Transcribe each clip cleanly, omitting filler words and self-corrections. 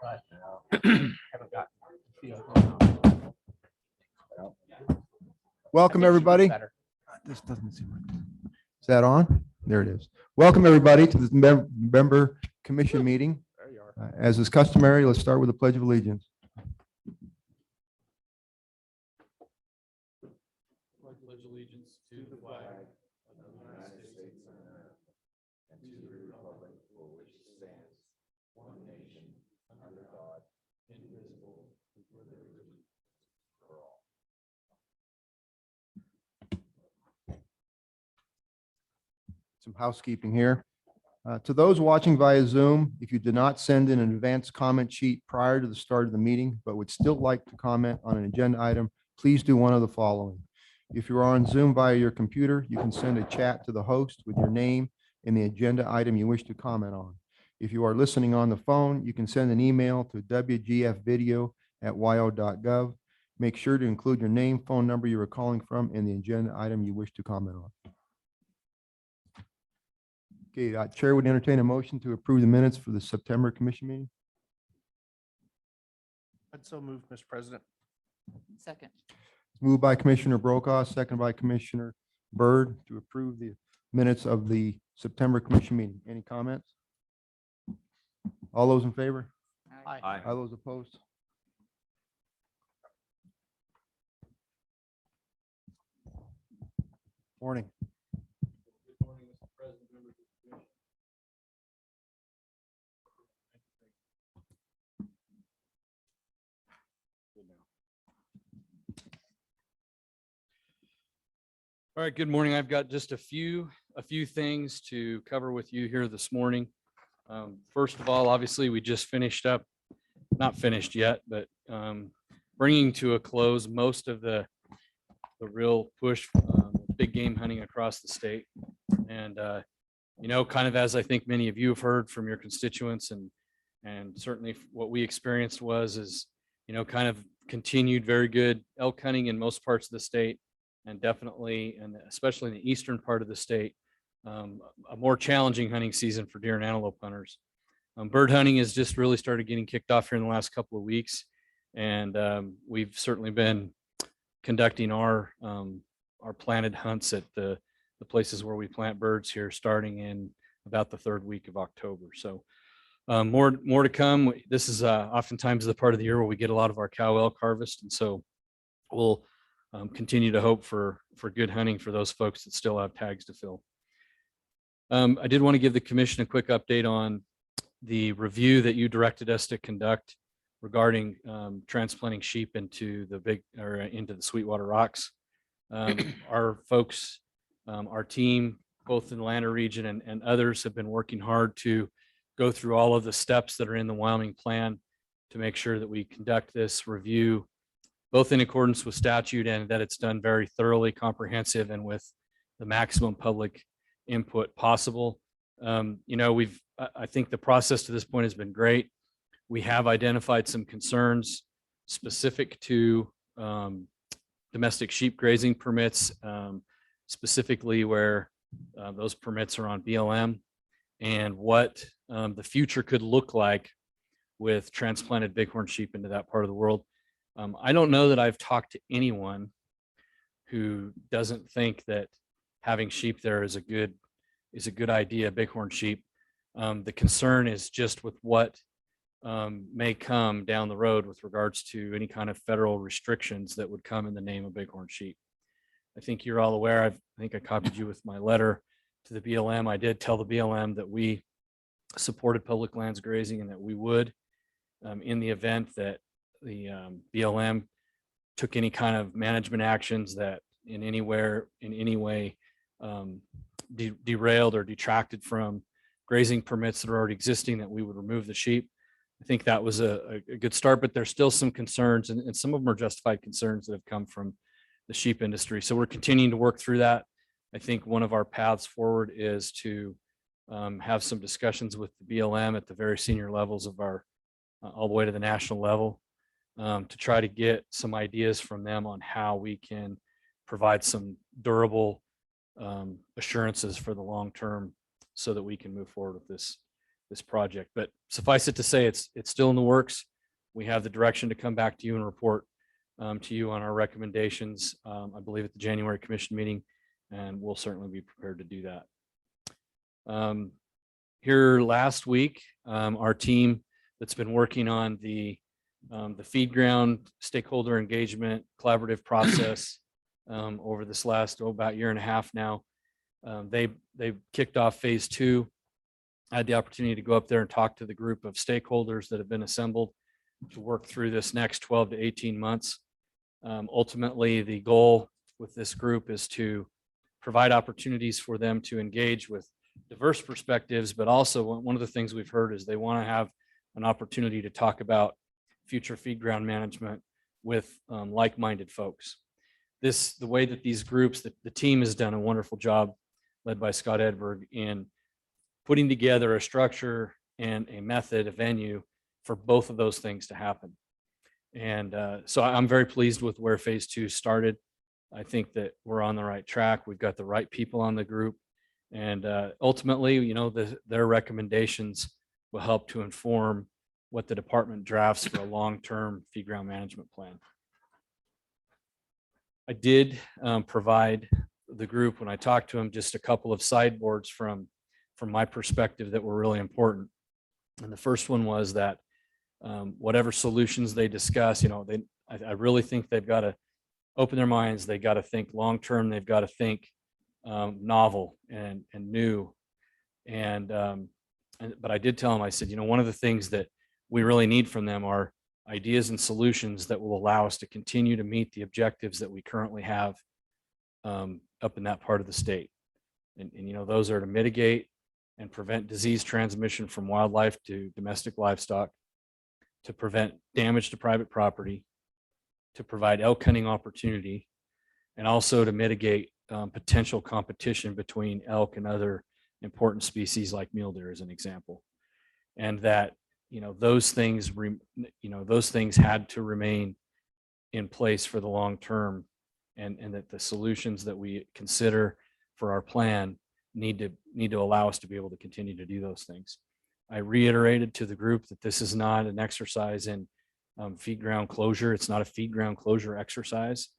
but haven't got feel. Welcome, everybody. This doesn't seem like. Is that on? There it is. Welcome, everybody, to this member commission meeting. As is customary, let's start with the Pledge of Allegiance. Pledge allegiance to the flag of the United States of America and to the republic for which it stands, one nation, under God, indivisible, with liberty for all. Some housekeeping here. To those watching via Zoom, if you did not send in an advance comment sheet prior to the start of the meeting, but would still like to comment on an agenda item, please do one of the following. If you are on Zoom via your computer, you can send a chat to the host with your name and the agenda item you wish to comment on. If you are listening on the phone, you can send an email to wgfvideo@wyo.gov. Make sure to include your name, phone number you are calling from, and the agenda item you wish to comment on. Okay, Chair would entertain a motion to approve the minutes for the September commission meeting. I'd so move, Mr. President. Second. Moved by Commissioner Brokaw, second by Commissioner Byrd to approve the minutes of the September commission meeting. Any comments? All those in favor? Aye. All those opposed? Morning. Good morning, Mr. President, members of the commission. All right, good morning. I've got just a few things to cover with you here this morning. First of all, obviously, we just finished up, not finished yet, but bringing to a close most of the real push big game hunting across the state. And, you know, kind of as I think many of you have heard from your constituents and certainly what we experienced is, you know, kind of continued very good elk hunting in most parts of the state. And definitely, and especially in the eastern part of the state, a more challenging hunting season for deer and antelope hunters. Bird hunting has just really started getting kicked off here in the last couple of weeks. And we've certainly been conducting our planted hunts at the places where we plant birds here starting in about the third week of October. So more to come. This is oftentimes the part of the year where we get a lot of our cow elk harvest. And so we'll continue to hope for good hunting for those folks that still have tags to fill. I did want to give the commission a quick update on the review that you directed us to conduct regarding transplanting sheep into the Sweetwater rocks. Our folks, our team, both in the Lander region and others, have been working hard to go through all of the steps that are in the Wyoming plan to make sure that we conduct this review both in accordance with statute and that it's done very thoroughly, comprehensive, and with the maximum public input possible. You know, I think the process to this point has been great. We have identified some concerns specific to domestic sheep grazing permits, specifically where those permits are on BLM, and what the future could look like with transplanted bighorn sheep into that part of the world. I don't know that I've talked to anyone who doesn't think that having sheep there is a good idea, bighorn sheep. The concern is just with what may come down the road with regards to any kind of federal restrictions that would come in the name of bighorn sheep. I think you're all aware, I think I copied you with my letter to the BLM. I did tell the BLM that we supported public lands grazing and that we would, in the event that the BLM took any kind of management actions that in any way derailed or detracted from grazing permits that are already existing, that we would remove the sheep. I think that was a good start, but there's still some concerns, and some of them are justified concerns that have come from the sheep industry. So we're continuing to work through that. I think one of our paths forward is to have some discussions with the BLM at the very senior levels of our, all the way to the national level, to try to get some ideas from them on how we can provide some durable assurances for the long term so that we can move forward with this this project. But suffice it to say, it's still in the works. We have the direction to come back to you and report to you on our recommendations, I believe at the January commission meeting, and we'll certainly be prepared to do that. Here last week, our team that's been working on the feed ground stakeholder engagement collaborative process over this last about year and a half now, they kicked off phase 2. I had the opportunity to go up there and talk to the group of stakeholders that have been assembled to work through this next 12 to 18 months. Ultimately, the goal with this group is to provide opportunities for them to engage with diverse perspectives, but also one of the things we've heard is they want to have an opportunity to talk about future feed ground management with like-minded folks. The way that these groups, the team has done a wonderful job led by Scott Edberg in putting together a structure and a method, a venue for both of those things to happen. And so I'm very pleased with where phase 2 started. I think that we're on the right track. We've got the right people on the group. And ultimately, you know, their recommendations will help to inform what the department drafts for a long-term feed ground management plan. I did provide the group, when I talked to them, just a couple of sideboards from my perspective that were really important. And the first one was that whatever solutions they discuss, you know, I really think they've got to open their minds. They got to think long-term. They've got to think novel and new. But I did tell them, I said, you know, one of the things that we really need from them are ideas and solutions that will allow us to continue to meet the objectives that we currently have up in that part of the state. And you know, those are to mitigate and prevent disease transmission from wildlife to domestic livestock, to prevent damage to private property, to provide elk hunting opportunity, and also to mitigate potential competition between elk and other important species like mule deer, as an example. And that, you know, those things had to remain in place for the long term, and that the solutions that we consider for our plan need to allow us to be able to continue to do those things. I reiterated to the group that this is not an exercise in feed ground closure. It's not a feed ground closure exercise,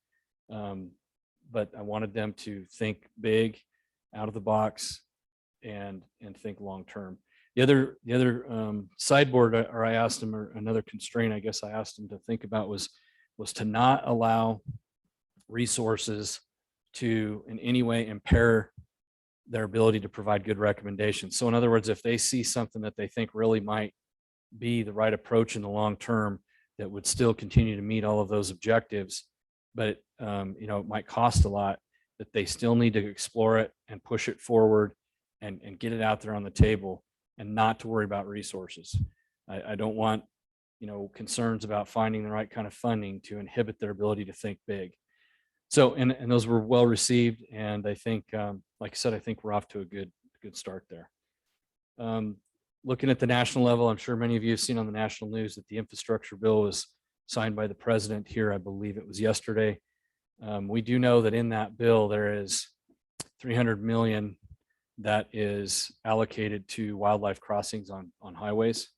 but I wanted them to think big, out of the box, and think long term. The other sideboard, or I asked them, or another constraint I guess I asked them to think about was to not allow resources to in any way impair their ability to provide good recommendations. So in other words, if they see something that they think really might be the right approach in the long term that would still continue to meet all of those objectives, but you know, it might cost a lot, that they still need to explore it and push it forward and get it out there on the table, and not to worry about resources. I don't want, you know, concerns about finding the right kind of funding to inhibit their ability to think big. So, and those were well received. And I think, like I said, I think we're off to a good start there. Looking at the national level, I'm sure many of you have seen on the national news that the infrastructure bill was signed by the president here. I believe it was yesterday. We do know that in that bill, there is $300 million that is allocated to wildlife crossings on highways.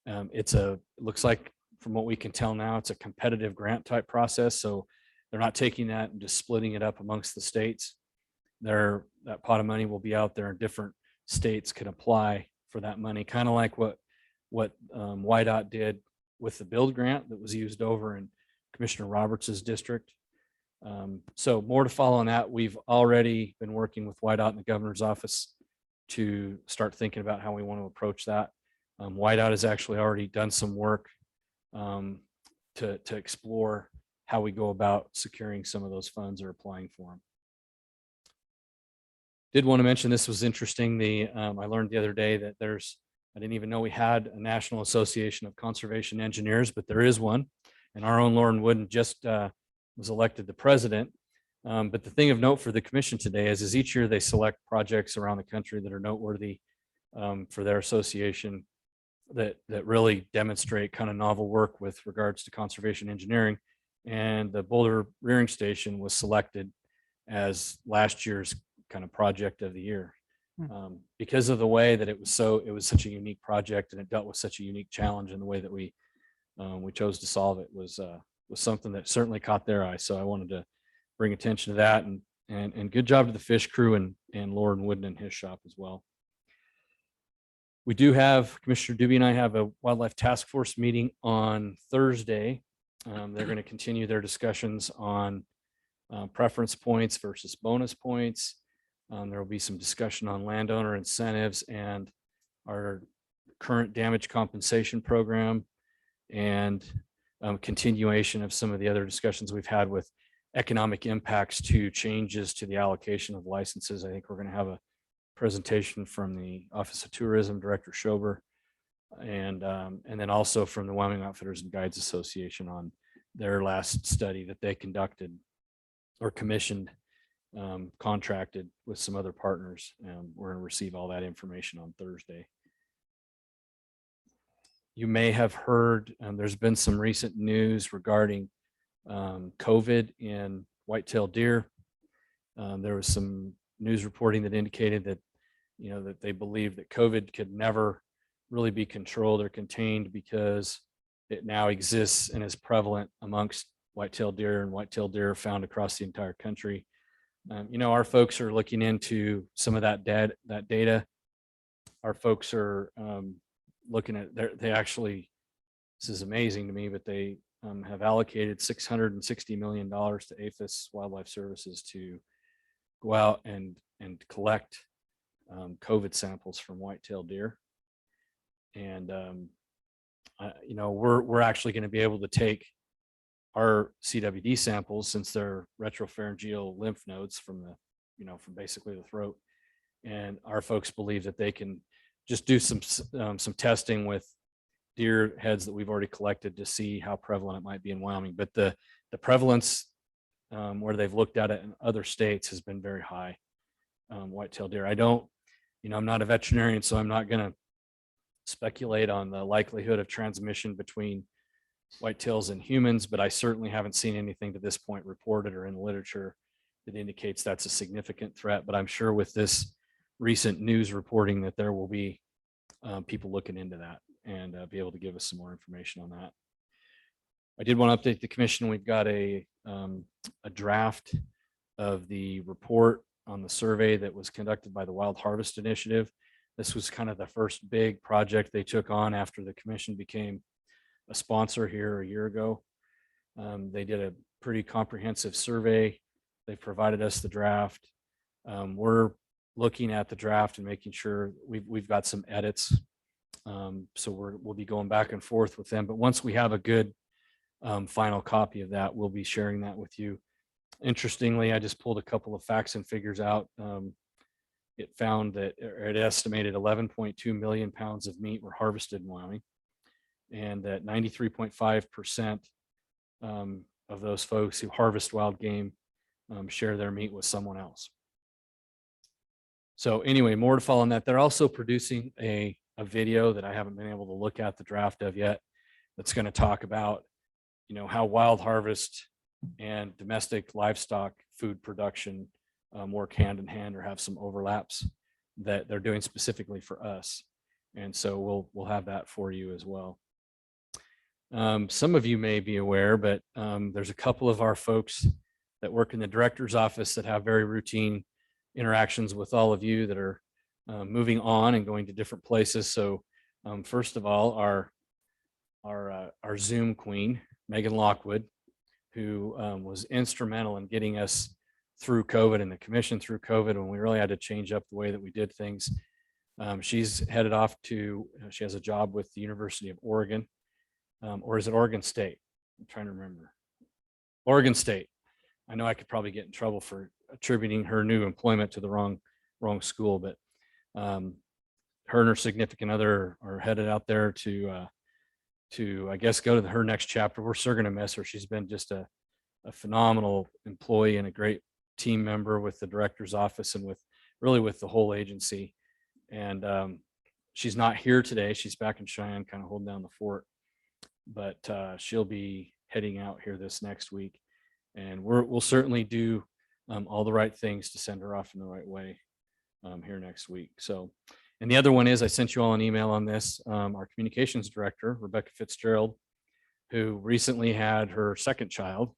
It looks like, from what we can tell now, it's a competitive grant type process. So they're not taking that and just splitting it up amongst the states. That pot of money will be out there, and different states can apply for that money, kind of like what WYDOT did with the build grant that was used over in Commissioner Roberts's district. So more to follow on that. We've already been working with WYDOT and the governor's office to start thinking about how we want to approach that. WYDOT has actually already done some work to explore how we go about securing some of those funds or applying for them. Did want to mention, this was interesting. I learned the other day that I didn't even know we had a National Association of Conservation Engineers, but there is one. And our own Lauren Wooden just was elected the president. But the thing of note for the commission today is each year they select projects around the country that are noteworthy for their association, that really demonstrate kind of novel work with regards to conservation engineering. And the Boulder Rearing Station was selected as last year's kind of project of the year. because of the way that it was such a unique project, and it dealt with such a unique challenge, and the way that we chose to solve it was something that certainly caught their eye. So I wanted to bring attention to that, and good job to the fish crew and Lauren Wooden and his shop as well. We do have, Commissioner Doobie and I have a wildlife task force meeting on Thursday. They're going to continue their discussions on preference points versus bonus points. There will be some discussion on landowner incentives and our current damage compensation program, and continuation of some of the other discussions we've had with economic impacts to changes to the allocation of licenses. I think we're going to have a presentation from the Office of Tourism Director Schober, and then also from the Wyoming Outfitters and Guides Association on their last study that they conducted or commissioned, contracted with some other partners. We're going to receive all that information on Thursday. You may have heard there's been some recent news regarding COVID in white-tailed deer. There was some news reporting that indicated that, that they believe that COVID could never really be controlled or contained because it now exists and is prevalent amongst white-tailed deer, and white-tailed deer are found across the entire country. Our folks are looking into some of that data. Our folks are looking at, they actually, this is amazing to me, but they have allocated $660 million to APHIS Wildlife Services to go out and collect COVID samples from white-tailed deer. And, we're actually going to be able to take our CWD samples, since they're retropharyngeal lymph nodes from from basically the throat. And our folks believe that they can just do some testing with deer heads that we've already collected to see how prevalent it might be in Wyoming. But the prevalence where they've looked at it in other states has been very high. White-tailed deer. I'm not a veterinarian, so I'm not going to speculate on the likelihood of transmission between whitetails and humans, but I certainly haven't seen anything to this point reported or in the literature that indicates that's a significant threat. But I'm sure with this recent news reporting that there will be people looking into that and be able to give us some more information on that. I did want to update the commission. We've got a draft of the report on the survey that was conducted by the Wild Harvest Initiative. This was kind of the first big project they took on after the commission became a sponsor here a year ago. They did a pretty comprehensive survey. They provided us the draft. We're looking at the draft and making sure we've got some edits. So we'll be going back and forth with them. But once we have a good final copy of that, we'll be sharing that with you. Interestingly, I just pulled a couple of facts and figures out. It found that it estimated 11.2 million pounds of meat were harvested in Wyoming, and that 93.5% of those folks who harvest wild game share their meat with someone else. So anyway, more to follow on that. They're also producing a video that I haven't been able to look at the draft of yet, that's going to talk about, how wild harvest and domestic livestock food production work hand in hand or have some overlaps that they're doing specifically for us. And so we'll have that for you as well. Some of you may be aware, but there's a couple of our folks that work in the director's office that have very routine interactions with all of you that are moving on and going to different places. So first of all, our Zoom queen, Megan Lockwood, who was instrumental in getting us through COVID and the commission through COVID when we really had to change up the way that we did things. She's headed off to, she has a job with the University of Oregon, or is it Oregon State? I'm trying to remember. Oregon State. I know I could probably get in trouble for attributing her new employment to the wrong school, but her and her significant other are headed out there to I guess go to her next chapter. We're still going to miss her. She's been just a phenomenal employee and a great team member with the director's office and with the whole agency. And she's not here today. She's back in Cheyenne, kind of holding down the fort, but she'll be heading out here this next week. And we'll certainly do all the right things to send her off in the right way. here next week. So, and the other one is I sent you all an email on this. Our communications director, Rebecca Fitzgerald, who recently had her second child,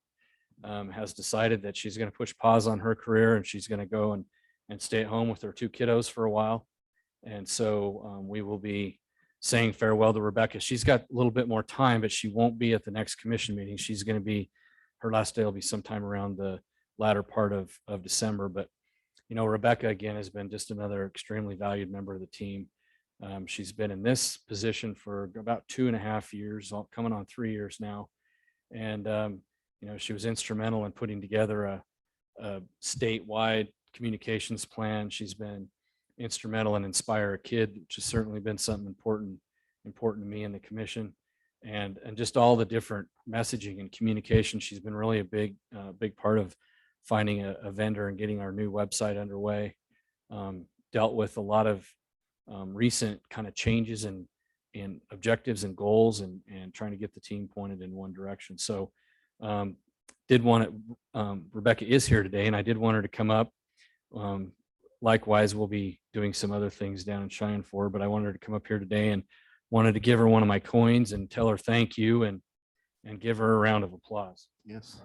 has decided that she's going to push pause on her career and she's going to go and stay at home with her two kiddos for a while. And so we will be saying farewell to Rebecca. She's got a little bit more time, but she won't be at the next commission meeting. She's going to be, her last day will be sometime around the latter part of December. But, you know, Rebecca, again, has been just another extremely valued member of the team. She's been in this position for about 2.5 years, coming on 3 years now. And, you know, she was instrumental in putting together a statewide communications plan. She's been instrumental in Inspire a Kid, which has certainly been something important to me and the commission, and just all the different messaging and communication. She's been really a big part of finding a vendor and getting our new website underway. Dealt with a lot of recent kind of changes in objectives and goals and trying to get the team pointed in one direction. So did want to, Rebecca is here today, and I did want her to come up. Likewise, we'll be doing some other things down in Cheyenne for her, but I wanted her to come up here today and wanted to give her one of my coins and tell her thank you and give her a round of applause. Yes.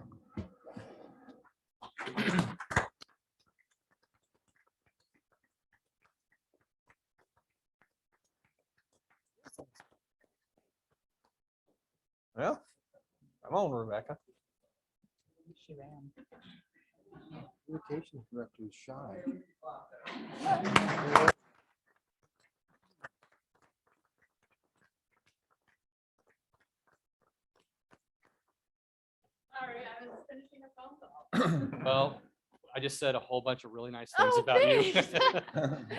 Well, come on, Rebecca. She ran. Communications director is shy. Sorry, I was finishing a phone call. Well, I just said a whole bunch of really nice things Oh, about you. thanks.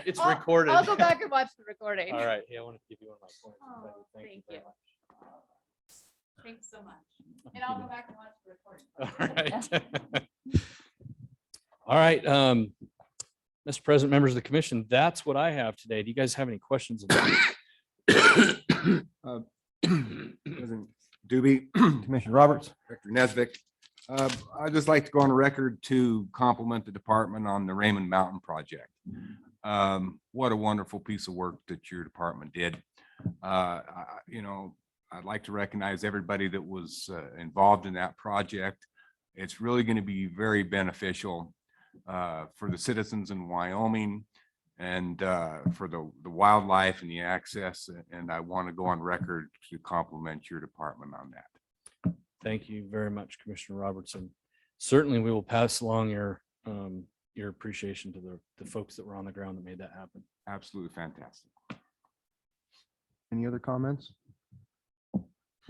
It's I'll- recorded. I'll go back and watch the recording. All right. Yeah, I want to give you one of my coins. Oh, thank very you. much. Thanks so much. And I'll go back and watch the recording. All right. All right. Mr. President, members of the commission, that's what I have today. Do you guys have any questions? President Doobie, Commissioner Roberts. Director Nesbitt. I'd just like to go on record to compliment the department on the Raymond Mountain project. What a wonderful piece of work that your department did. You know, I'd like to recognize everybody that was involved in that project. It's really going to be very beneficial for the citizens in Wyoming and for the wildlife and the access. And I want to go on record to compliment your department on that. Thank you very much, Commissioner Robertson. Certainly, we will pass along your appreciation to the folks that were on the ground that made that happen. Absolutely fantastic. Any other comments?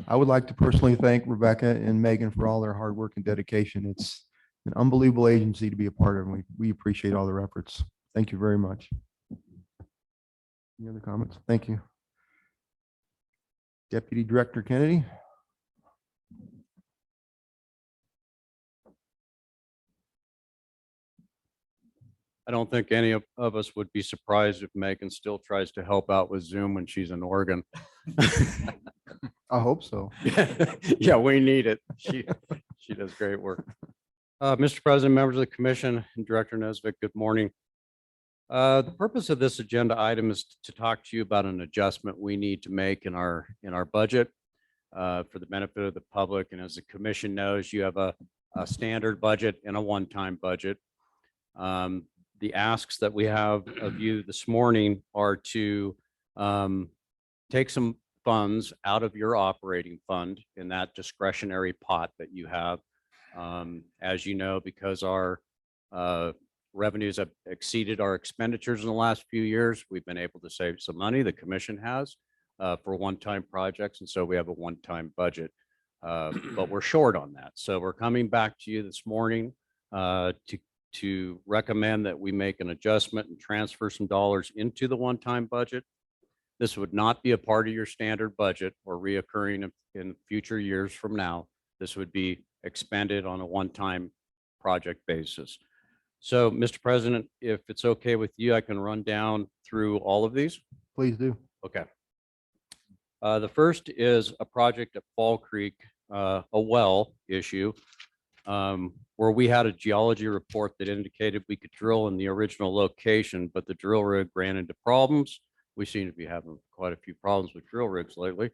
I would like to personally thank Rebecca and Megan for all their hard work and dedication. It's an unbelievable agency to be a part of, and we appreciate all their efforts. Thank you very much. Any other comments? Thank you. Deputy Director Kennedy. I don't think any of us would be surprised if Megan still tries to help out with Zoom when she's in Oregon. I hope so. Yeah, we need it. She does great work. Mr. President, members of the commission, and Director Nesbitt, good morning. The purpose of this agenda item is to talk to you about an adjustment we need to make in our budget for the benefit of the public. And as the commission knows, you have a standard budget and a one-time budget. The asks that we have of you this morning are to take some funds out of your operating fund in that discretionary pot that you have. As you know, because our revenues have exceeded our expenditures in the last few years, we've been able to save some money. The commission has for one-time projects. And so we have a one-time budget, but we're short on that. So we're coming back to you this morning to recommend that we make an adjustment and transfer some dollars into the one-time budget. This would not be a part of your standard budget or reoccurring in future years from now. This would be expended on a one-time project basis. So, Mr. President, if it's okay with you, I can run down through all of these. Please do. Okay. The first is a project at Fall Creek, a well issue. where we had a geology report that indicated we could drill in the original location, but the drill rig ran into problems. We seem to be having quite a few problems with drill rigs lately.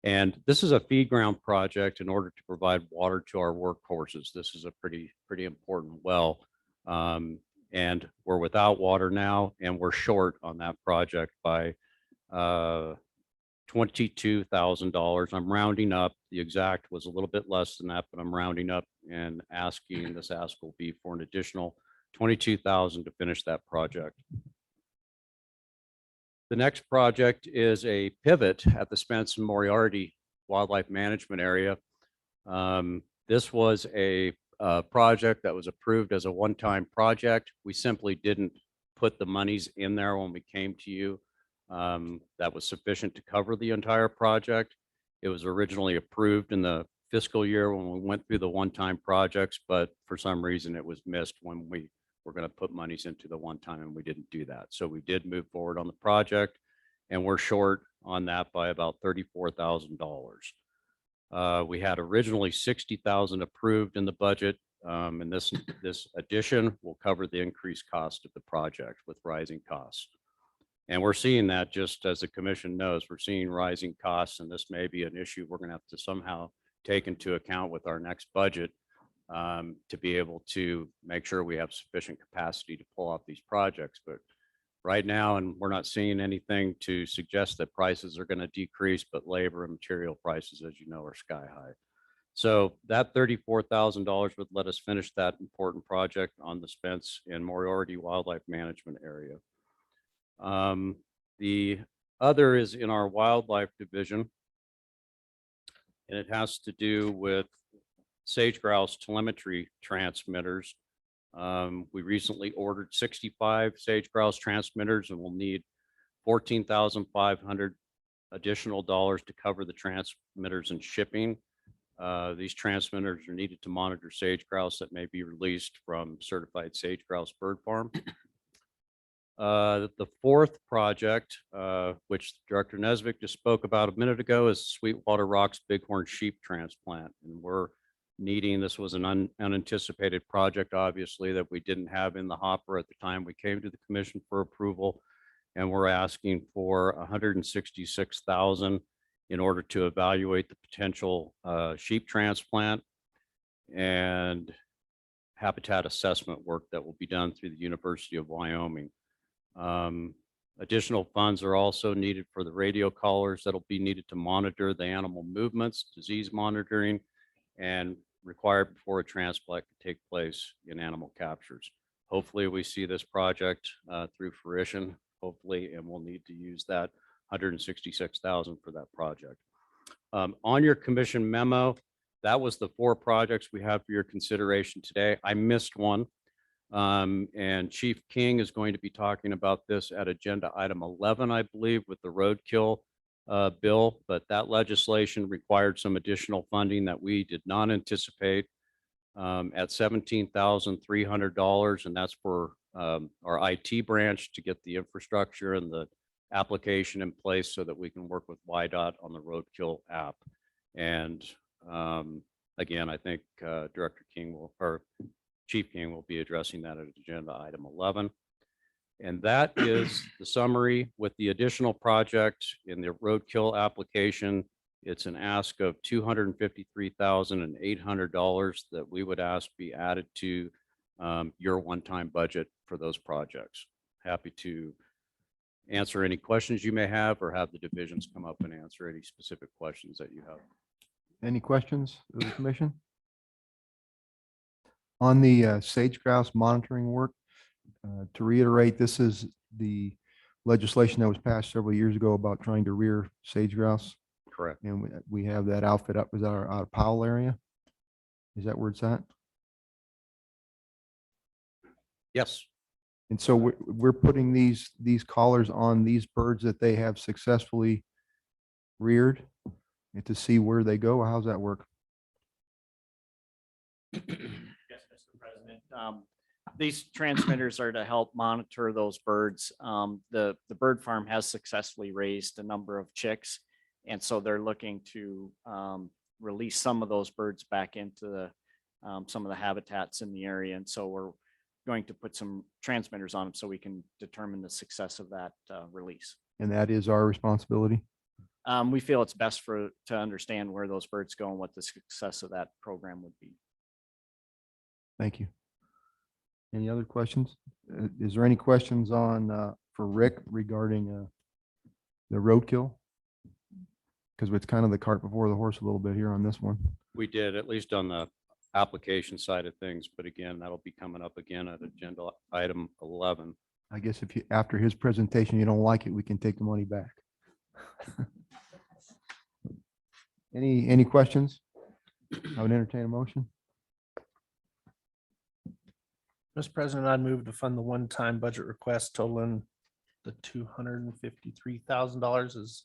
And this is a feed ground project in order to provide water to our workhorses. This is a pretty important well. And we're without water now, and we're short on that project by $22,000. I'm rounding up. The exact was a little bit less than that, but I'm rounding up and asking, this ask will be for an additional $22,000 to finish that project. The next project is a pivot at the Spence and Moriarty Wildlife Management Area. This was a project that was approved as a one-time project. We simply didn't put the monies in there when we came to you. That was sufficient to cover the entire project. It was originally approved in the fiscal year when we went through the one-time projects, but for some reason it was missed when we were going to put monies into the one-time, and we didn't do that. So we did move forward on the project, and we're short on that by about $34,000. We had originally $60,000 approved in the budget, and this addition will cover the increased cost of the project with rising costs. And we're seeing that, just as the commission knows, we're seeing rising costs, and this may be an issue we're going to have to somehow take into account with our next budget to be able to make sure we have sufficient capacity to pull off these projects. But right now, and we're not seeing anything to suggest that prices are going to decrease, but labor and material prices, as you know, are sky high. So that $34,000 would let us finish that important project on the Spence and Moriarty Wildlife Management Area. The other is in our wildlife division, and it has to do with sage grouse telemetry transmitters. We recently ordered 65 sage grouse transmitters, and we'll need $14,500 additional dollars to cover the transmitters and shipping. These transmitters are needed to monitor sage grouse that may be released from certified sage grouse bird farm. The fourth project, which Director Nesvik just spoke about a minute ago, is Sweetwater Rocks Bighorn sheep transplant. And we're needing, this was an unanticipated project, obviously, that we didn't have in the hopper at the time we came to the commission for approval. And we're asking for $166,000 in order to evaluate the potential sheep transplant and habitat assessment work that will be done through the University of Wyoming. Additional funds are also needed for the radio collars that'll be needed to monitor the animal movements, disease monitoring, and required before a transplant can take place in animal captures. Hopefully we see this project through fruition, hopefully, and we'll need to use that $166,000 for that project. On your commission memo, that was the 4 projects we have for your consideration today. I missed one. And Chief King is going to be talking about this at agenda item 11, I believe, with the roadkill bill, but that legislation required some additional funding that we did not anticipate at $17,300, and that's for our IT branch to get the infrastructure and the application in place so that we can work with YDOT on the roadkill app. And again, I think Director King will, or Chief King will be addressing that at agenda item 11. And that is the summary with the additional project in the roadkill application. It's an ask of $253,800 that we would ask be added to your one-time budget for those projects. Happy to answer any questions you may have or have the divisions come up and answer any specific questions that you have. Any questions of the commission? On the sage grouse monitoring work, to reiterate, this is the legislation that was passed several years ago about trying to rear sage grouse. Correct. And we have that outfit up. Is that out of Powell area? Is that where it's at? Yes. And so we're putting these collars on these birds that they have successfully reared and to see where they go. How's that work? Yes, Mr. President. These transmitters are to help monitor those birds. The bird farm has successfully raised a number of chicks, and so they're looking to release some of those birds back into the, some of the habitats in the area. And so we're going to put some transmitters on them so we can determine the success of that release. And that is our responsibility. We feel it's best to understand where those birds go and what the success of that program would be. Thank you. Any other questions? Is there any questions on, for Rick regarding the roadkill? Because it's kind of the cart before the horse a little bit here on this one. We did, at least on the application side of things, but again, that'll be coming up again at agenda item 11. I guess if you, after his presentation, you don't like it, we can take the money back. Any questions? I would entertain a motion. Mr. President, I'd move to fund the one-time budget request totaling the $253,000 as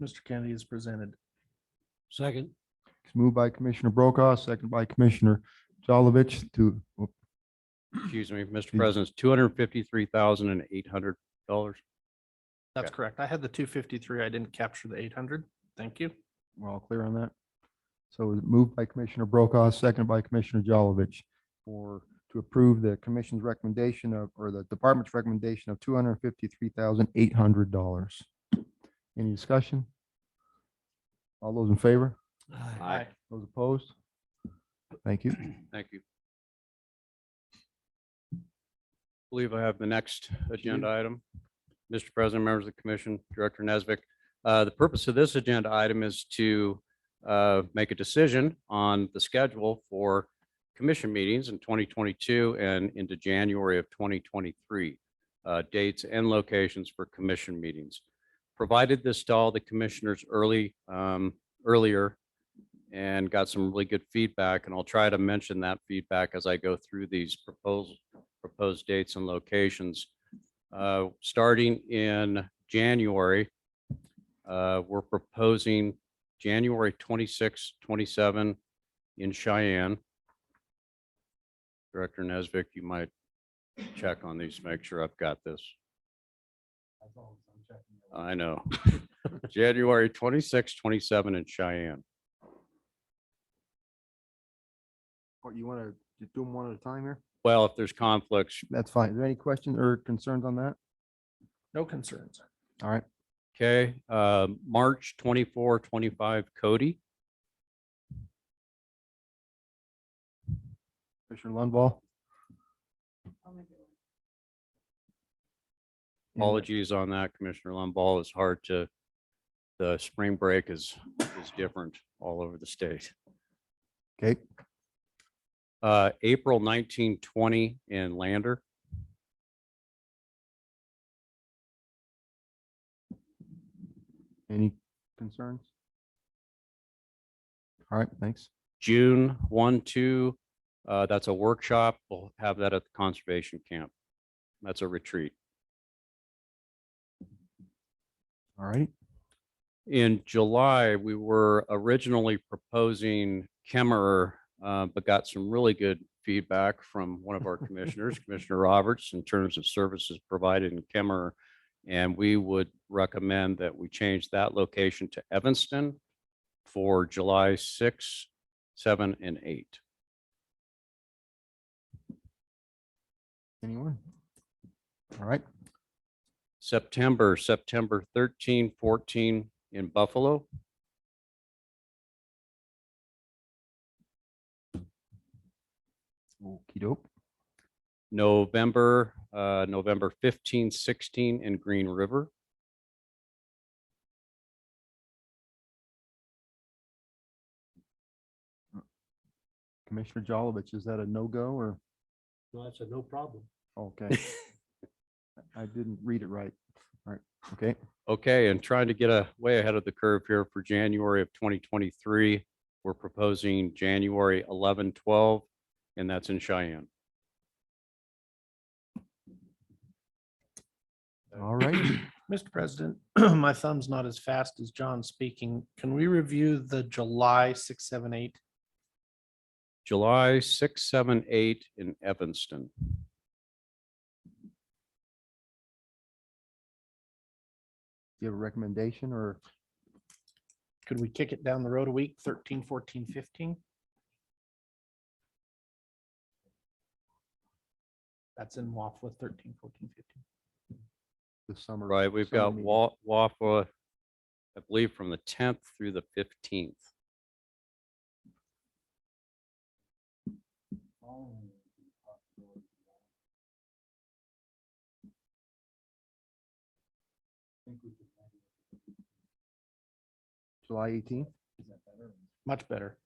Mr. Kennedy has presented. Second. It's moved by Commissioner Brokaw, second by Commissioner Jolovich to, Excuse me, Mr. President, $253,800. That's Okay. correct. I had the 253. I didn't capture the 800. Thank you. we're all clear on that. So it was moved by Commissioner Brokaw, second by Commissioner Jolovich to approve the commission's recommendation of, or the department's recommendation of $253,800. Any discussion? All those in favor? Aye. Those opposed? Thank you. Thank you. Believe I have the next agenda item. Mr. President, members of the commission, Director Nesvik. The purpose of this agenda item is to make a decision on the schedule for commission meetings in 2022 and into January of 2023. Dates and locations for commission meetings. Provided this to all the commissioners earlier and got some really good feedback, and I'll try to mention that feedback as I go through these proposed dates and locations. Starting in January, we're proposing January 26, 27 in Cheyenne. Director Nesvik, you might check on these, make sure I've got this. I know. January 26, 27 in Cheyenne. What, you want to do them one at a time here? Well, if there's conflicts, That's fine. Is there any questions or concerns on that? No concerns. All right. okay. March 24, 25, Cody. Commissioner Lundvall? Apologies on that, Commissioner Lumball. It's hard to, the spring break is different all over the state. Okay, April 19, 20 in Lander. any concerns? All right, thanks. June 1, 2, that's a workshop. We'll have that at the conservation camp. That's a retreat. All right, In July, we were originally proposing Kemmerer, but got some really good feedback from one of our commissioners, Commissioner Roberts, in terms of services provided in Kemmerer. And we would recommend that we change that location to Evanston for July 6, 7, and 8. anyone? All right, September 13, 14 in Buffalo. okey doke. November 15, 16 in Green River. Commissioner Jolovich, is that a no-go or? No, that's a no problem. Okay. I didn't read it right. All right, okay, Okay, and trying to get way ahead of the curve here for January of 2023, we're proposing January 11, 12, and that's in Cheyenne. all right. Mr. President, my thumb's not as fast as John speaking. Can we review the July 6, 7, 8? July 6, 7, 8 in Evanston. Do you have a recommendation or? Could we kick it down the road a week, 13, 14, 15? That's in Waffle, 13, 14, 15. The summer. Right, we've summer got meeting. WAFA, I believe from the 10th through the 15th. July 18th. Much better.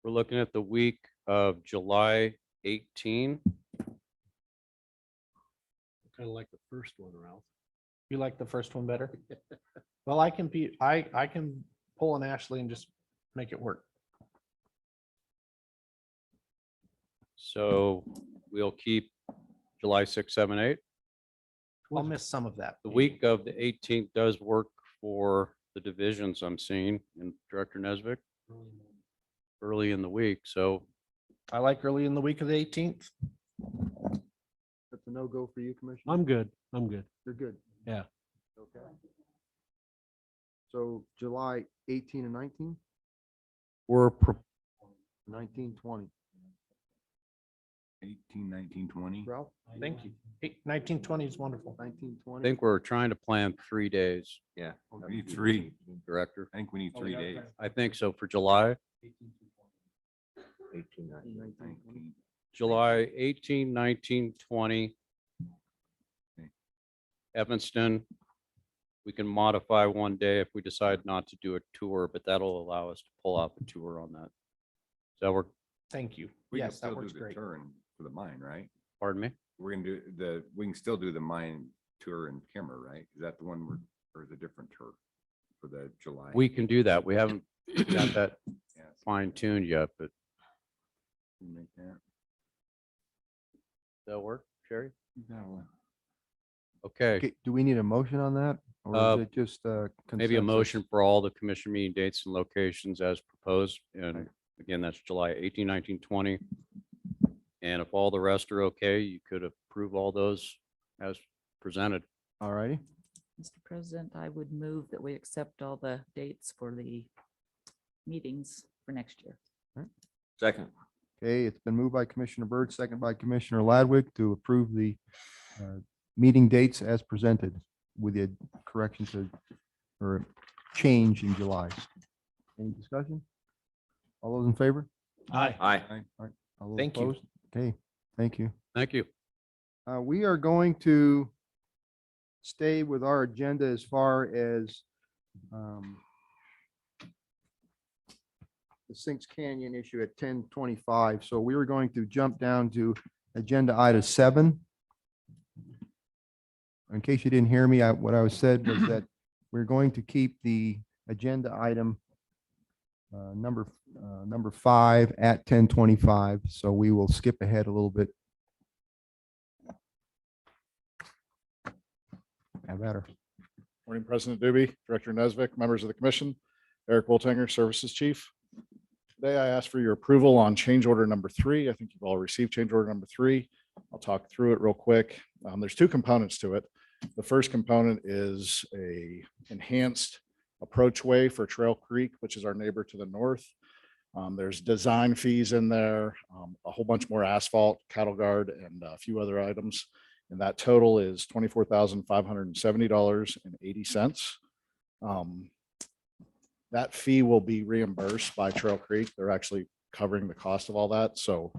We're looking at the week of July 18. Kind of like the first one, Ralph. You like the first one better? Well, I can pull an Ashley and just make it work. So we'll keep July 6, 7, 8. I'll miss some of that. The week of the 18th does work for the divisions I'm seeing in Director Nesvik early in the week. So I like early in the week of the 18th. That's a no-go for you, Commissioner? I'm good. I'm good. You're good. Yeah. Okay. So July 18 and 19, we're 19, 20. 18, 19, 20. Ralph, Thank you. 1920 is wonderful. 19, I 20. think we're trying to plan 3 days, Yeah, we need 3. Director. I think we need 3 days. I think so for July. 18, 19, 20. July 18, 19, 20. Okay. Evanston, we can modify one day if we decide not to do a tour, but that'll allow us to pull off a tour on that. So we're, Thank you. We can Yes, still that do works the great. turn for the mine, right? pardon me? We're gonna do we can still do the mine tour in Kimmer, right? Is that the one or is it a different tour for the July? We can do that. We haven't got that Yes, fine tuned yet, but we make that. that'll work, Sherry? No. Okay, Okay, do we need a motion on that? Or Uh, is it just maybe a consensus? motion for all the commission meeting dates and locations as proposed. And again, that's July 18, 19, 20. And if all the rest are okay, you could approve all those as presented. All righty. Mr. President, I would move that we accept all the dates for the meetings for next year. Second. Okay, it's been moved by Commissioner Byrd, second by Commissioner Ladwig to approve the meeting dates as presented with the correction to or change in July. Any discussion? All those in favor? Aye. Aye. All those Thank you. opposed? Okay, thank you. Thank you. We are going to stay with our agenda as far as the Sinks Canyon issue at 10:25. So we were going to jump down to agenda item 7. In case you didn't hear me, what I was said was that we're going to keep the agenda item number 5 at 10:25. So we will skip ahead a little bit. Have at her. Morning, President Doobie, Director Nesvik, members of the commission, Eric Woltanger, Services Chief. Today I ask for your approval on change order number 3. I think you've all received change order number 3. I'll talk through it real quick. There's 2 components to it. The first component is a enhanced approachway for Trail Creek, which is our neighbor to the north. There's design fees in there, a whole bunch more asphalt, cattle guard, and a few other items. And that total is $24,570.80. That fee will be reimbursed by Trail Creek. They're actually covering the cost of all that. So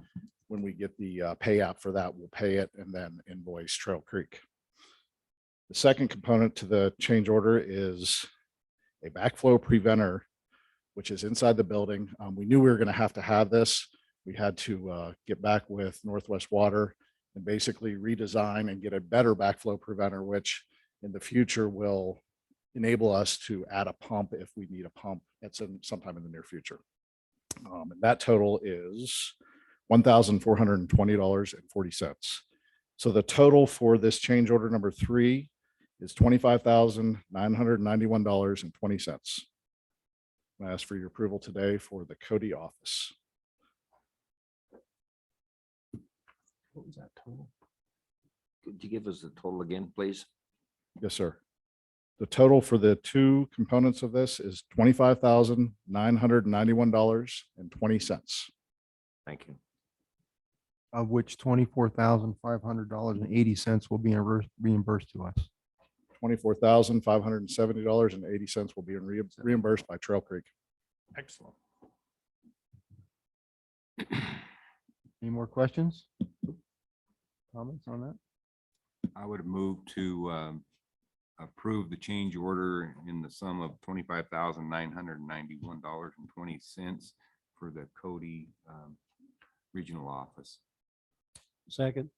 when we get the pay app for that, we'll pay it and then invoice Trail Creek. The second component to the change order is a backflow preventer, which is inside the building. We knew we were going to have this. We had to get back with Northwest Water and basically redesign and get a better backflow preventer, which in the future will enable us to add a pump if we need a pump at sometime in the near future. And that total is $1,420.40. So the total for this change order number 3 is $25,991.20. I ask for your approval today for the Cody office. What was that total? Could you give us the total again, please? Yes, sir. The total for the two components of this is $25,991.20. Thank you. Of which $24,500.80 will be reimbursed to us. $24,570.80 will be reimbursed by Trail Creek. Excellent. Any more questions? Comments on that? I would move to approve the change order in the sum of $25,991.20 for the Cody Regional Office. Second.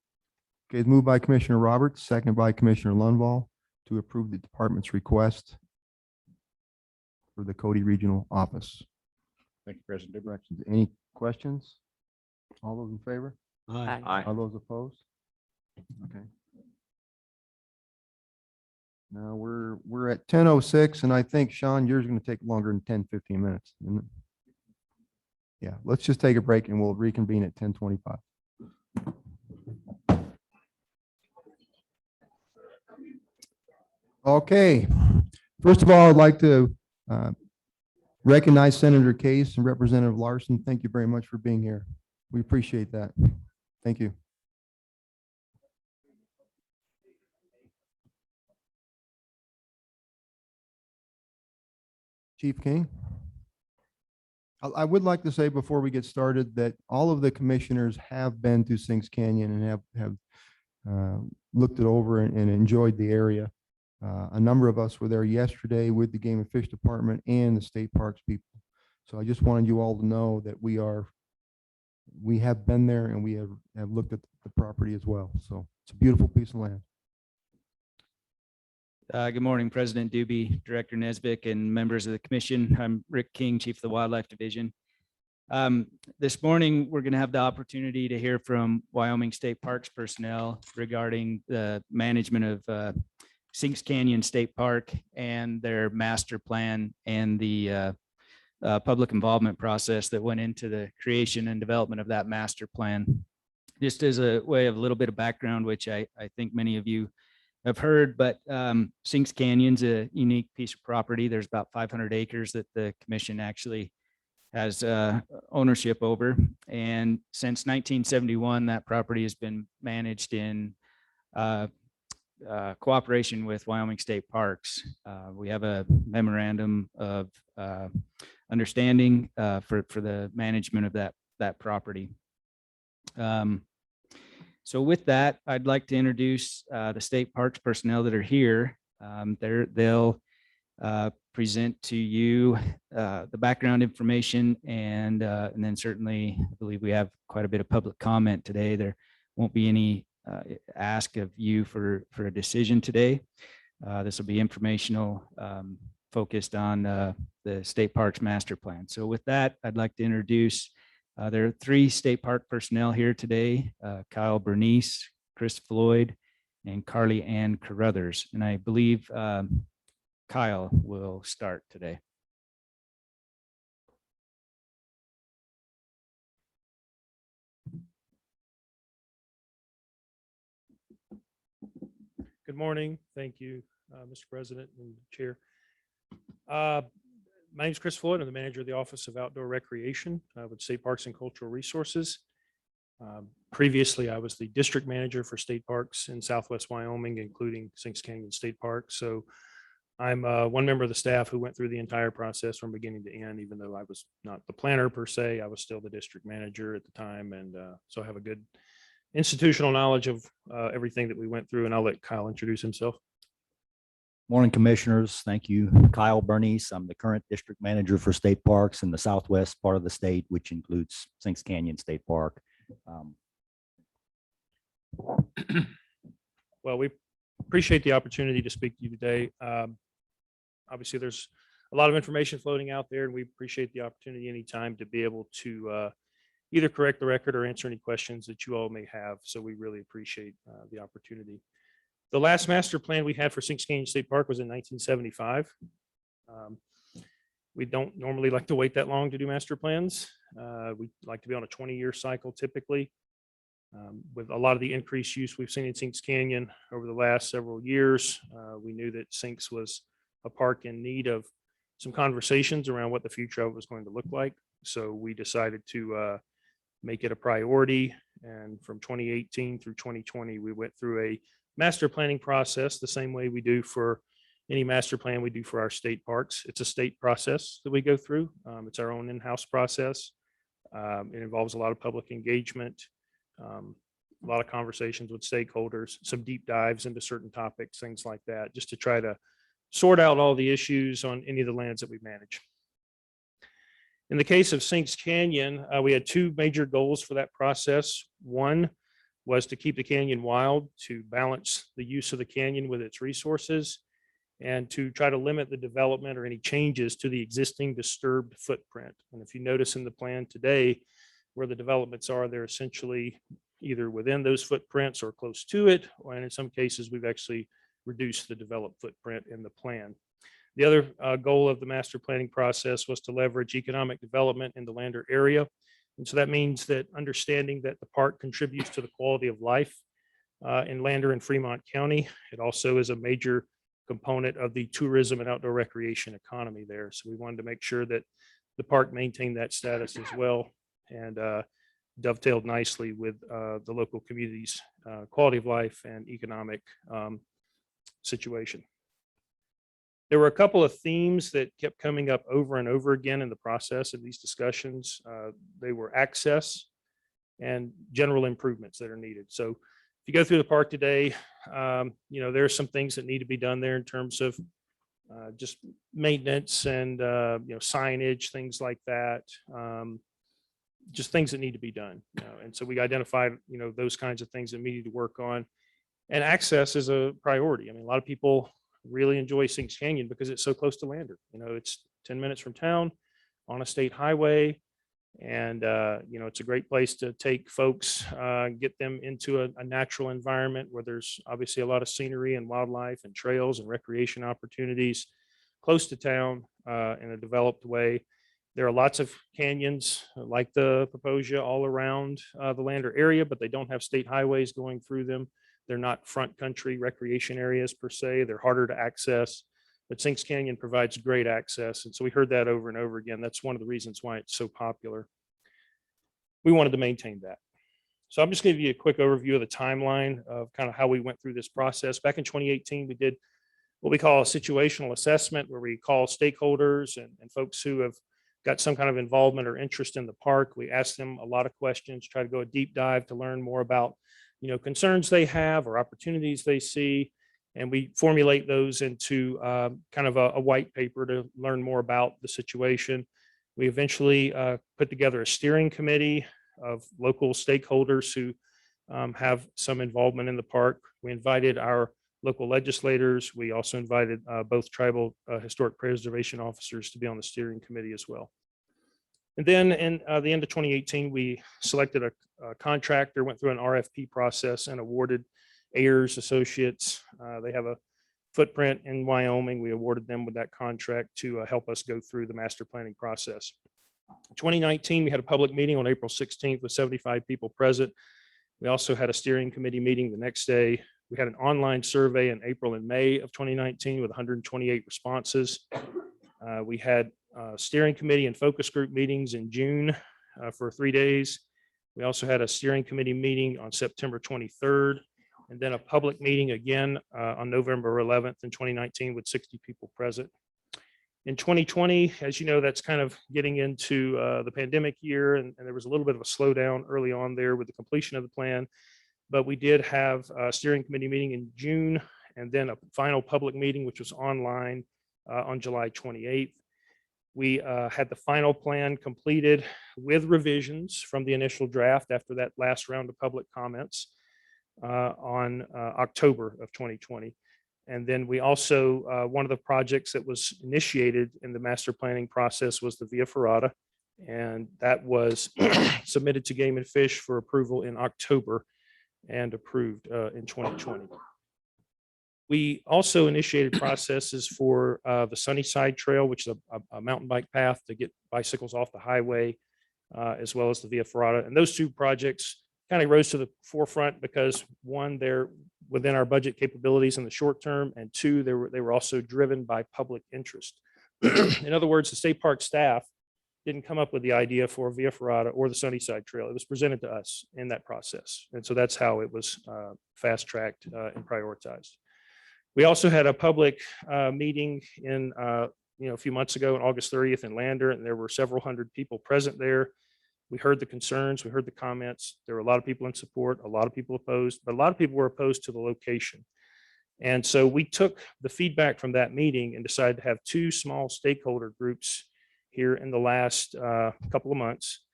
Okay, it's moved by Commissioner Roberts, second by Commissioner Lunval to approve the department's request for the Cody Regional Office. Thank you, President Dibble. Directions. Any questions? All those in favor? Aye. All those opposed? Okay. Now we're at 10:06 and I think Sean, yours is going to take longer than 10, 15 minutes. isn't it? Yeah, let's just take a break and we'll reconvene at 10:25. Okay, first of all, I'd like to recognize Senator Case and Representative Larson. Thank you very much for being here. We appreciate that. Thank you. Chief King. I would like to say before we get started that all of the commissioners have been to Sinks Canyon and have looked it over and enjoyed the area. A number of us were there yesterday with the Game and Fish Department and the state parks people. So I just wanted you all to know that we have been there and we have looked at the property as well. So it's a beautiful piece of land. Good morning, President Doobie, Director Nesbitt, and members of the commission. I'm Rick King, Chief of the Wildlife Division. This morning, we're going to have the opportunity to hear from Wyoming State Parks personnel regarding the management of Sinks Canyon State Park and their master plan and the public involvement process that went into the creation and development of that master plan. Just as a way of a little bit of background, which I think many of you have heard, but Sinks Canyon's a unique piece of property. There's about 500 acres that the commission actually has ownership over. And since 1971, that property has been managed in cooperation with Wyoming State Parks. We have a memorandum of understanding for the management of that property. So with that, I'd like to introduce the state parks personnel that are here. They'll present to you the background information and then certainly I believe we have quite a bit of public comment today. There won't be any ask of you for a decision today. This will be informational, focused on the state parks master plan. So with that, I'd like to introduce there are 3 state park personnel here today, Kyle Bernice, Chris Floyd, and Carly Ann Carruthers. And I believe Kyle will start today. Good morning. Thank you, Mr. President and Chair. My name is Chris Floyd. I'm the manager of the Office of Outdoor Recreation with State Parks and Cultural Resources. Previously, I was the district manager for state parks in Southwest Wyoming, including Sinks Canyon State Park. So I'm one member of the staff who went through the entire process from beginning to end, even though I was not the planner per se. I was still the district manager at the time. And so I have a good institutional knowledge of everything that we went through. And I'll let Kyle introduce himself. Morning, Commissioners. Thank you. Kyle Bernice. I'm the current district manager for state parks in the southwest part of the state, which includes Sinks Canyon State Park. Well, we appreciate the opportunity to speak to you today. Obviously, there's a lot of information floating out there, and we appreciate the opportunity anytime to be able to either correct the record or answer any questions that you all may have. So we really appreciate the opportunity. The last master plan we had for Sinks Canyon State Park was in 1975. We don't normally like to wait that long to do master plans. We like to be on a 20-year cycle typically. With a lot of the increased use we've seen in Sinks Canyon over the last several years, we knew that Sinks was a park in need of some conversations around what the future of it was going to look like. So we decided to make it a priority. And from 2018 through 2020, we went through a master planning process the same way we do for any master plan we do for our state parks. It's a state process that we go through. It's our own in-house process. It involves a lot of public engagement, a lot of conversations with stakeholders, some deep dives into certain topics, things like that, just to try to sort out all the issues on any of the lands that we manage. In the case of Sinks Canyon, we had two major goals for that process. One was to keep the canyon wild, to balance the use of the canyon with its resources, and to try to limit the development or any changes to the existing disturbed footprint. And if you notice in the plan today, where the developments are, they're essentially either within those footprints or close to it, and in some cases, we've actually reduced the developed footprint in the plan. The other goal of the master planning process was to leverage economic development in the Lander area. And so that means that understanding that the park contributes to the quality of life in Lander and Fremont County. It also is a major component of the tourism and outdoor recreation economy there. So we wanted to make sure that the park maintained that status as well, and dovetailed nicely with the local community's quality of life and economic situation. There were a couple of themes that kept coming up over and over again in the process of these discussions. They were access and general improvements that are needed. So if you go through the park today, there are some things that need to be done there in terms of just maintenance and signage, things like that. Just things that need to be done. And so we identified those kinds of things that we need to work on. And access is a priority. I mean, a lot of people really enjoy Sinks Canyon because it's so close to Lander. It's 10 minutes from town on a state highway. And, it's a great place to take folks, get them into a natural environment where there's obviously a lot of scenery and wildlife and trails and recreation opportunities close to town in a developed way. There are lots of canyons like the Proposia all around the Lander area, but they don't have state highways going through them. They're not front country recreation areas per se. They're harder to access, but Sinks Canyon provides great access. And so we heard that over and over again. That's one of the reasons why it's so popular. We wanted to maintain that. So I'm just going to give you a quick overview of the timeline of kind of how we went through this process. Back in 2018, we did what we call a situational assessment, where we call stakeholders and folks who have got some kind of involvement or interest in the park. We ask them a lot of questions, try to go a deep dive to learn more about concerns they have or opportunities they see. And we formulate those into kind of a white paper to learn more about the situation. We eventually put together a steering committee of local stakeholders who have some involvement in the park. We invited our local legislators. We also invited both tribal historic preservation officers to be on the steering committee as well. And then in the end of 2018, we selected a contractor, went through an RFP process and awarded Ayers Associates. They have a footprint in Wyoming. We awarded them with that contract to help us go through the master planning process. In 2019, we had a public meeting on April 16th with 75 people present. We also had a steering committee meeting the next day. We had an online survey in April and May of 2019 with 128 responses. We had steering committee and focus group meetings in June for 3 days. We also had a steering committee meeting on September 23rd, and then a public meeting again on November 11th in 2019 with 60 people present. In 2020, as you know, that's kind of getting into the pandemic year, and there was a little bit of a slowdown early on there with the completion of the plan. But we did have a steering committee meeting in June, and then a final public meeting, which was online on July 28th. We had the final plan completed with revisions from the initial draft after that last round of public comments on October of 2020. And then we also, one of the projects that was initiated in the master planning process was the Via Ferrata, and that was submitted to Game and Fish for approval in October and approved in 2020. We also initiated processes for the Sunnyside Trail, which is a mountain bike path to get bicycles off the highway, as well as the Via Ferrata. And those two projects kind of rose to the forefront because one, they're within our budget capabilities in the short term, and two, they were also driven by public interest. In other words, the state park staff didn't come up with the idea for Via Ferrata or the Sunnyside Trail. It was presented to us in that process. And so that's how it was fast tracked and prioritized. We also had a public meeting in, a few months ago on August 30th in Lander, and there were several hundred people present there. We heard the concerns, we heard the comments. There were a lot of people in support, a lot of people opposed, but a lot of people were opposed to the location. And so we took the feedback from that meeting and decided to have two small stakeholder groups here in the last couple of months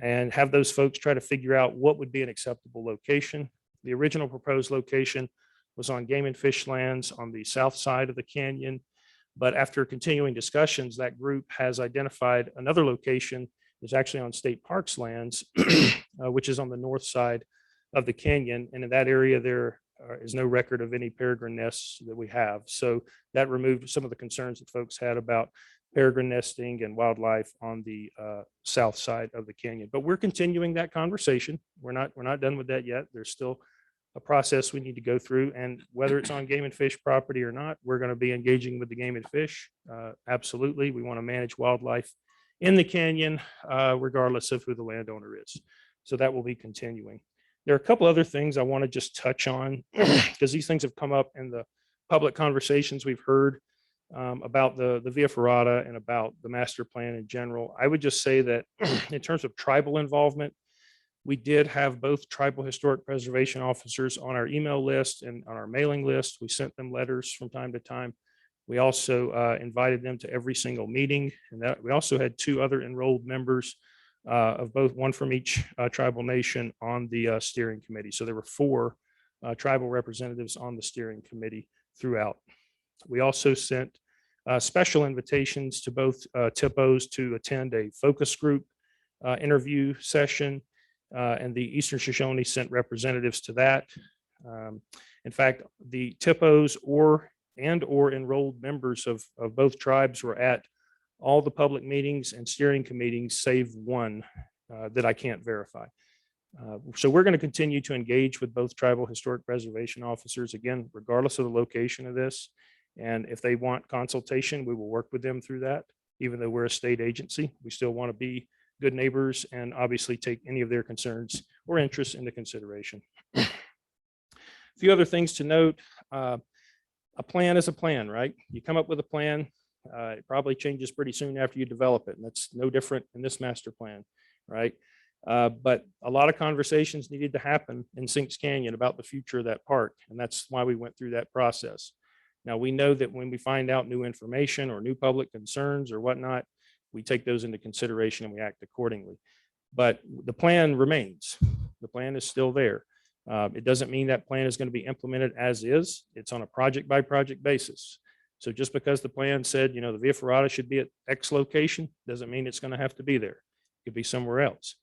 and have those folks try to figure out what would be an acceptable location. The original proposed location was on game and fish lands on the south side of the canyon. But after continuing discussions, that group has identified another location that's actually on state parks lands, which is on the north side of the canyon. And in that area, there is no record of any peregrine nests that we have. So that removed some of the concerns that folks had about peregrine nesting and wildlife on the south side of the canyon. But we're continuing that conversation. We're not done with that yet. There's still a process we need to go through, and whether it's on game and fish property or not, we're going to be engaging with the game and fish. Absolutely, we want to manage wildlife in the canyon, regardless of who the landowner is. So that will be continuing. There are a couple other things I want to just touch on because these things have come up in the public conversations we've heard about the Via Ferrata and about the master plan in general. I would just say that in terms of tribal involvement, we did have both tribal historic preservation officers on our email list and on our mailing list. We sent them letters from time to time. We also invited them to every single meeting, and that we also had two other enrolled members of both, one from each tribal nation on the steering committee. So there were four tribal representatives on the steering committee throughout. We also sent special invitations to both TIPOs to attend a focus group interview session. And the Eastern Shoshone sent representatives to that. In fact, the TIPOs or enrolled members of both tribes were at all the public meetings and steering committees, save one that I can't verify. So we're going to continue to engage with both tribal historic preservation officers, again, regardless of the location of this. And if they want consultation, we will work with them through that. Even though we're a state agency, we still want to be good neighbors and obviously take any of their concerns or interests into consideration. A few other things to note. A plan is a plan, right? You come up with a plan, it probably changes pretty soon after you develop it. And that's no different in this master plan, right? But a lot of conversations needed to happen in Sinks Canyon about the future of that park. And that's why we went through that process. Now, we know that when we find out new information or new public concerns or whatnot, we take those into consideration and we act accordingly. But the plan remains. The plan is still there. It doesn't mean that plan is going to be implemented as is. It's on a project by project basis. So just because the plan said, the Via Ferrata should be at X location, doesn't mean it's going to have to be there. It could be somewhere else.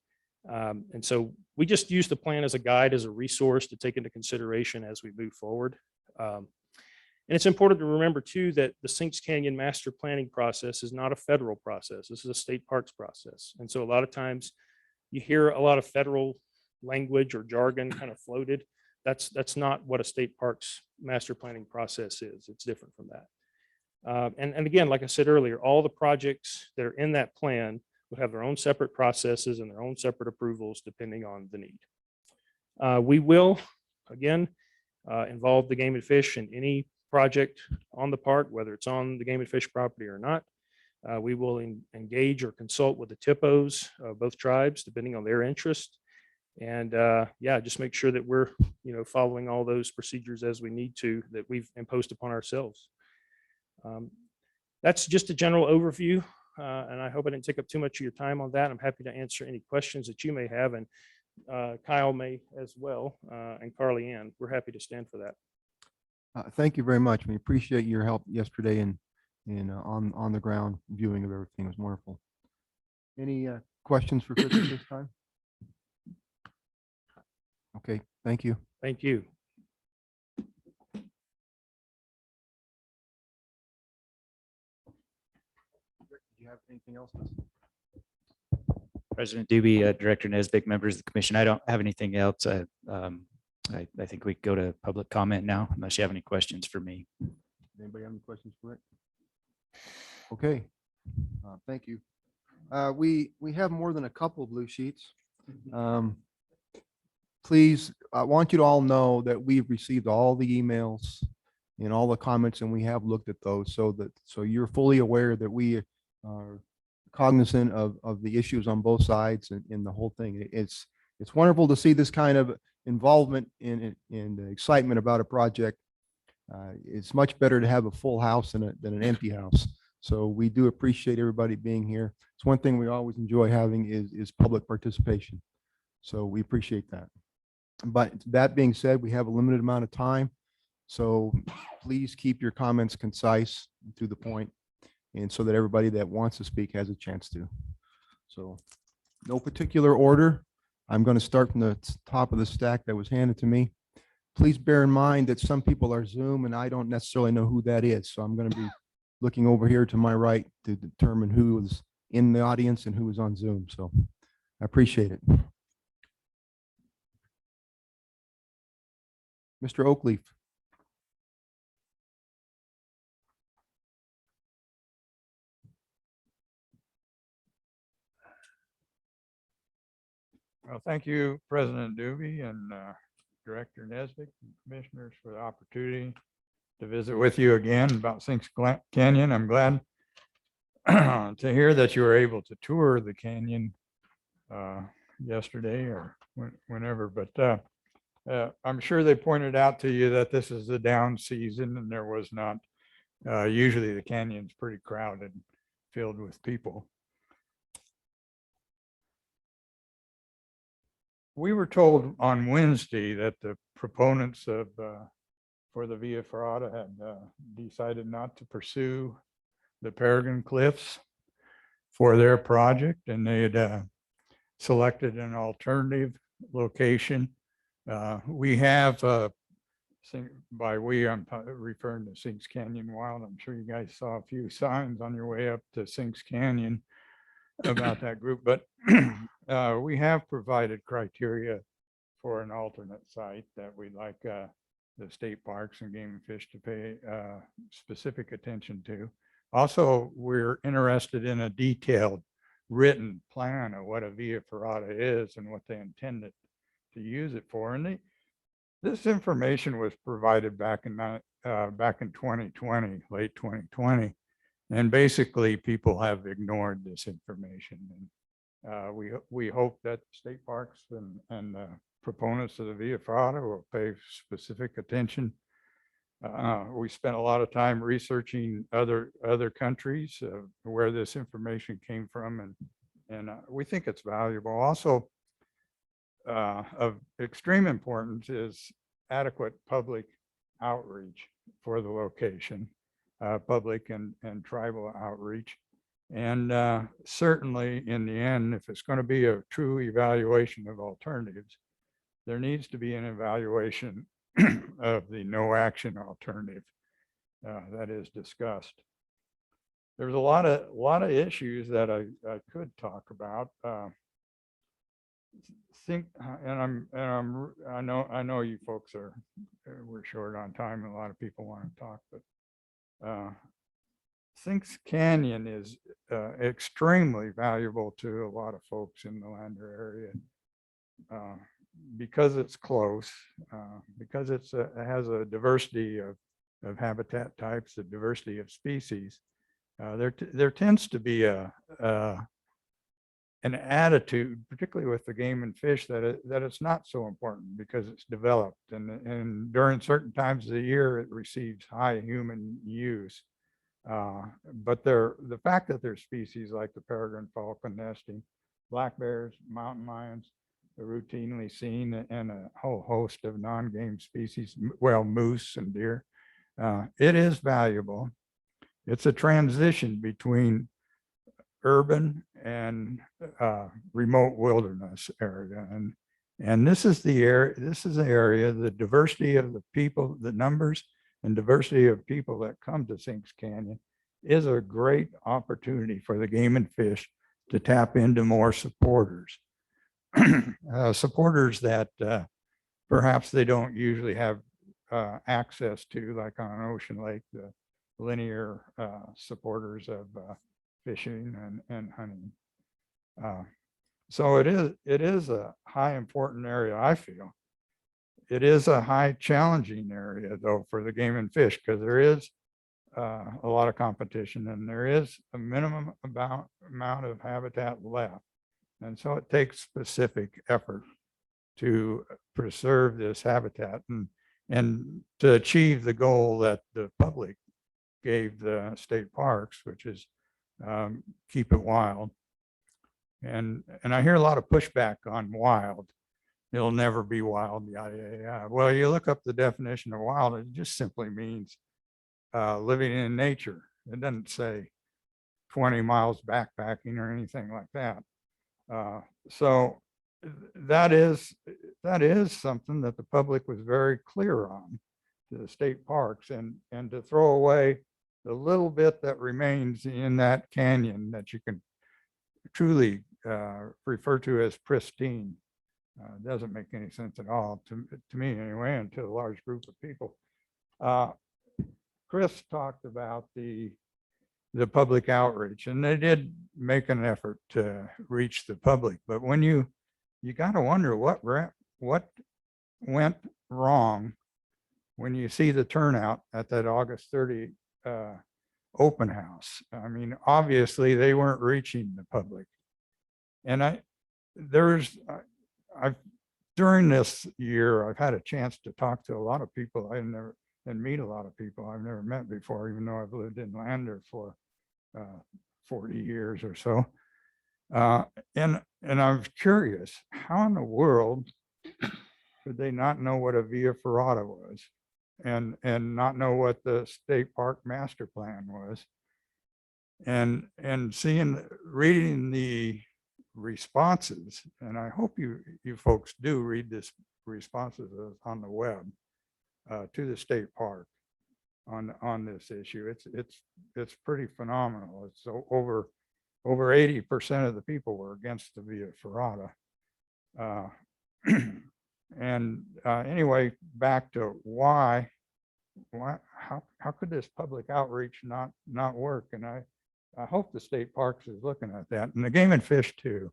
And so we just use the plan as a guide, as a resource to take into consideration as we move forward. And it's important to remember too, that the Sinks Canyon master planning process is not a federal process. This is a state parks process. And so a lot of times you hear a lot of federal language or jargon kind of floated. That's not what a state parks master planning process is. It's different from that. And again, like I said earlier, all the projects that are in that plan will have their own separate processes and their own separate approvals depending on the need. We will, again, involve the game and fish in any project on the park, whether it's on the game and fish property or not. We will engage or consult with the TIPOs of both tribes, depending on their interest. And just make sure that we're, following all those procedures as we need to, that we've imposed upon ourselves. That's just a general overview. And I hope I didn't take up too much of your time on that. I'm happy to answer any questions that you may have. And Kyle may as well, and Carly Ann, we're happy to stand for that. Thank you very much. We appreciate your help yesterday and on the ground viewing of everything. It was wonderful. Any questions for Chris at this time? Okay, thank you. Thank you. Do you have anything else? President Doobie, Director Nesbitt, members of the commission. I don't have anything else. I think we go to public comment now, unless you have any questions for me. Anybody have any questions for Rick? Okay, thank you. We have more than a couple blue sheets. Please, I want you to all know that we've received all the emails and all the comments, and we have looked at those so you're fully aware that we are cognizant of the issues on both sides and in the whole thing. It's wonderful to see this kind of involvement in excitement about a project. It's much better to have a full house than an empty house. So we do appreciate everybody being here. It's one thing we always enjoy having is public participation. So we appreciate that. But that being said, we have a limited amount of time. So please keep your comments concise and to the point, and so that everybody that wants to speak has a chance to. So no particular order. I'm going to start from the top of the stack that was handed to me. Please bear in mind that some people are Zoom and I don't necessarily know who that is. So I'm going to be looking over here to my right to determine who is in the audience and who is on Zoom. So I appreciate it. Mr. Oakleaf. Well, thank you, President Doobie and Director Nesbitt and Commissioners for the opportunity to visit with you again about Sinks Canyon. I'm glad to hear that you were able to tour the canyon yesterday or whenever, but I'm sure they pointed out to you that this is the down season and there was not, usually the canyon's pretty crowded, filled with people. We were told on Wednesday that the proponents of for the Via Ferrata had decided not to pursue the Peregrine Cliffs for their project, and they had selected an alternative location. We have, by we, I'm referring to Sinks Canyon Wild. I'm sure you guys saw a few signs on your way up to Sinks Canyon about that group, but we have provided criteria for an alternate site that we'd like the state parks and game and fish to pay specific attention to. Also, we're interested in a detailed written plan of what a Via Ferrata is and what they intended to use it for. And this information was provided back in 2020, late 2020. And basically people have ignored this information. And we hope that state parks and proponents of the Via Ferrata will pay specific attention. We spent a lot of time researching other countries where this information came from, and we think it's valuable. Also, of extreme importance is adequate public outreach for the location, public and tribal outreach. And certainly in the end, if it's going to be a true evaluation of alternatives, there needs to be an evaluation of the no action alternative that is discussed. There's a lot of issues that I could talk about. I know you folks we're short on time and a lot of people want to talk, but Sinks Canyon is extremely valuable to a lot of folks in the Lander area because it's close, because it has a diversity of habitat types, a diversity of species. There tends to be an attitude, particularly with the game and fish, that it's not so important because it's developed, and during certain times of the year it receives high human use. But the fact that there's species like the peregrine falcon nesting, black bears, mountain lions are routinely seen, and a whole host of non-game species, well, moose and deer. It is valuable. It's a transition between urban and remote wilderness area, and this is the area, the diversity of the people, the numbers and diversity of people that come to Sinks Canyon is a great opportunity for the game and fish to tap into more supporters. Supporters that perhaps they don't usually have access to, like on Ocean Lake, the linear supporters of fishing and hunting. So it is a high important area, I feel. It is a high challenging area though for the game and fish, because there is a lot of competition and there is a minimum amount of habitat left. And so it takes specific effort to preserve this habitat and to achieve the goal that the public gave the state parks, which is keep it wild. And I hear a lot of pushback on wild. It'll never be wild, yada, yada, yada. Well, you look up the definition of wild, it just simply means living in nature. It doesn't say 20 miles backpacking or anything like that. So that is something that the public was very clear on to the state parks, and to throw away the little bit that remains in that canyon that you can truly refer to as pristine. Doesn't make any sense at all to me anyway, and to a large group of people. Chris talked about the public outreach, and they did make an effort to reach the public, but when you got to wonder what went wrong when you see the turnout at that August 30 open house. I mean, obviously they weren't reaching the public. And during this year, I've had a chance to talk to a lot of people and meet a lot of people I've never met before, even though I've lived in Lander for 40 years or so. And I'm curious, how in the world could they not know what a via ferrata was and not know what the state park master plan was? And reading the responses, and I hope you folks do read this responses on the web to the state park on this issue. It's pretty phenomenal. It's over 80% of the people were against the via ferrata. And anyway, back to how could this public outreach not work? And I hope the state parks is looking at that, and the game and fish too.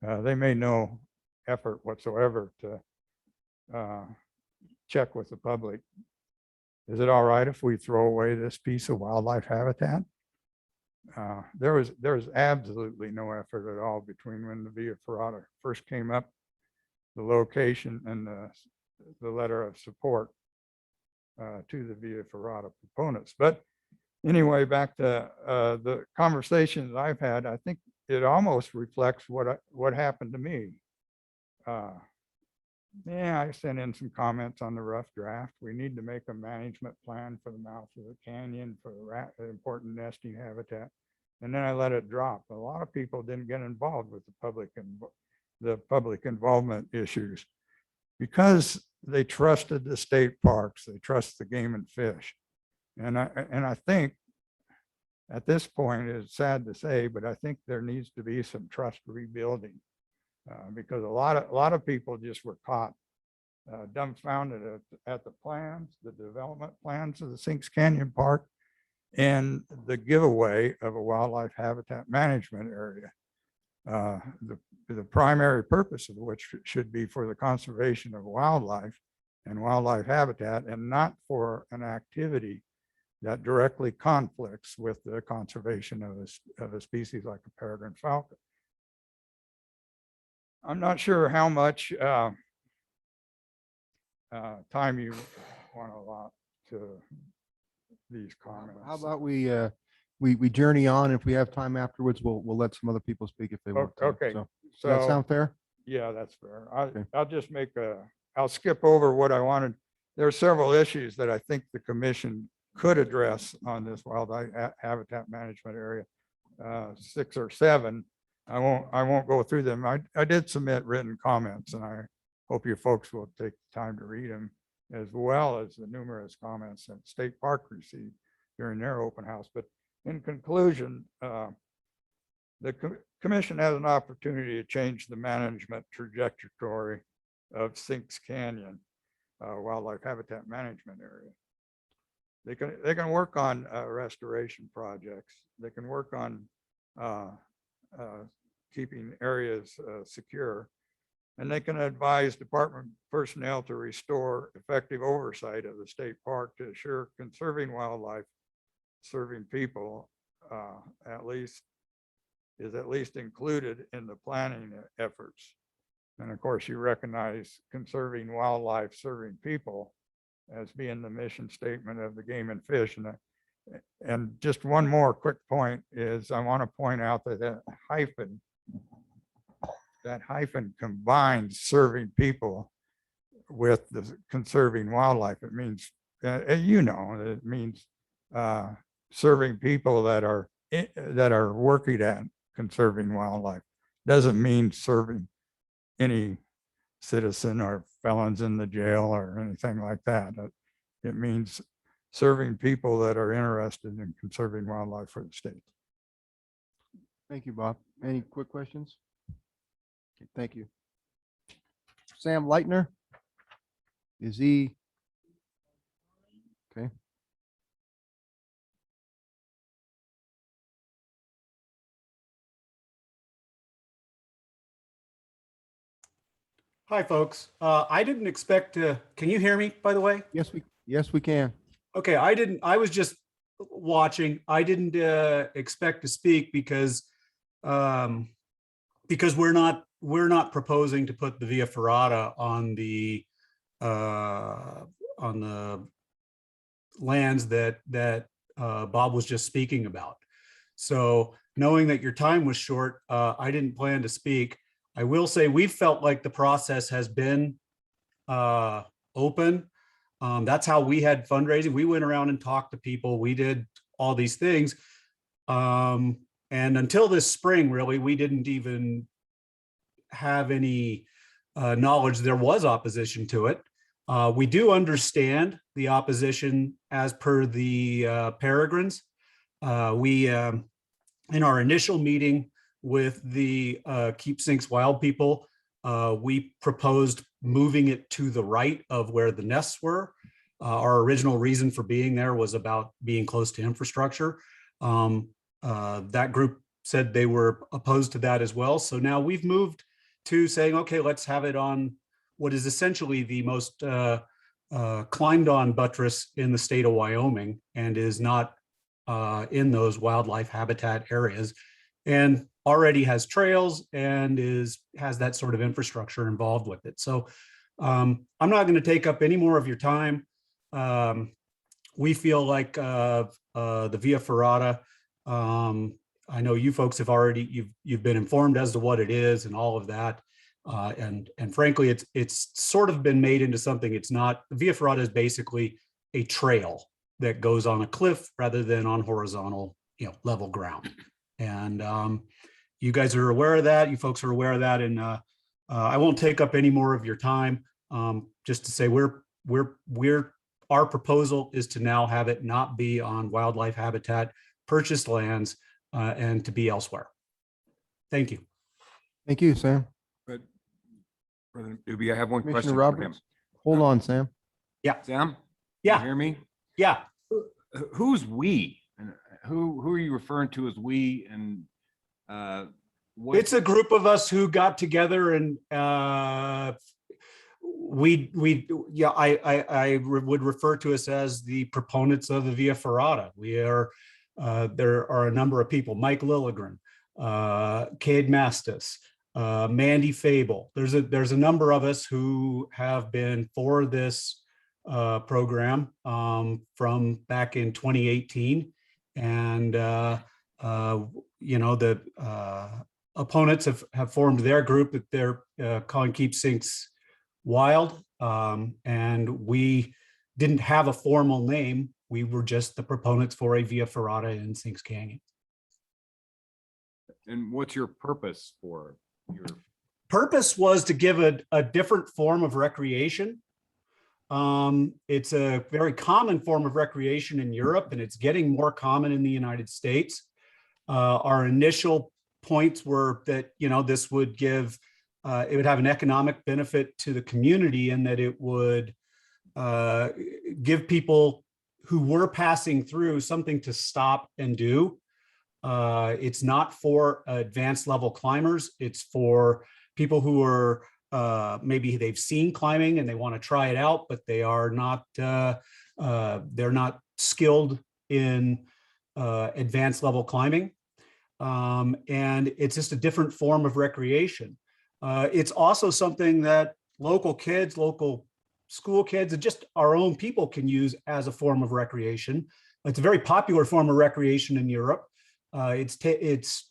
They made no effort whatsoever to check with the public. Is it all right if we throw away this piece of wildlife habitat? There was absolutely no effort at all between when the via ferrata first came up, the location and the letter of support to the via ferrata proponents. But anyway, back to the conversations I've had, I think it almost reflects what happened to me. Yeah, I sent in some comments on the rough draft. We need to make a management plan for the mouth of the canyon for the important nesting habitat. And then I let it drop. A lot of people didn't get involved with the public involvement issues because they trusted the state parks. They trust the game and fish. And I think at this point, it's sad to say, but I think there needs to be some trust rebuilding. Because a lot of people just were caught dumbfounded at the plans, the development plans of the Sinks Canyon Park, and the giveaway of a wildlife habitat management area. The primary purpose of which should be for the conservation of wildlife and wildlife habitat, and not for an activity that directly conflicts with the conservation of a species like a peregrine falcon. I'm not sure how much time you want to allot to these comments. How about we journey on? If we have time afterwards, we'll let some other people speak if they want to. Okay. So, does that sound fair? Yeah, that's fair. Okay. I'll just I'll skip over what I wanted. There are several issues that I think the commission could address on this wildlife habitat management area, 6 or 7. I won't go through them. I did submit written comments, and I hope you folks will take the time to read them, as well as the numerous comments that State Park received during their open house. But in conclusion, the commission has an opportunity to change the management trajectory of Sinks Canyon. wildlife habitat management area. They can work on restoration projects. They can work on keeping areas secure. And they can advise department personnel to restore effective oversight of the state park to assure conserving wildlife, serving people at least included in the planning efforts. And of course, you recognize conserving wildlife, serving people as being the mission statement of the Game and Fish. And just one more quick point is I want to point out that that hyphen combines serving people with the conserving wildlife. It means, it means serving people that are working at conserving wildlife. Doesn't mean serving any citizen or felons in the jail or anything like that. It means serving people that are interested in conserving wildlife for the state. Thank you, Bob. Any quick questions? Okay, thank you. Sam Leitner? Is he? Okay. Hi, folks. I didn't expect to, can you hear me, by the way? Yes, we can. Okay, I was just watching. I didn't expect to speak because we're not proposing to put the Via Ferrata on the lands that Bob was just speaking about. So knowing that your time was short, I didn't plan to speak. I will say we felt like the process has been open. That's how we had fundraising. We went around and talked to people. We did all these things. And until this spring, really, we didn't even have any knowledge there was opposition to it. We do understand the opposition as per the Peregrines. In our initial meeting with the Keep Sinks Wild people, we proposed moving it to the right of where the nests were. Our original reason for being there was about being close to infrastructure. That group said they were opposed to that as well. So now we've moved to saying, okay, let's have it on what is essentially the most climbed on buttress in the state of Wyoming and is not in those wildlife habitat areas, and already has trails and has that sort of infrastructure involved with it. So I'm not going to take up any more of your time. We feel like the Via Ferrata, I know you folks have already, you've been informed as to what it is and all of that. And frankly, it's sort of been made into something it's not. The Via Ferrata is basically a trail that goes on a cliff rather than on horizontal, level ground. And you guys are aware of that. You folks are aware of that. And I won't take up any more of your time. Just to say our proposal is to now have it not be on wildlife habitat purchased lands and to be elsewhere. Thank you. Thank you, Sam. But President Doobie, I have one Commissioner question for him. Roberts. Hold on, Sam. Yeah. Sam? Yeah. You hear me? Yeah. Who's we? And who are you referring to as we? And it's a group of us who got together and I would refer to us as the proponents of the Via Ferrata. We are, there are a number of people, Mike Lilligren, Cade Mastis, Mandy Fable. There's a number of us who have been for this program from back in 2018. And, the opponents have formed their group that they're calling Keep Sinks Wild. And we didn't have a formal name. We were just the proponents for a Via Ferrata in Sinks Canyon. And what's your purpose for your? Purpose was to give a different form of recreation. It's a very common form of recreation in Europe, and it's getting more common in the United States. Our initial points were that, this would give, it would have an economic benefit to the community and that it would give people who were passing through something to stop and do. It's not for advanced level climbers. It's for people who are maybe they've seen climbing and they want to try it out, but they are not they're not skilled in advanced level climbing. And it's just a different form of recreation. It's also something that local kids, local school kids, and just our own people can use as a form of recreation. It's a very popular form of recreation in Europe. It's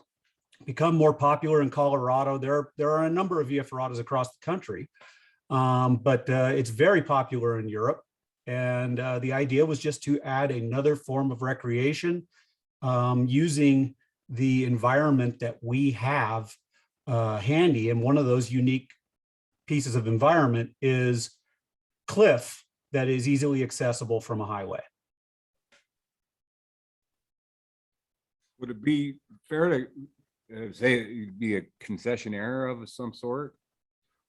become more popular in Colorado. There are a number of via ferratas across the country, but it's very popular in Europe. And the idea was just to add another form of recreation using the environment that we have handy. And one of those unique pieces of environment is cliff that is easily accessible from a highway. Would it be fair to say it'd be a concessionaire of some sort?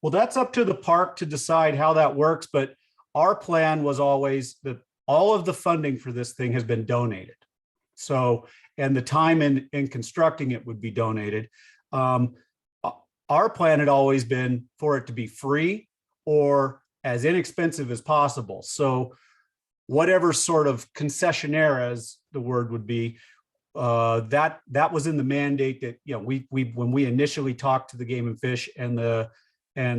Well, that's up to the park to decide how that works, but our plan was always that all of the funding for this thing has been donated. So, and the time in constructing it would be donated. Our plan had always been for it to be free or as inexpensive as possible. So whatever sort of concessionaire, as the word would be, that was in the mandate that, you know, we when we initially talked to the Game and Fish and the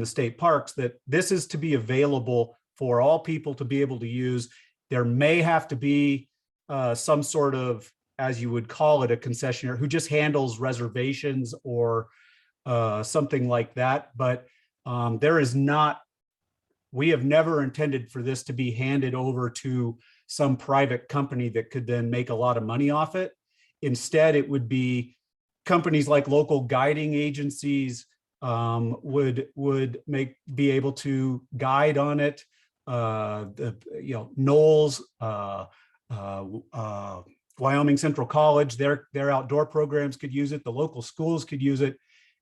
state parks, that this is to be available for all people to be able to use. There may have to be some sort of, as you would call it, a concessionaire who just handles reservations or something like that. But there is not, we have never intended for this to be handed over to some private company that could then make a lot of money off it. Instead, it would be companies like local guiding agencies would be able to guide on it. Knowles, Wyoming Central College, their outdoor programs could use it. The local schools could use it,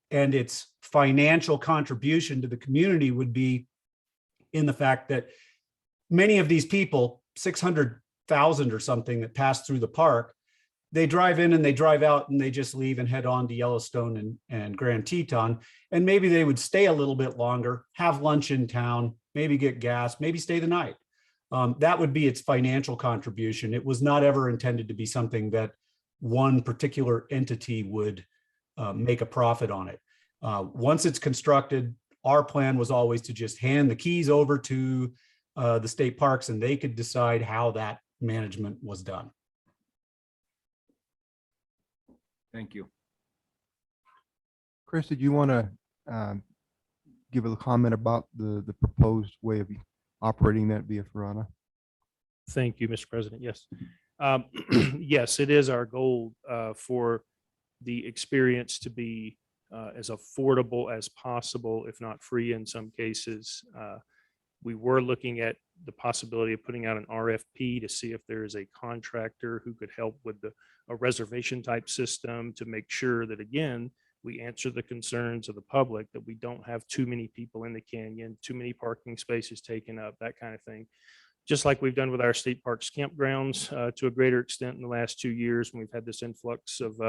and its financial contribution to the community would be in the fact that many of these people, 600,000 or something that pass through the park, they drive in and they drive out and they just leave and head on to Yellowstone and Grand Teton. And maybe they would stay a little bit longer, have lunch in town, maybe get gas, maybe stay the night. That would be its financial contribution. It was not ever intended to be something that one particular entity would make a profit on it. Once it's constructed, our plan was always to just hand the keys over to the state parks and they could decide how that management was done. Thank you. Chris, did you want to give a comment about the proposed way of operating that via ferrata? Thank you, Mr. President. Yes. Yes, it is our goal for the experience to be as affordable as possible, if not free in some cases. We were looking at the possibility of putting out an RFP to see if there is a contractor who could help with a reservation type system to make sure that, again, we answer the concerns of the public, that we don't have too many people in the canyon, too many parking spaces taken up, that kind of thing. Just like we've done with our state parks campgrounds to a greater extent in the last 2 years, when we've had this influx of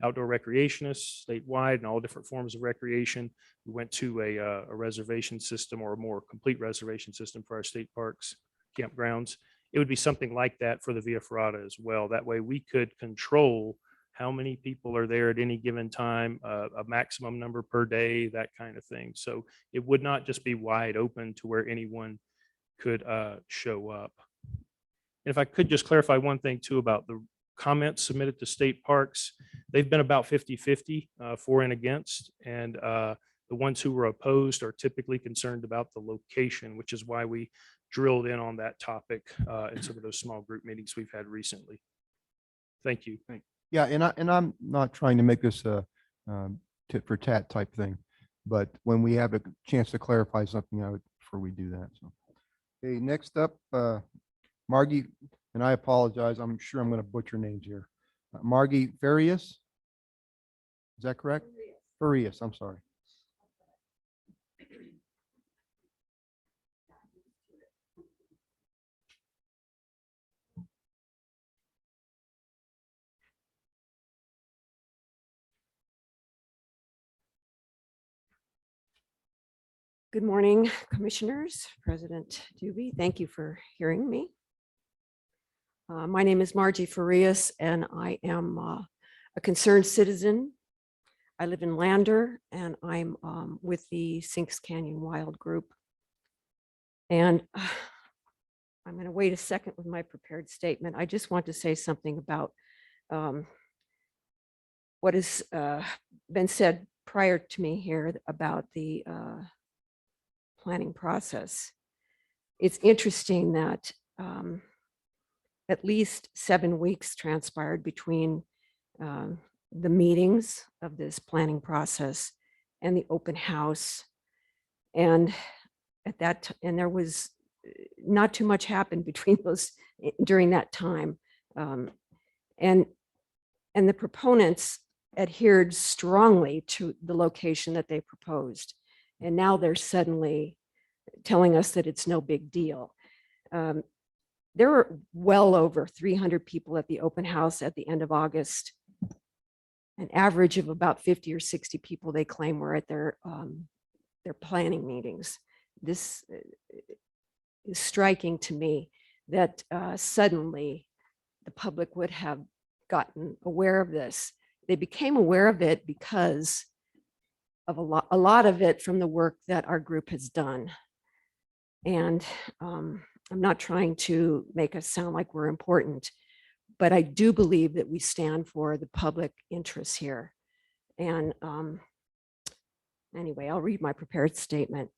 outdoor recreationists statewide and all different forms of recreation. We went to a reservation system, or a more complete reservation system for our state parks campgrounds. It would be something like that for the Via Ferrata as well. That way we could control how many people are there at any given time, a maximum number per day, that kind of thing. So it would not just be wide open to where anyone could show up. And if I could just clarify one thing too about the comments submitted to state parks, they've been about 50-50 for and against. And the ones who were opposed are typically concerned about the location, which is why we drilled in on that topic in some of those small group meetings we've had recently. Thank you. Yeah, and I'm not trying to make this a tit for tat type thing, but when we have a chance to clarify something, I would prefer we do that. So, okay, next up, Margie, and I apologize, I'm sure I'm going to butcher names here. Margie Farias, is that correct? Farias, I'm sorry. Good morning, Commissioners, President Doobie. Thank you for hearing me. My name is Margie Farias, and I am a concerned citizen. I live in Lander, and I'm with the Sinks Canyon Wild Group. And I'm going to wait a second with my prepared statement. I just want to say something about what has been said prior to me here about the planning process. It's interesting that at least 7 weeks transpired between the meetings of this planning process and the open house. And at that, and there was not too much happened between those during that time. And the proponents adhered strongly to the location that they proposed. And now they're suddenly telling us that it's no big deal. There were well over 300 people at the open house at the end of August. An average of about 50 or 60 people they claim were at their planning meetings. This is striking to me that suddenly the public would have gotten aware of this. They became aware of it because of a lot of it from the work that our group has done. And I'm not trying to make us sound like we're important, but I do believe that we stand for the public interests here. And anyway, I'll read my prepared statement.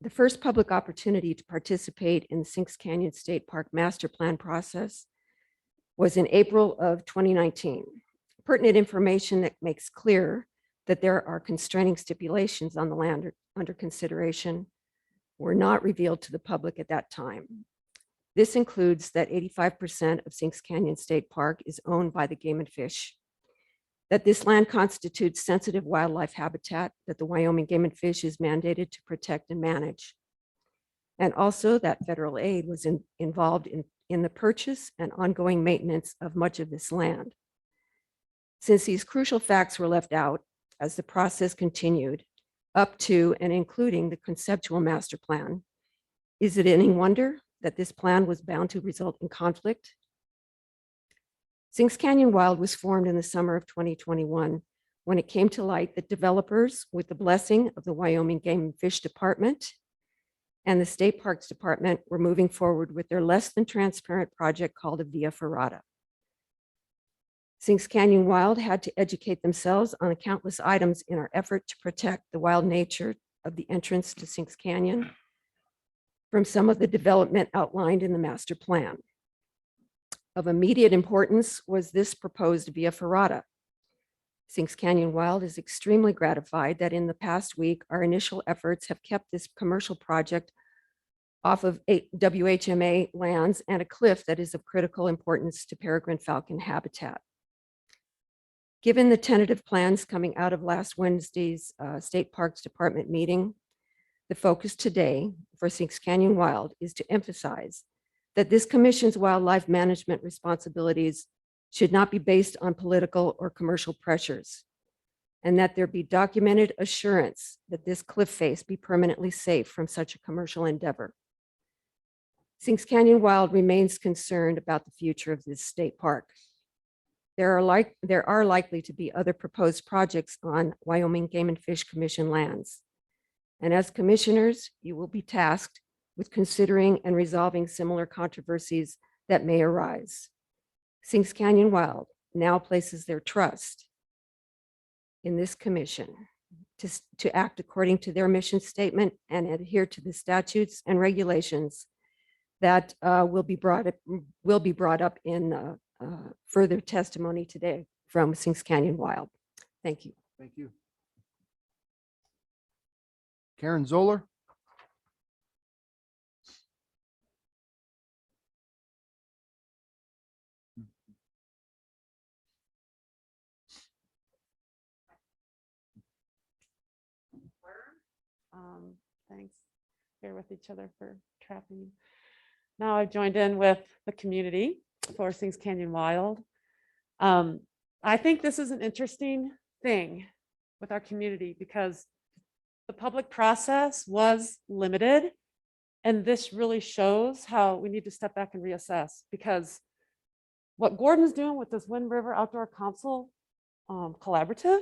The first public opportunity to participate in the Sinks Canyon State Park Master Plan process was in April of 2019. Pertinent information that makes clear that there are constraining stipulations on the land under consideration were not revealed to the public at that time. This includes that 85% of Sinks Canyon State Park is owned by the Game and Fish, that this land constitutes sensitive wildlife habitat that the Wyoming Game and Fish is mandated to protect and manage, and also that federal aid was involved in the purchase and ongoing maintenance of much of this land. Since these crucial facts were left out as the process continued up to and including the conceptual master plan, is it any wonder that this plan was bound to result in conflict? Sinks Canyon Wild was formed in the summer of 2021 when it came to light that developers, with the blessing of the Wyoming Game and Fish Department and the State Parks Department, were moving forward with their less than transparent project called a Via Ferrata. Sinks Canyon Wild had to educate themselves on the countless items in our effort to protect the wild nature of the entrance to Sinks Canyon from some of the development outlined in the master plan. Of immediate importance was this proposed Via Ferrata. Sinks Canyon Wild is extremely gratified that in the past week, our initial efforts have kept this commercial project off of WHMA lands and a cliff that is of critical importance to peregrine falcon habitat. Given the tentative plans coming out of last Wednesday's State Parks Department meeting, the focus today for Sinks Canyon Wild is to emphasize that this commission's wildlife management responsibilities should not be based on political or commercial pressures, and that there be documented assurance that this cliff face be permanently safe from such a commercial endeavor. Sinks Canyon Wild remains concerned about the future of this state park. There are likely to be other proposed projects on Wyoming Game and Fish Commission lands. And as commissioners, you will be tasked with considering and resolving similar controversies that may arise. Sinks Canyon Wild now places their trust in this commission to act according to their mission statement and adhere to the statutes and regulations that will be brought up in further testimony today from Sinks Canyon Wild. Thank you. Thank you. Karen Zoller. Thanks. Bear with each other for trapping. Now I've joined in with the community for Sinks Canyon Wild. I think this is an interesting thing with our community because the public process was limited. And this really shows how we need to step back and reassess, because what Gordon's doing with this Wind River Outdoor Council collaborative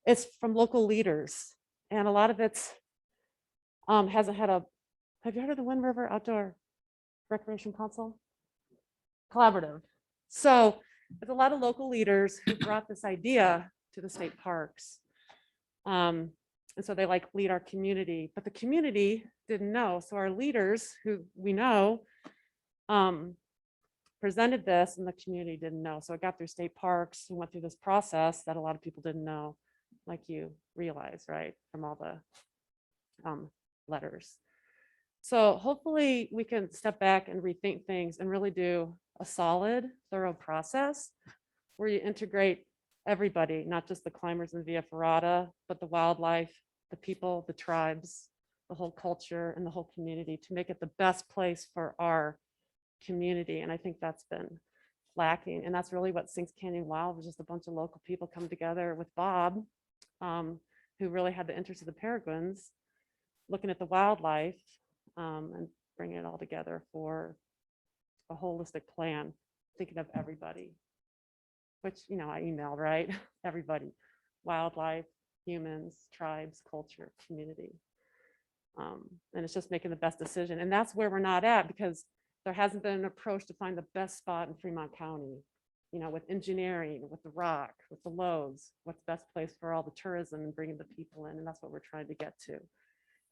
is from local leaders. And a lot of it's hasn't had a, have you heard of the Wind River Outdoor Recreation Council? Collaborative. So there's a lot of local leaders who brought this idea to the state parks. And so they like lead our community, but the community didn't know. So our leaders who we know presented this and the community didn't know. So it got through state parks and went through this process that a lot of people didn't know, like you realize, right? From all the letters. So hopefully we can step back and rethink things and really do a solid, thorough process where you integrate everybody, not just the climbers in Via Ferrata, but the wildlife, the people, the tribes, the whole culture and the whole community to make it the best place for our community. And I think that's been lacking. And that's really what Sinks Canyon Wild was, just a bunch of local people come together with Bob, who really had the interest of the peregrines, looking at the wildlife and bringing it all together for a holistic plan, thinking of everybody, which, you know, I emailed, right? Everybody, wildlife, humans, tribes, culture, community. And it's just making the best decision. And that's where we're not at, because there hasn't been an approach to find the best spot in Fremont County, you know, with engineering, with the rock, with the loads, what's the best place for all the tourism and bringing the people in. And that's what we're trying to get to.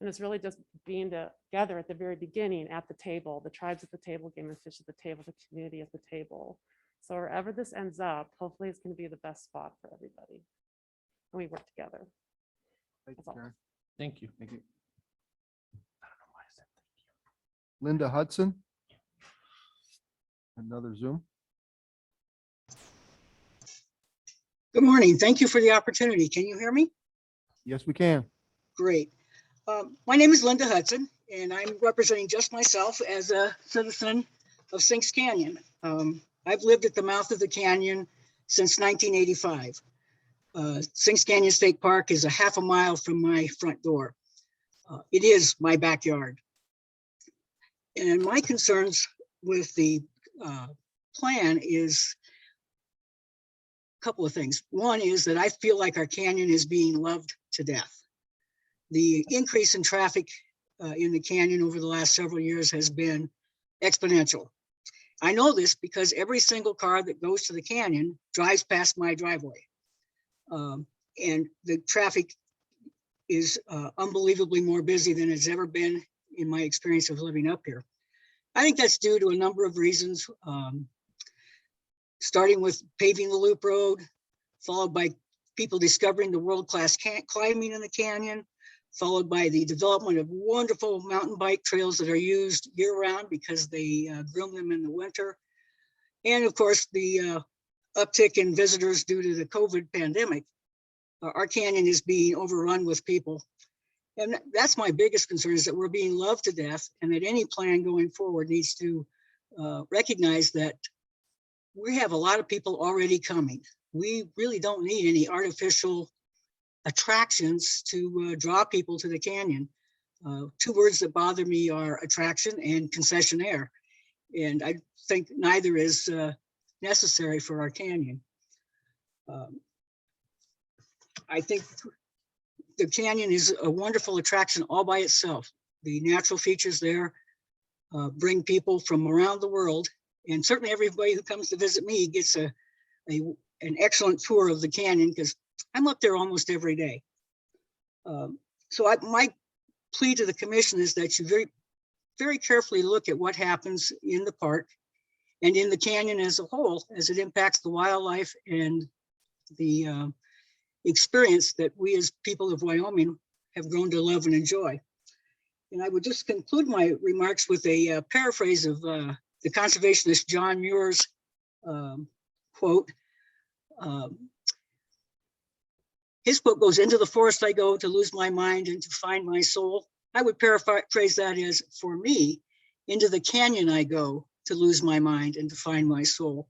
And it's really just being together at the very beginning at the table, the tribes at the table, game and fish at the table, the community at the table. So wherever this ends up, hopefully it's going to be the best spot for everybody. And we work together. Thank you, That's all. Karen. Thank you. Thank you. Linda Hudson. Another Zoom. Good morning. Thank you for the opportunity. Can you hear me? Yes, we can. Great. My name is Linda Hudson, and I'm representing just myself as a citizen of Sinks Canyon. I've lived at the mouth of the canyon since 1985. Sinks Canyon State Park is a half a mile from my front door. It is my backyard. And my concerns with the plan is a couple of things. One is that I feel like our canyon is being loved to death. The increase in traffic in the canyon over the last several years has been exponential. I know this because every single car that goes to the canyon drives past my driveway. And the traffic is unbelievably more busy than it's ever been in my experience of living up here. I think that's due to a number of reasons, starting with paving the loop road, followed by people discovering the world-class climbing in the canyon, followed by the development of wonderful mountain bike trails that are used year-round because they groom them in the winter. And of course, the uptick in visitors due to the COVID pandemic. Our canyon is being overrun with people. And that's my biggest concern, is that we're being loved to death, and that any plan going forward needs to recognize that we have a lot of people already coming. We really don't need any artificial attractions to draw people to the canyon. Two words that bother me are attraction and concessionaire. And I think neither is necessary for our canyon. I think the canyon is a wonderful attraction all by itself. The natural features there bring people from around the world, and certainly everybody who comes to visit me gets an excellent tour of the canyon, because I'm up there almost every day. My plea to the commission is that you very carefully look at what happens in the park and in the canyon as a whole, as it impacts the wildlife and the experience that we as people of Wyoming have grown to love and enjoy. And I would just conclude my remarks with a paraphrase of the conservationist John Muir's quote. His quote goes, "Into the forest I go to lose my mind and to find my soul." I would paraphrase that as, for me, into the canyon I go to lose my mind and to find my soul.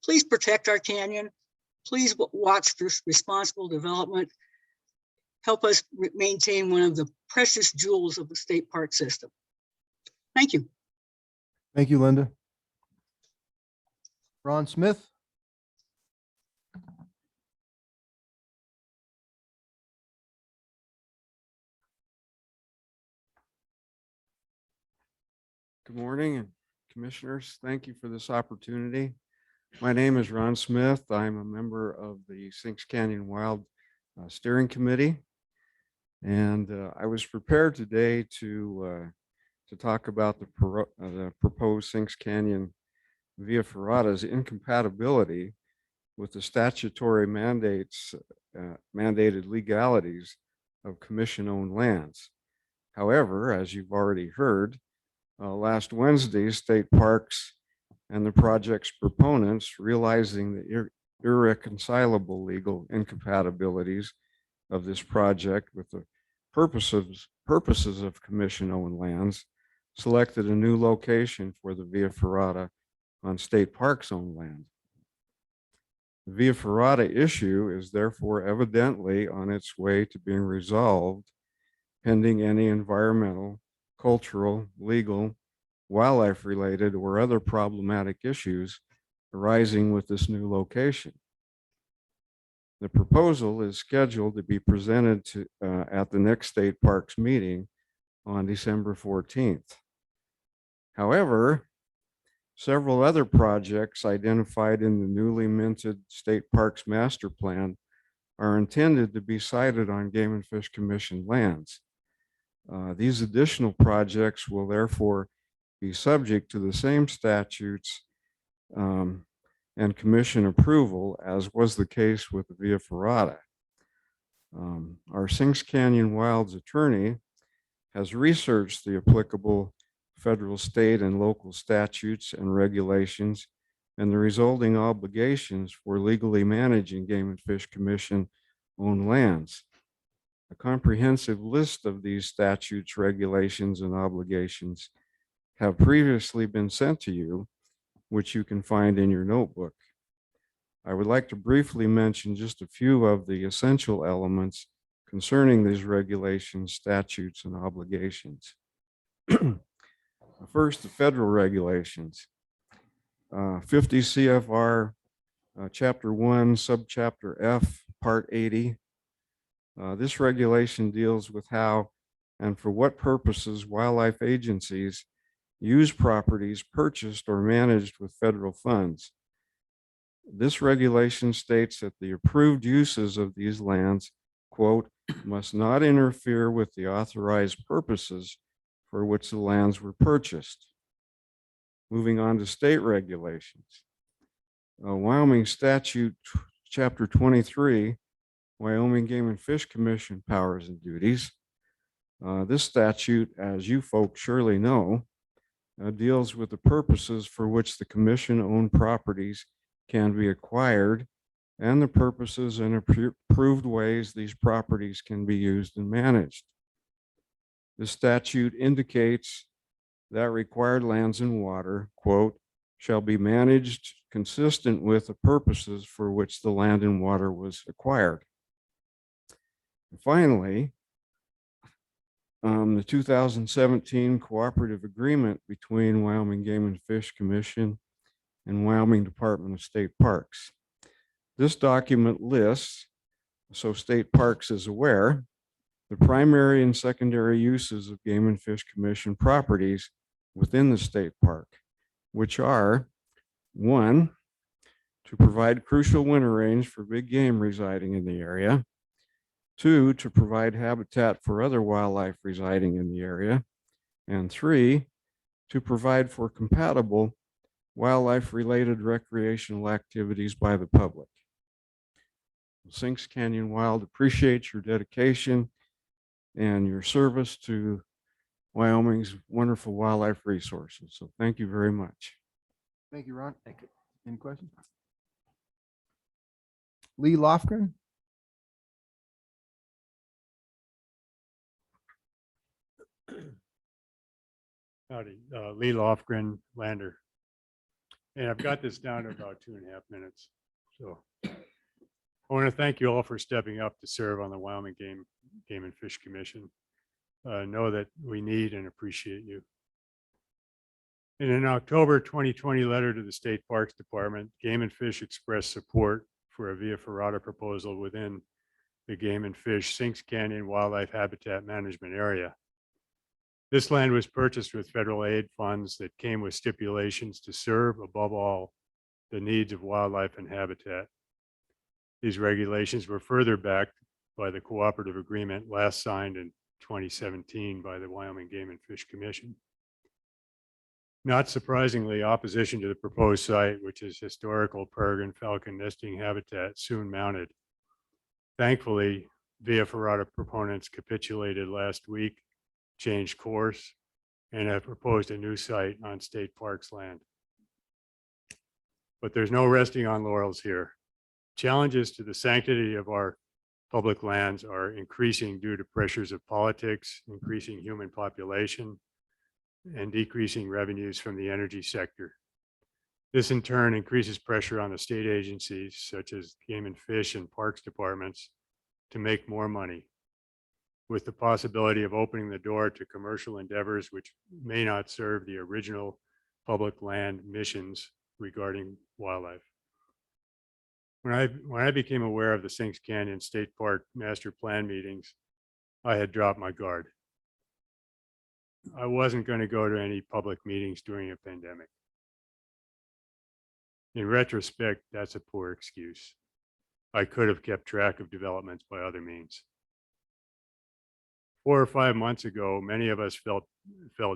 Please protect our canyon. Please watch for responsible development. help us maintain one of the precious jewels of the state park system. Thank you. Thank you, Linda. Ron Smith. Good morning, and commissioners, thank you for this opportunity. My name is Ron Smith. I'm a member of the Sinks Canyon Wild Steering Committee. And I was prepared today to talk about the proposed Sinks Canyon Via Ferrata's incompatibility with the statutory mandated legalities of commission-owned lands. However, as you've already heard, last Wednesday, state parks and the project's proponents, realizing the irreconcilable legal incompatibilities of this project with the purposes of commission-owned lands, selected a new location for the Via Ferrata on state parks-owned land. The Via Ferrata issue is therefore evidently on its way to being resolved, pending any environmental, cultural, legal, wildlife-related, or other problematic issues arising with this new location. The proposal is scheduled to be presented at the next state parks meeting on December 14th. However, several other projects identified in the newly minted State Parks Master Plan are intended to be sited on Game and Fish Commission lands. These additional projects will therefore be subject to the same statutes and commission approval as was the case with the Via Ferrata. Our Sinks Canyon Wilds attorney has researched the applicable federal, state, and local statutes and regulations and the resulting obligations for legally managing Game and Fish Commission owned lands. A comprehensive list of these statutes, regulations, and obligations have previously been sent to you, which you can find in your notebook. I would like to briefly mention just a few of the essential elements concerning these regulations, statutes, and obligations. First, the federal regulations. 50 CFR Chapter 1, Subchapter F, Part 80. This regulation deals with how and for what purposes wildlife agencies use properties purchased or managed with federal funds. This regulation states that the approved uses of these lands, quote, must not interfere with the authorized purposes for which the lands were purchased. Moving on to state regulations. Wyoming Statute Chapter 23, Wyoming Game and Fish Commission Powers and Duties. This statute, as you folks surely know, deals with the purposes for which the commission-owned properties can be acquired and the purposes and approved ways these properties can be used and managed. The statute indicates that required lands and water, quote, shall be managed consistent with the purposes for which the land and water was acquired. And finally, the 2017 cooperative agreement between Wyoming Game and Fish Commission and Wyoming Department of State Parks. This document lists, so State Parks is aware, the primary and secondary uses of Game and Fish Commission properties within the state park, which are: 1, to provide crucial winter range for big game residing in the area; 2, to provide habitat for other wildlife residing in the area; and 3, to provide for compatible wildlife-related recreational activities by the public. Sinks Canyon Wild appreciates your dedication and your service to Wyoming's wonderful wildlife resources. So thank you very much. Thank you, Ron. Thank you. Any questions? Lee Lofgren. Howdy, Lee Lofgren, Lander. And I've got this down to about 2.5 minutes. So I want to thank you all for stepping up to serve on the Wyoming Game Game and Fish Commission know that we need and appreciate you. In an October 2020 letter to the State Parks Department, Game and Fish expressed support for a Via Ferrata proposal within the Game and Fish Sinks Canyon Wildlife Habitat Management Area. This land was purchased with federal aid funds that came with stipulations to serve, above all, the needs of wildlife and habitat. These regulations were further backed by the cooperative agreement last signed in 2017 by the Wyoming Game and Fish Commission. Not surprisingly, opposition to the proposed site, which is historical peregrine falcon nesting habitat, soon mounted. Thankfully, Via Ferrata proponents capitulated last week, changed course, and have proposed a new site on state parks land. But there's no resting on laurels here. Challenges to the sanctity of our public lands are increasing due to pressures of politics, increasing human population, and decreasing revenues from the energy sector. This in turn increases pressure on the state agencies such as Game and Fish and Parks departments to make more money, with the possibility of opening the door to commercial endeavors which may not serve the original public land missions regarding wildlife. When I became aware of the Sinks Canyon State Park Master Plan meetings, I had dropped my guard. I wasn't going to go to any public meetings during a pandemic. In retrospect, that's a poor excuse. I could have kept track of developments by other means. 4 or 5 months ago, many of us felt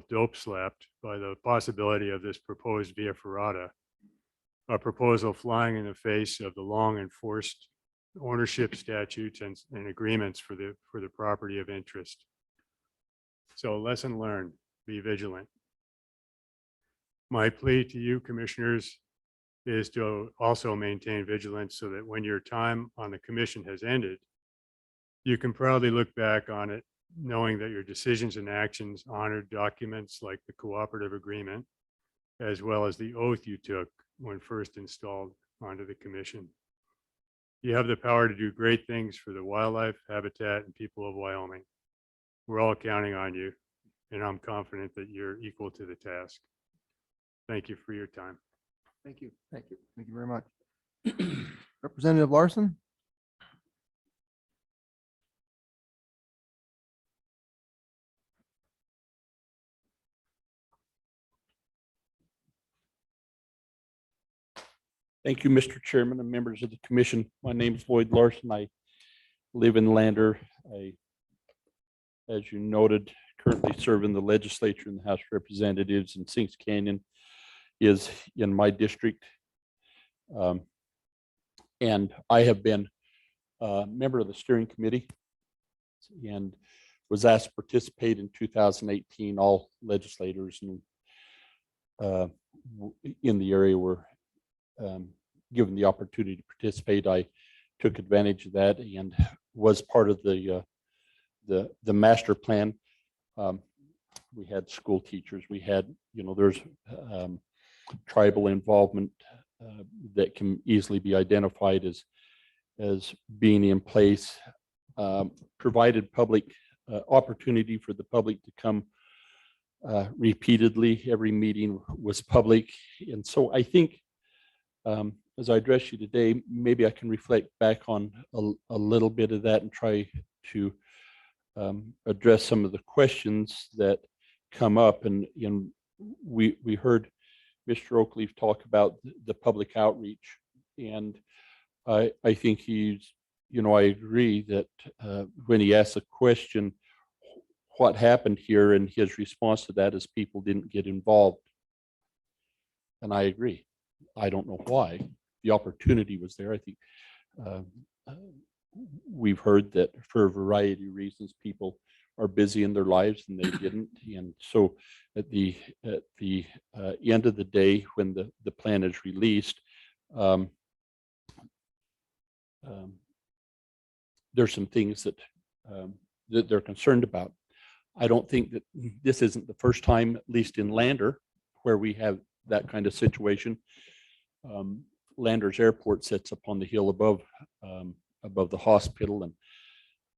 dope slapped by the possibility of this proposed Via Ferrata, a proposal flying in the face of the long enforced ownership statutes and agreements for the property of interest. So lesson learned, be vigilant. My plea to you commissioners is to also maintain vigilance so that when your time on the commission has ended, you can proudly look back on it, knowing that your decisions and actions honored documents like the cooperative agreement, as well as the oath you took when first installed onto the commission. You have the power to do great things for the wildlife, habitat, and people of Wyoming. We're all counting on you, and I'm confident that you're equal to the task. Thank you for your time. Thank you. Thank you. Thank you very much. Representative Larson? Thank you, Mr. Chairman and members of the commission. My name is Lloyd Larson. I live in Lander. I, as you noted, currently serve in the legislature in the House of Representatives, and Sinks Canyon is in my district. And I have been a member of the steering committee and was asked to participate in 2018. All legislators and in the area were given the opportunity to participate. I took advantage of that and was part of the master plan. We had school teachers. We had, there's tribal involvement that can easily be identified as being in place. Provided public opportunity for the public to come repeatedly. Every meeting was public, and so I think as I address you today, maybe I can reflect back on a little bit of that and try to address some of the questions that come up. And we heard Mr. Oakleaf talk about the public outreach, and I think he's, I agree that when he asked the question, what happened here, and his response to that is people didn't get involved. And I agree. I don't know why. The opportunity was there. I think we've heard that for a variety of reasons, people are busy in their lives and they didn't. And so at the end of the day, when the plan is released, there's some things that they're concerned about. I don't think that this isn't the first time, at least in Lander, where we have that kind of situation. Landers Airport sits up on the hill above the hospital, and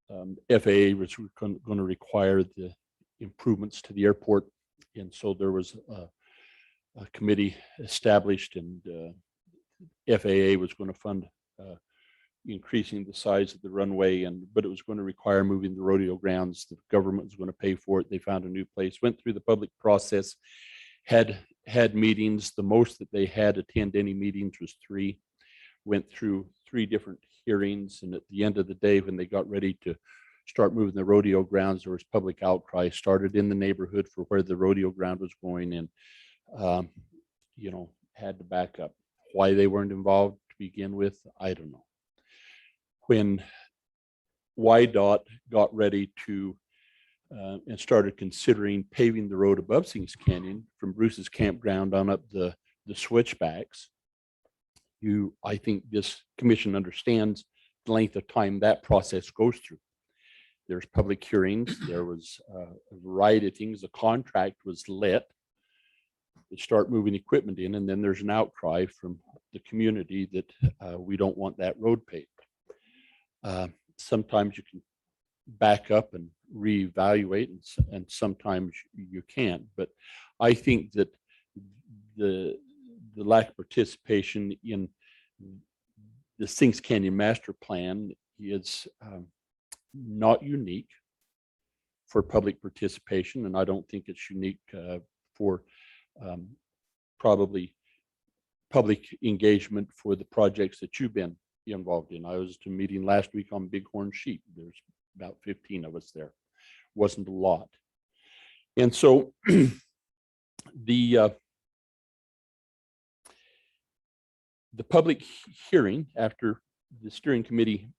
FAA was going to require the improvements to the airport. And so there was a committee established, and FAA was going to fund increasing the size of the runway, but it was going to require moving the rodeo grounds. The government was going to pay for it. They found a new place, went through the public process, had meetings. The most that they had attend any meetings was 3, went through 3 different hearings. And at the end of the day, when they got ready to start moving the rodeo grounds, there was public outcry started in the neighborhood for where the rodeo ground was going, and had to back up. Why they weren't involved to begin with, I don't know. When YDOT got ready to and started considering paving the road above Sings Canyon from Bruce's campground on up the switchbacks, I think this commission understands the length of time that process goes through. There's public hearings. There was a variety of things. The contract was let. They start moving equipment in, and then there's an outcry from the community that we don't want that road paved. Sometimes you can back up and reevaluate, and sometimes you can't. But I think that the lack of participation in the Sings Canyon Master Plan is not unique for public participation, and I don't think it's unique for probably public engagement for the projects that you've been involved in. I was to a meeting last week on Bighorn sheep. There's about 15 of us there. Wasn't a lot. And so the public hearing after the steering committee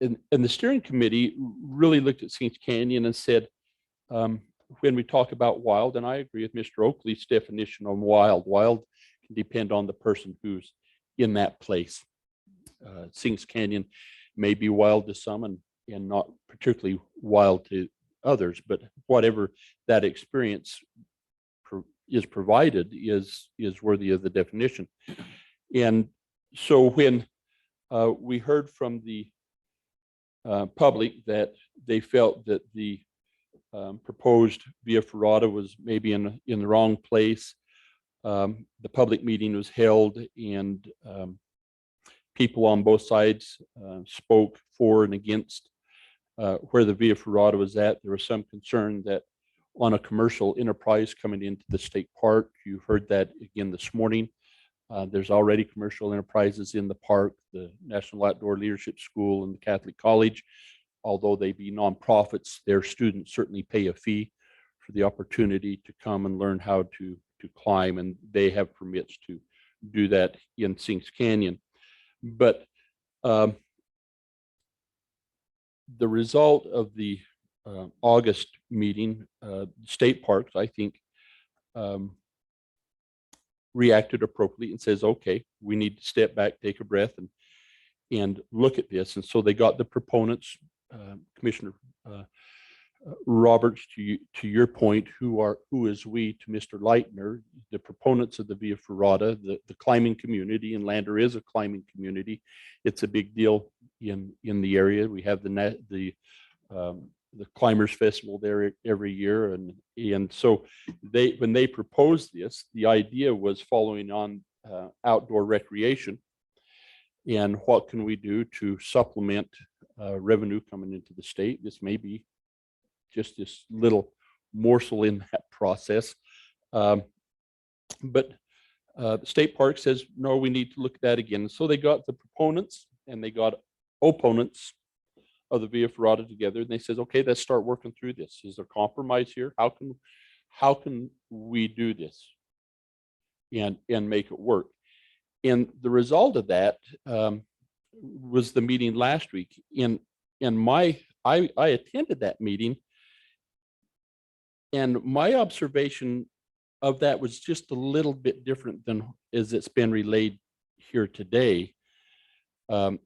and the steering committee really looked at Sings Canyon and said, when we talk about wild, and I agree with Mr. Oakley's definition on wild can depend on the person who's in that place. Sings Canyon may be wild to some and not particularly wild to others, but whatever that experience is provided is worthy of the definition. And so when we heard from the public that they felt that the proposed Via Ferrata was maybe in the wrong place, the public meeting was held, and people on both sides spoke for and against where the Via Ferrata was at. There was some concern that on a commercial enterprise coming into the state park, you heard that again this morning. There's already commercial enterprises in the park, the National Outdoor Leadership School and the Catholic College. Although they be nonprofits, their students certainly pay a fee for the opportunity to come and learn how to climb, and they have permits to do that in Sings Canyon. But the result of the August meeting, state parks, I think, reacted appropriately and says, okay, we need to step back, take a breath, and look at this. And so they got the proponents, Commissioner Roberts, to your point, who is we to Mr. Leitner, the proponents of the Via Ferrata, the climbing community, and Lander is a climbing community. It's a big deal in the area. We have the Climbers Festival there every year, and so when they proposed this, the idea was following on outdoor recreation, and what can we do to supplement revenue coming into the state. This may be just this little morsel in that process, but the state park says no, we need to look at that again. So they got the proponents and they got opponents of the Via Ferrata together, and they says, okay, let's start working through this. Is there compromise here? How can we do this and make it work? And the result of that was the meeting last week. I attended that meeting, and my observation of that was just a little bit different than as it's been relayed here today.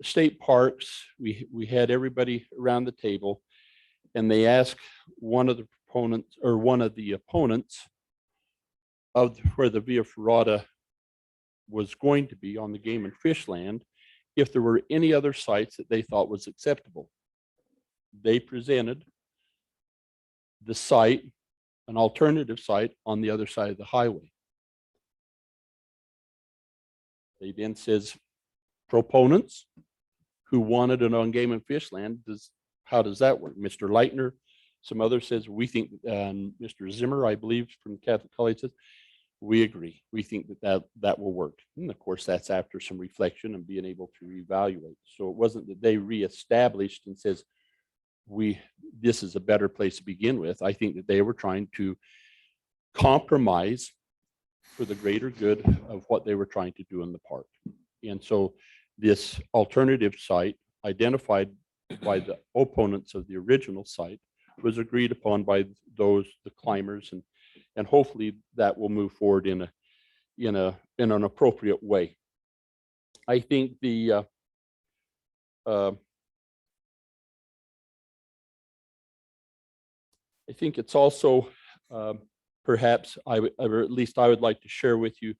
State parks, we had everybody around the table, and they asked one of the proponents or one of the opponents of where the Via Ferrata was going to be on the game and fish land if there were any other sites that they thought was acceptable. they presented the site, an alternative site on the other side of the highway. They then says proponents who wanted it on game and fish land, how does that work? Mr. Leitner, some others says, we think, Mr. Zimmer, I believe from Catholic College says, we agree. We think that will work. And of course, that's after some reflection and being able to reevaluate. So it wasn't that they reestablished and says, this is a better place to begin with. I think that they were trying to compromise for the greater good of what they were trying to do in the park. And so this alternative site identified by the opponents of the original site was agreed upon by the climbers, and hopefully that will move forward in an appropriate way. I think I think it's also perhaps or at least I would like to share with you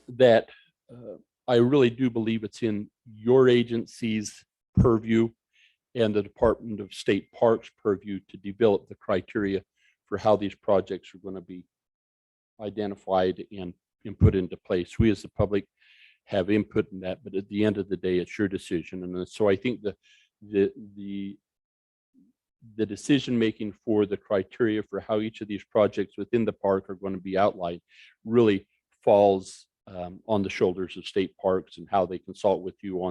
that I really do believe it's in your agency's purview and the Department of State Parks purview to develop the criteria for how these projects are going to be identified and put into place. We as the public have input in that, but at the end of the day, it's your decision. And so I think the decision-making for the criteria for how each of these projects within the park are going to be outlined really falls on the shoulders of state parks and how they consult with you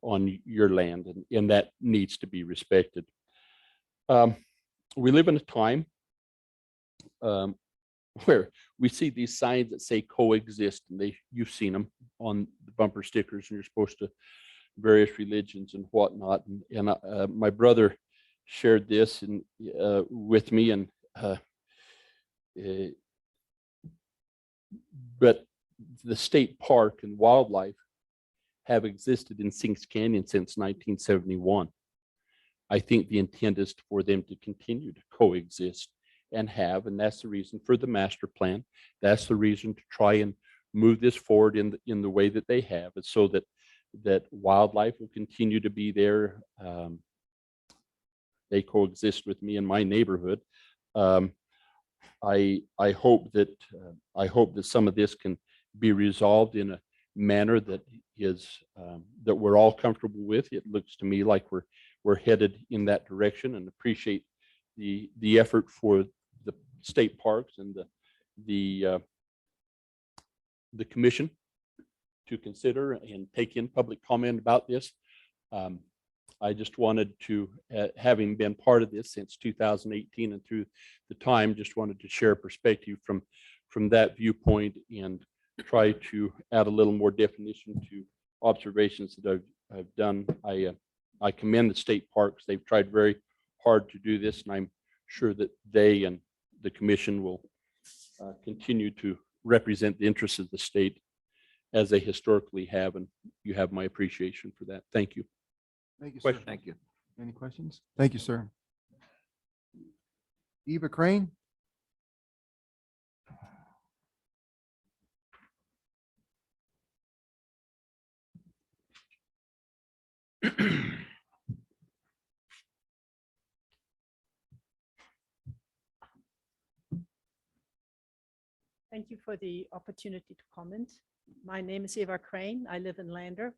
on your land, and that needs to be respected. We live in a time where we see these signs that say coexist, and you've seen them on the bumper stickers, and you're supposed to various religions and whatnot. And my brother shared this with me, and but the state park and wildlife have existed in Sinks Canyon since 1971. I think the intent is for them to continue to coexist and that's the reason for the master plan. That's the reason to try and move this forward in the way that they have. It's so that wildlife will continue to be there. They coexist with me in my neighborhood. I hope that some of this can be resolved in a manner that is that we're all comfortable with. It looks to me like we're headed in that direction, and appreciate the effort for the state parks and the commission to consider and take in public comment about this. I just wanted to, having been part of this since 2018 and through the time, just wanted to share a perspective from that viewpoint and try to add a little more definition to observations that I've done. I commend the state parks. They've tried very hard to do this, and I'm sure that they and the commission will continue to represent the interests of the state as they historically have, and you have my appreciation for that. Thank you. Thank you, sir. Thank you. Any questions? Thank you, sir. Eva Crane? Thank you for the opportunity to comment. My name is Eva Crane. I live in Lander.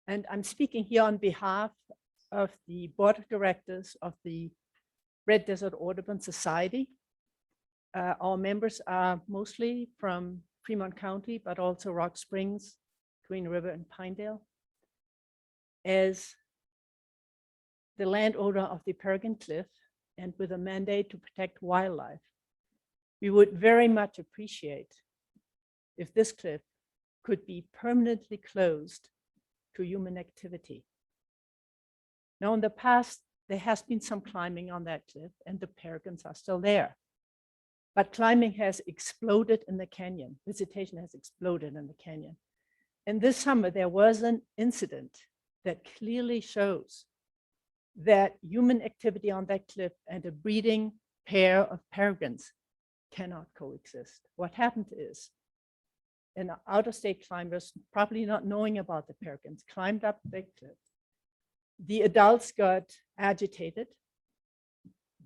And I'm speaking here on behalf of the board of directors of the Red Desert Audubon Society. Our members are mostly from Fremont County, but also Rock Springs, Green River, and Pinedale. As the landowner of the Peregrine Cliff, and with a mandate to protect wildlife, we would very much appreciate if this cliff could be permanently closed to human activity. Now, in the past, there has been some climbing on that cliff, and the peregrines are still there. But climbing has exploded in the canyon. Visitation has exploded in the canyon. And this summer, there was an incident that clearly shows that human activity on that cliff and a breeding pair of peregrines cannot coexist. What happened is, an out-of-state climbers, probably not knowing about the peregrines, climbed up the cliff, The adults got agitated.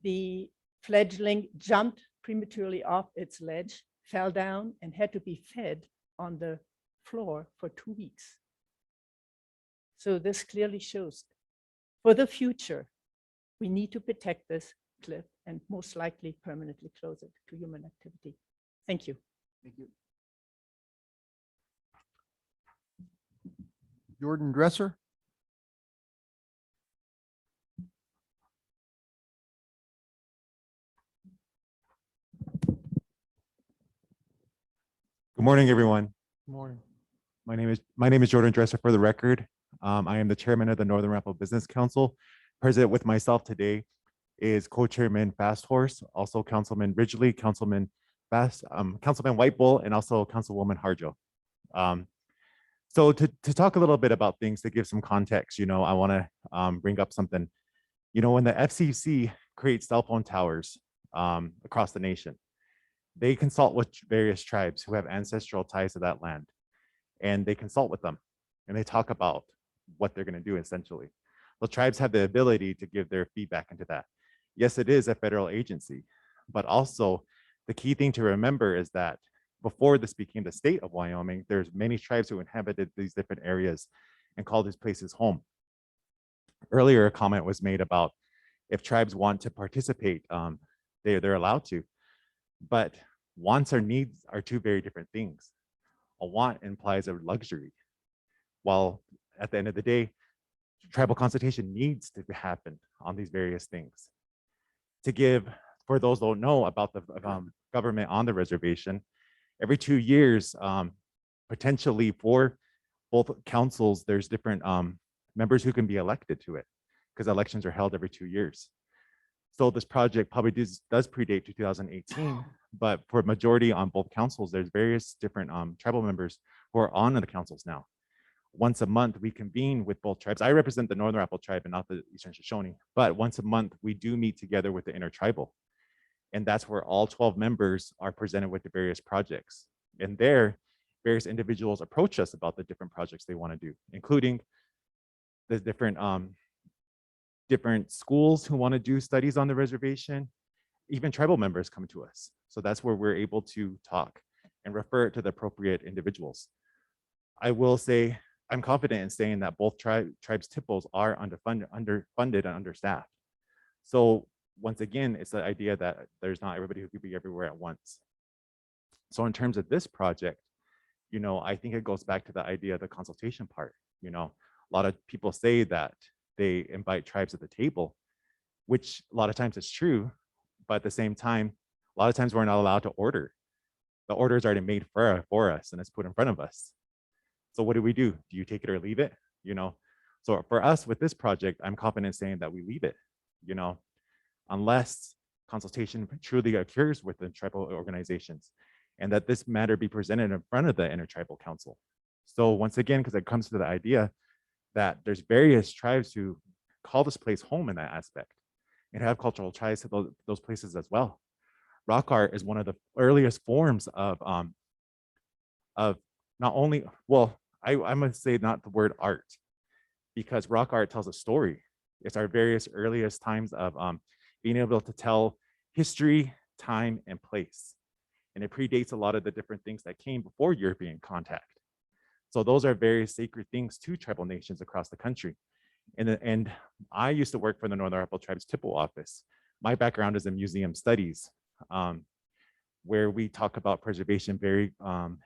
The fledgling jumped prematurely off its ledge, fell down, and had to be fed on the floor for 2 weeks. So this clearly shows for the future, we need to protect this cliff and most likely permanently close it to human activity. Thank you. Thank you. Jordan Dresser. Good morning, everyone. Morning. My name is Jordan Dresser for the record. I am the chairman of the Northern Rappel Business Council. Present with myself today is co-chairman Fast Horse, also Councilman Ridgely, Councilman White Bull, and also Councilwoman Harjo. So to talk a little bit about things, to give some context, I want to bring up something. When the FCC creates cell phone towers across the nation, they consult with various tribes who have ancestral ties to that land, and they consult with them, and they talk about what they're going to do essentially. The tribes have the ability to give their feedback into that. Yes, it is a federal agency, but also the key thing to remember is that before this became the state of Wyoming, there's many tribes who inhabited these different areas and called these places home. Earlier, a comment was made about if tribes want to participate, they're allowed to. But wants or needs are two very different things. A want implies a luxury, while at the end of the day, tribal consultation needs to happen on these various things. To give, for those who don't know about the government on the reservation, every 2 years, potentially for both councils, there's different members who can be elected to it, because elections are held every 2 years. So this project probably does predate 2018, but for majority on both councils, there's various different tribal members who are on the councils now. Once a month, we convene with both tribes. I represent the Northern Rappel tribe and not the Eastern Shoshone, but once a month, we do meet together with the intertribal. And that's where all 12 members are presented with the various projects. And there, various individuals approach us about the different projects they want to do, including the different schools who want to do studies on the reservation. Even tribal members come to us. So that's where we're able to talk and refer it to the appropriate individuals. I will say, I'm confident in saying that both tribes TIPOs are underfunded and understaffed. So once again, it's the idea that there's not everybody who could be everywhere at once. So in terms of this project, I think it goes back to the idea of the consultation part. A lot of people say that they invite tribes at the table, which a lot of times is true, but at the same time, a lot of times we're not allowed to order. The order is already made for us and it's put in front of us. So what do? Do you take it or leave it? So for us with this project, I'm confident saying that we leave it, unless consultation truly occurs with the tribal organizations, and that this matter be presented in front of the intertribal council. So once again, because it comes to the idea that there's various tribes who call this place home in that aspect and have cultural ties to those places as well. Rock art is one of the earliest forms of not only, well, I'm gonna say not the word art, because rock art tells a story. It's our various earliest times of being able to tell history, time, and place. And it predates a lot of the different things that came before European contact. So those are very sacred things to tribal nations across the country. And I used to work for the Northern Rappel Tribes TIPO office. My background is in museum studies, where we talk about preservation very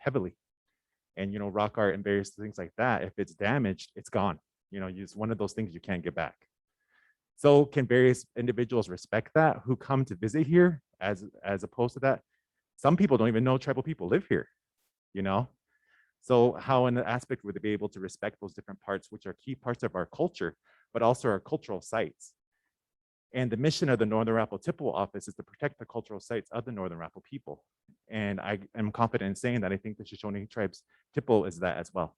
heavily. And, rock art and various things like that, if it's damaged, it's gone. It's one of those things you can't get back. So can various individuals respect that who come to visit here as opposed to that? Some people don't even know tribal people live here, So how in the aspect would they be able to respect those different parts, which are key parts of our culture, but also our cultural sites? And the mission of the Northern Rappel TIPO office is to protect the cultural sites of the Northern Rappel people. And I am confident in saying that I think the Shoshone Tribes TIPO is that as well.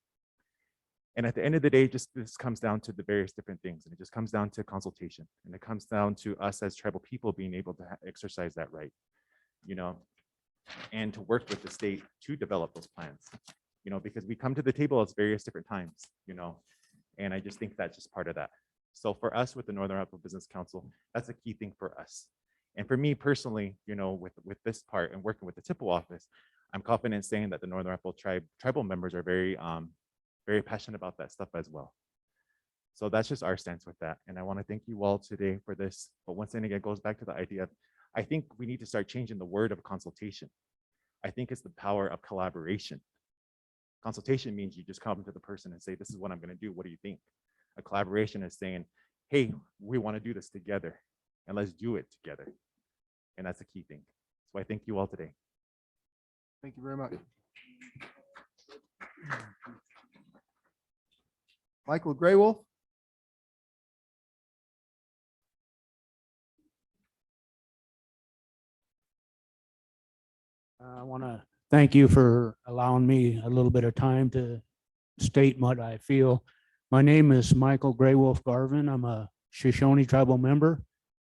And at the end of the day, this comes down to the various different things. And it just comes down to consultation. And it comes down to us as tribal people being able to exercise that right, and to work with the state to develop those plans, because we come to the table at various different times, and I just think that's just part of that. So for us with the Northern Apple Business Council, that's a key thing for us. And for me personally, with this part and working with the TIPO office, I'm confident saying that the Northern Apple tribal members are very passionate about that stuff as well. So that's just our stance with that. And I want to thank you all today for this. But once again, it goes back to the idea of, I think we need to start changing the word of consultation. I think it's the power of collaboration. Consultation means you just come to the person and say, this is what I'm going to do. What do you think? A collaboration is saying, hey, we want to do this together and let's do it together. And that's a key thing. So I thank you all today. Thank you very much. Michael Graywolf. I want to thank you for allowing me a little bit of time to state what I feel. My name is Michael Graywolf Garvin. I'm a Shoshone tribal member,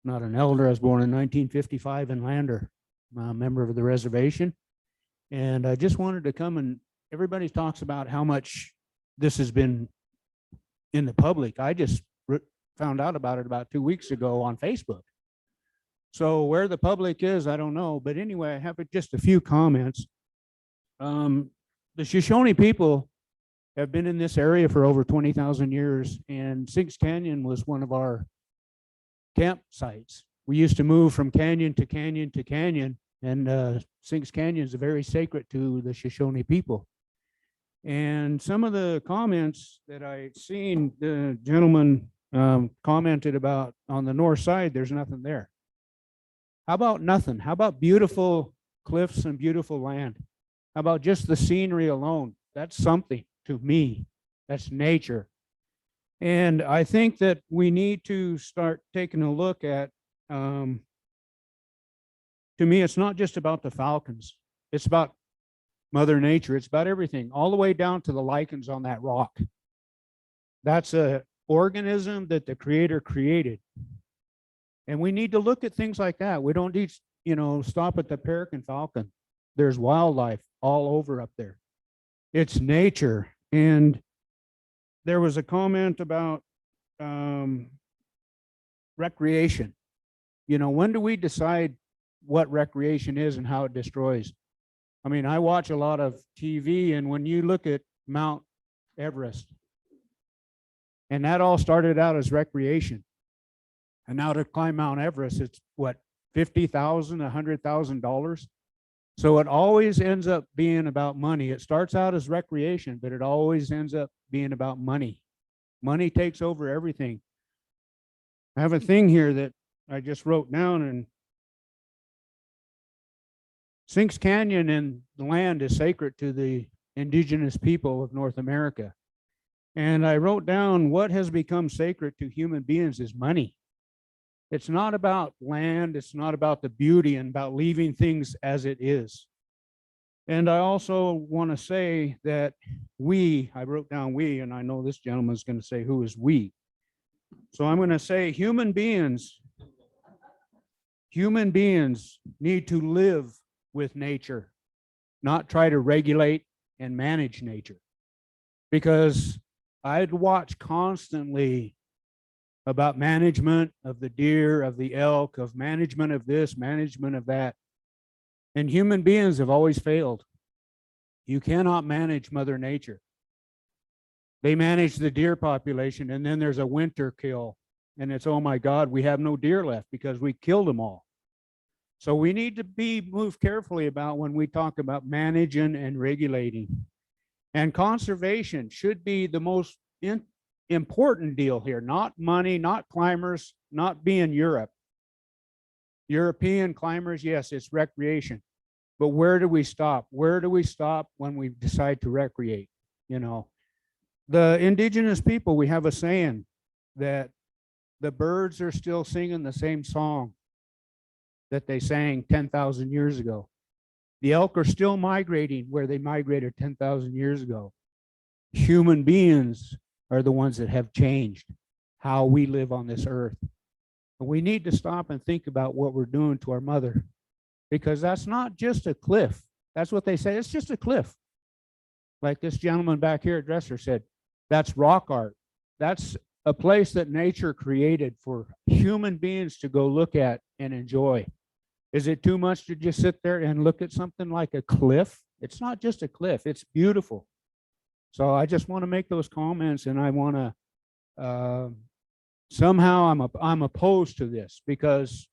not an elder. I was born in 1955 in Lander. I'm a member of the reservation. And I just wanted to come, and everybody talks about how much this has been in the public. I just found out about it about 2 weeks ago on Facebook. So where the public is, I don't know. But anyway, I have just a few comments. The Shoshone people have been in this area for over 20,000 years, and Sinks Canyon was one of our campsites. We used to move from canyon to canyon to canyon, and Sinks Canyon is very sacred to the Shoshone people. And some of the comments that I've seen, the gentleman commented about on the north side, there's nothing there. How about nothing? How about beautiful cliffs and beautiful land? How about just the scenery alone? That's something to me. That's nature. And I think that we need to start taking a look at, to me, it's not just about the falcons. It's about Mother Nature. It's about everything, all the way down to the lichens on that rock. That's an organism that the Creator created. And we need to look at things like that. We don't need, stop at the peregrine falcon. There's wildlife all over up there. It's nature. And there was a comment about recreation. When do we decide what recreation is and how it destroys? I mean, I watch a lot of TV, and when you look at Mount Everest, and that all started out as recreation. And now to climb Mount Everest, it's what, $50,000, $100,000? So it always ends up being about money. It starts out as recreation, but it always ends up being about money. Money takes over everything. I have a thing here that I just wrote down, and Sinks Canyon and the land is sacred to the indigenous people of North America. And I wrote down what has become sacred to human beings is money. It's not about land. It's not about the beauty and about leaving things as it is. And I also want to say that I wrote down we, and I know this gentleman's going to say, who is we? So I'm going to say human beings need to live with nature, not try to regulate and manage nature. Because I'd watch constantly about management of the deer, of the elk, of management of this, management of that. And human beings have always failed. You cannot manage Mother Nature. They manage the deer population, and then there's a winter kill. And it's, oh my God, we have no deer left because we killed them all. So we need to move carefully about when we talk about managing and regulating. And conservation should be the most important deal here, not money, not climbers, not being Europe. European climbers, yes, it's recreation. But where do we stop? Where do we stop when we decide to recreate? The indigenous people, we have a saying that the birds are still singing the same song that they sang 10,000 years ago. The elk are still migrating where they migrated 10,000 years ago. Human beings are the ones that have changed how we live on this earth. And we need to stop and think about what we're doing to our mother, because that's not just a cliff. That's what they say. It's just a cliff. Like this gentleman back here at Dresser said, that's rock art. That's a place that nature created for human beings to go look at and enjoy. Is it too much to just sit there and look at something like a cliff? It's not just a cliff, it's beautiful. So I just want to make those comments, and I want to, somehow I'm opposed to this because,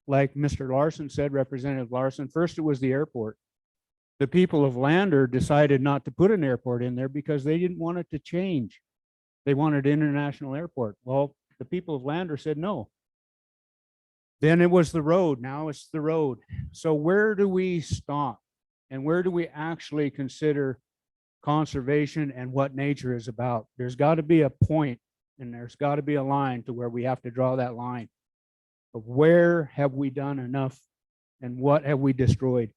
like Mr. Larson said, Representative Larson, first it was the airport. The people of Lander decided not to put an airport in there because they didn't want it to change. They wanted an international airport. Well, the people of Lander said no. Then it was the road. Now it's the road. So where do we stop? And where do we actually consider conservation and what nature is about? There's got to be a point, and there's got to be a line to where we have to draw that line of where have we done enough and what have we destroyed.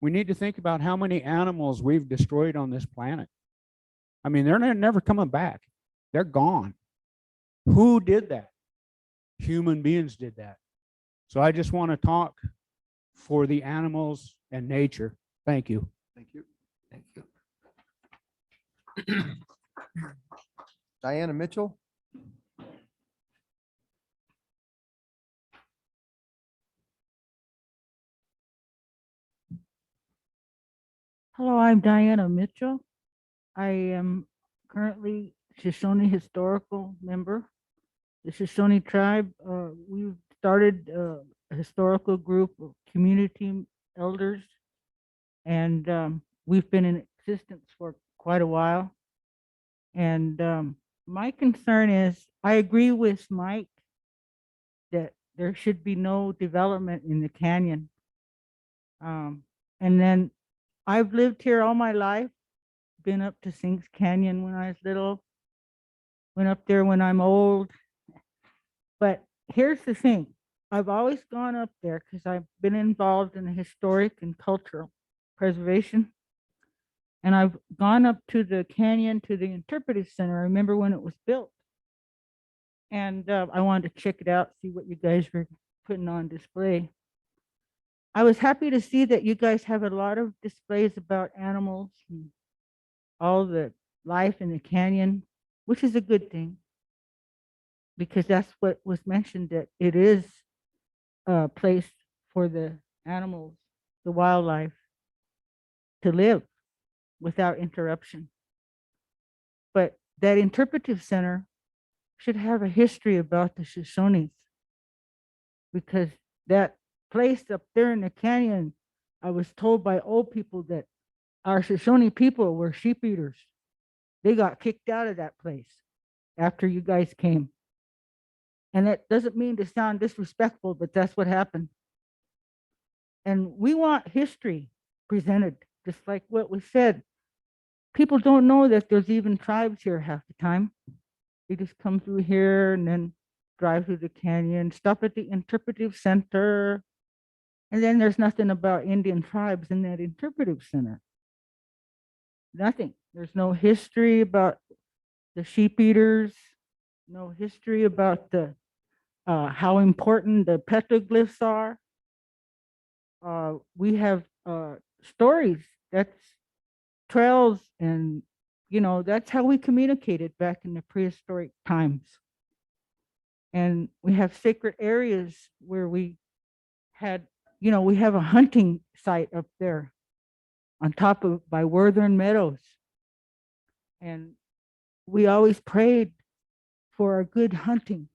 We need to think about how many animals we've destroyed on this planet. I mean, they're never coming back. They're gone. Who did that? Human beings did that. So I just want to talk for the animals and nature. Thank you. Thank you. Thank you. Diana Mitchell. Hello, I'm Diana Mitchell. I am currently Shoshone historical member. The Shoshone tribe, we've started a historical group of community elders, and we've been in existence for quite a while. And my concern is, I agree with Mike that there should be no development in the canyon. And then I've lived here all my life, been up to Sinks Canyon when I was little, went up there when I'm old. But here's the thing, I've always gone up there because I've been involved in historic and cultural preservation. And I've gone up to the canyon, to the interpretive center. I remember when it was built. And I wanted to check it out, see what you guys were putting on display. I was happy to see that you guys have a lot of displays about animals and all the life in the canyon, which is a good thing, because that's what was mentioned, that it is a place for the animals, the wildlife, to live without interruption. But that interpretive center should have a history about the Shoshones, because that place up there in the canyon, I was told by old people that our Shoshone people were sheep eaters. They got kicked out of that place after you guys came. And that doesn't mean to sound disrespectful, but that's what happened. And we want history presented, just like what was said. People don't know that there's even tribes here half the time. They just come through here and then drive through the canyon, stop at the interpretive center. And then there's nothing about Indian tribes in that interpretive center. Nothing. There's no history about the sheep eaters, no history about the how important the petroglyphs are. We have stories. That's trails, and that's how we communicated back in the prehistoric times. And we have sacred areas where we had, we have a hunting site up there on top of by Worthern Meadows. And we always prayed for a good hunting.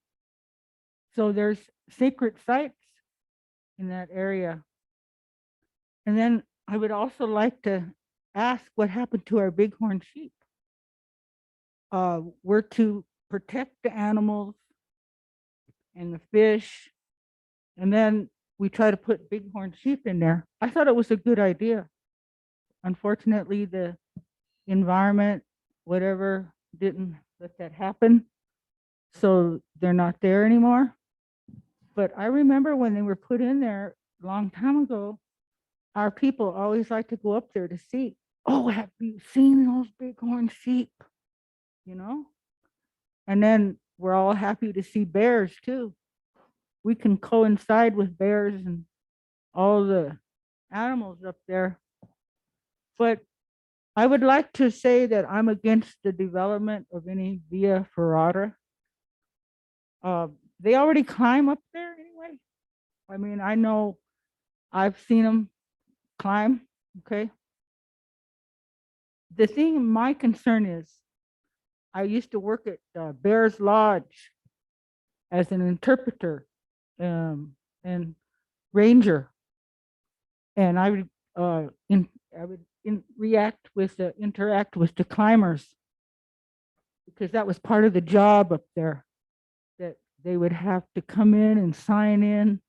So there's sacred sites in that area. And then I would also like to ask what happened to our bighorn sheep. We're to protect the animals and the fish, and then we try to put bighorn sheep in there. I thought it was a good idea. Unfortunately, the environment, whatever, didn't let that happen. So they're not there anymore. But I remember when they were put in there a long time ago, our people always like to go up there to see, oh, have you seen those bighorn sheep? And then we're all happy to see bears too. We can coincide with bears and all the animals up there. But I would like to say that I'm against the development of any via ferrata They already climb up there anyway. I mean, I know I've seen them climb, okay? The thing, my concern is, I used to work at Bears Lodge as an interpreter and ranger. And I would interact with the climbers because that was part of the job up there, that they would have to come in and sign in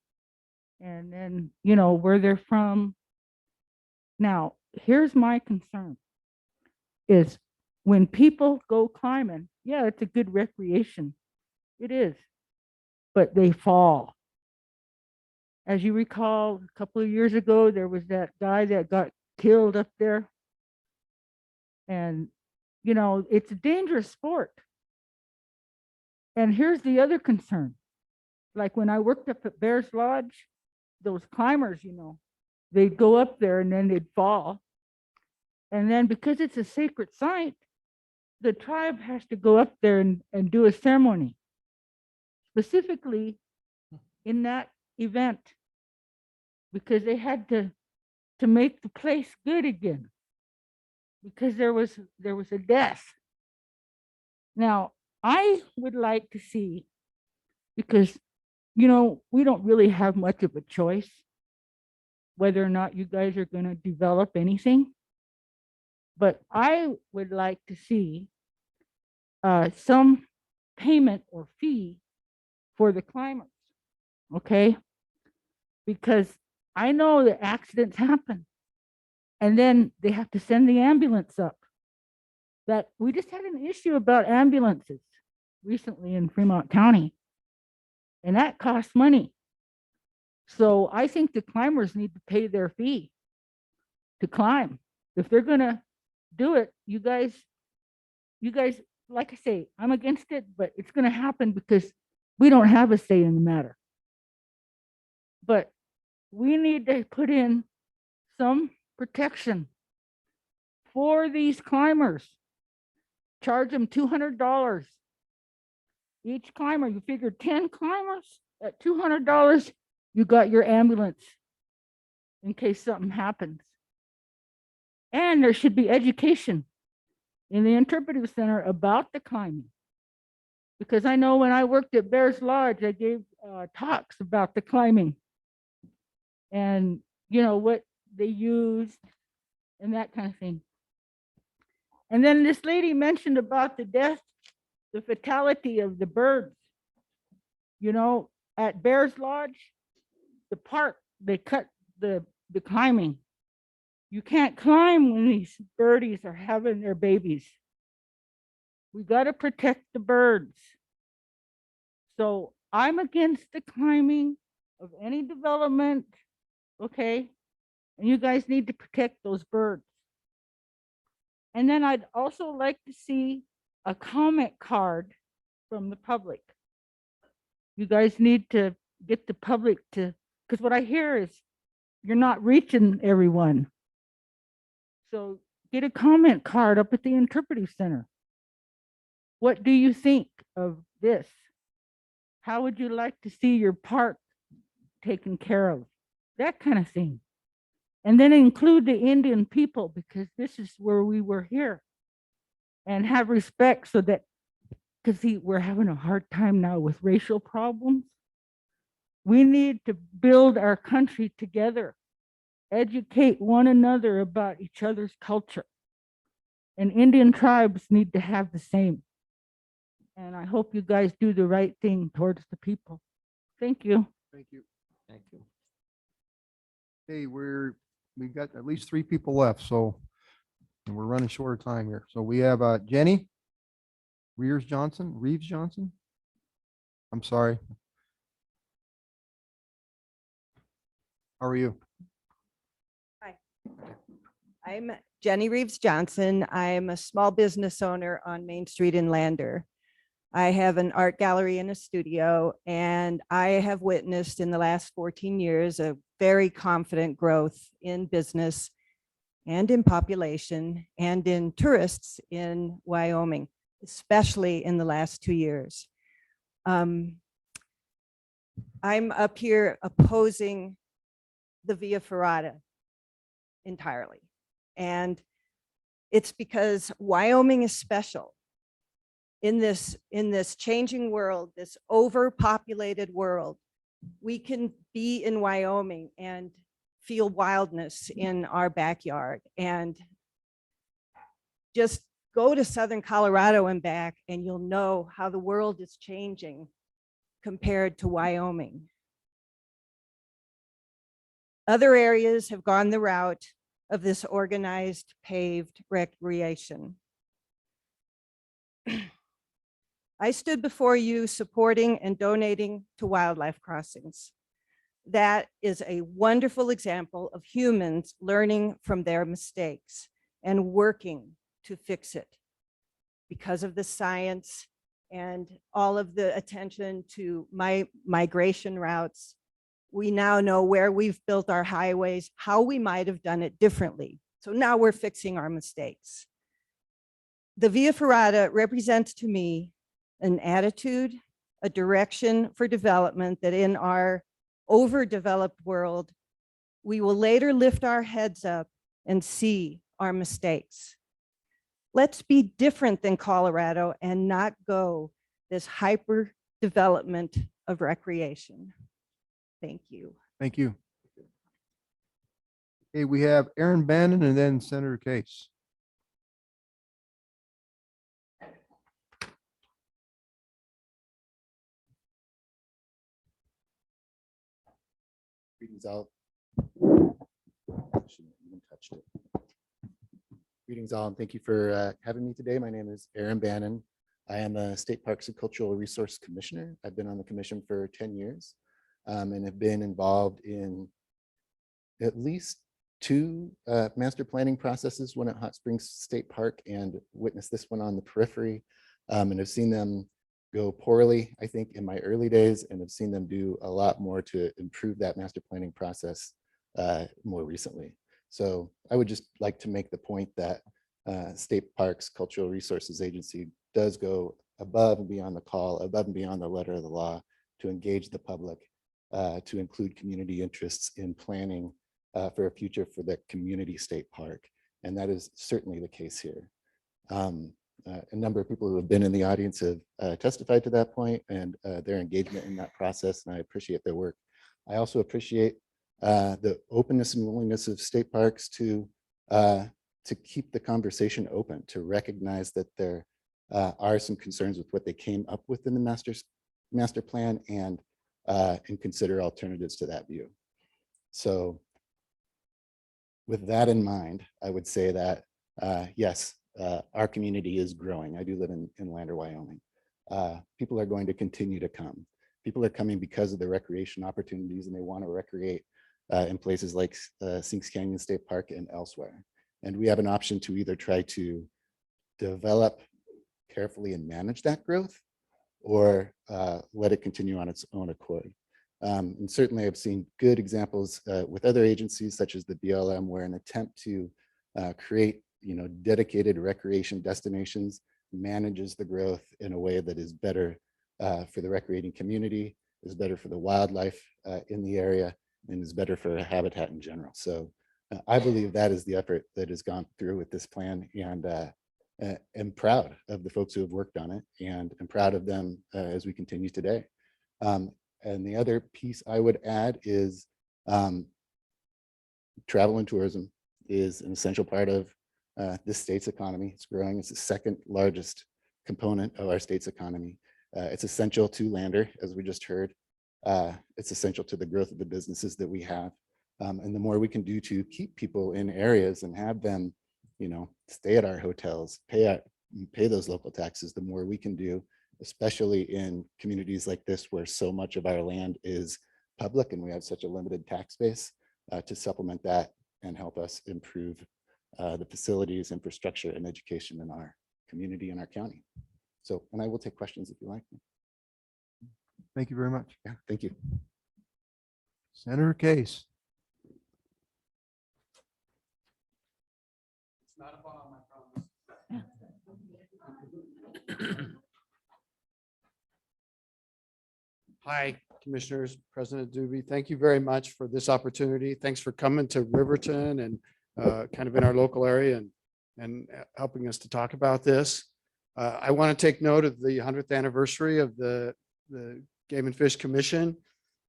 and then, you know, where they're from. Now, here's my concern is when people go climbing, yeah, it's a good recreation. It is, but they fall. As you recall, a couple of years ago, there was that guy that got killed up there. And, you know, it's a dangerous sport. And here's the other concern. Like when I worked up at Bears Lodge, those climbers, you know, they'd go up there and then they'd fall. And then because it's a sacred site, the tribe has to go up there and do a ceremony. Specifically in that event, because they had to make the place good again, because there was a death. Now, I would like to see, because, you know, we don't really have much of a choice whether or not you guys are going to develop anything, but I would like to see some payment or fee for the climbers, okay? Because I know that accidents happen and then they have to send the ambulance up. That we just had an issue about ambulances recently in Fremont County, and that costs money. So I think the climbers need to pay their fee to climb. If they're gonna do it, you guys, like I say, I'm against it, but it's gonna happen because we don't have a say in the matter. But we need to put in some protection for these climbers. Charge them $200 each climber. You figure 10 climbers at $200, you got your ambulance in case something happens. And there should be education in the interpretive center about the climbing. Because I know when I worked at Bears Lodge, I gave talks about the climbing and, you know, what they used and that kind of thing. And then this lady mentioned about the death, the fatality of the birds. You know, at Bears Lodge, the park, they cut the climbing. You can't climb when these birdies are having their babies. We got to protect the birds. So I'm against the climbing of any development, okay? And you guys need to protect those birds. And then I'd also like to see a comment card from the public. You guys need to get the public to, because what I hear is you're not reaching everyone. So get a comment card up at the interpretive center. What do you think of this? How would you like to see your park taken care of? That kind of thing. And then include the Indian people, because this is where we were here. And have respect so that, because we're having a hard time now with racial problems. We need to build our country together, educate one another about each other's culture. And Indian tribes need to have the same. And I hope you guys do the right thing towards the people. Thank you. Thank you. Thank you. Hey, we've got at least 3 people left, so and we're running short of time here. So we have Jenny Reeves Johnson. I'm sorry. How are you? Hi, I'm Jenny Reeves Johnson. I am a small business owner on Main Street in Lander. I have an art gallery and a studio, and I have witnessed in the last 14 years a very confident growth in business and in population and in tourists in Wyoming, especially in the last 2 years. I'm up here opposing the Via Ferrata entirely. And it's because Wyoming is special in this changing world, this overpopulated world. We can be in Wyoming and feel wildness in our backyard, and just go to Southern Colorado and back and you'll know how the world is changing compared to Wyoming. Other areas have gone the route of this organized paved recreation. I stood before you supporting and donating to wildlife crossings. That is a wonderful example of humans learning from their mistakes and working to fix it. Because of the science and all of the attention to migration routes, we now know where we've built our highways, how we might have done it differently. So now we're fixing our mistakes. The Via Ferrata represents to me an attitude, a direction for development that in our overdeveloped world, we will later lift our heads up and see our mistakes. Let's be different than Colorado and not go this hyper development of recreation. Thank you. Thank you. Okay, we have Aaron Bannon and then Senator Case. Greetings all. Shouldn't even touched it. Greetings all, and thank you for having me today. My name is Aaron Bannon. I am a State Parks and Cultural Resource Commissioner. I've been on the commission for 10 years and have been involved in at least 2 master planning processes, one at Hot Springs State Park and witnessed this one on the periphery, and have seen them go poorly, I think, in my early days, and have seen them do a lot more to improve that master planning process more recently. So I would just like to make the point that State Parks Cultural Resources Agency does go above and beyond the call, above and beyond the letter of the law to engage the public, to include community interests in planning for a future for the community state park. And that is certainly the case here. A number of people who have been in the audience have testified to that point and their engagement in that process, and I appreciate their work. I also appreciate the openness and willingness of state parks to keep the conversation open, to recognize that there are some concerns with what they came up with in the master plan and consider alternatives to that view. So with that in mind, I would say that yes, our community is growing. I do live in Lander, Wyoming. People are going to continue to come. People are coming because of the recreation opportunities, and they want to recreate in places like Sinks Canyon State Park and elsewhere. And we have an option to either try to develop carefully and manage that growth, or let it continue on its own accord. And certainly I've seen good examples with other agencies such as the BLM, where an attempt to create dedicated recreation destinations manages the growth in a way that is better for the recreating community, is better for the wildlife in the area, and is better for habitat in general. So I believe that is the effort that has gone through with this plan, and am proud of the folks who have worked on it, and I'm proud of them as we continue today. And the other piece I would add is travel and tourism is an essential part of this state's economy. It's growing. It's the second largest component of our state's economy. It's essential to Lander, as we just heard. It's essential to the growth of the businesses that we have. And the more we can do to keep people in areas and have them, stay at our hotels, pay those local taxes, the more we can do, especially in communities like this where so much of our land is public and we have such a limited tax base, to supplement that and help us improve the facilities, infrastructure, and education in our community and our county. So, and I will take questions if you like. Thank you very much. Yeah, thank you. Senator Case. It's not a bomb, I promise. Hi, Commissioners, President Doobie. Thank you very much for this opportunity. Thanks for coming to Riverton and kind of in our local area and helping us to talk about this. I want to take note of the 100th anniversary of the Game and Fish Commission.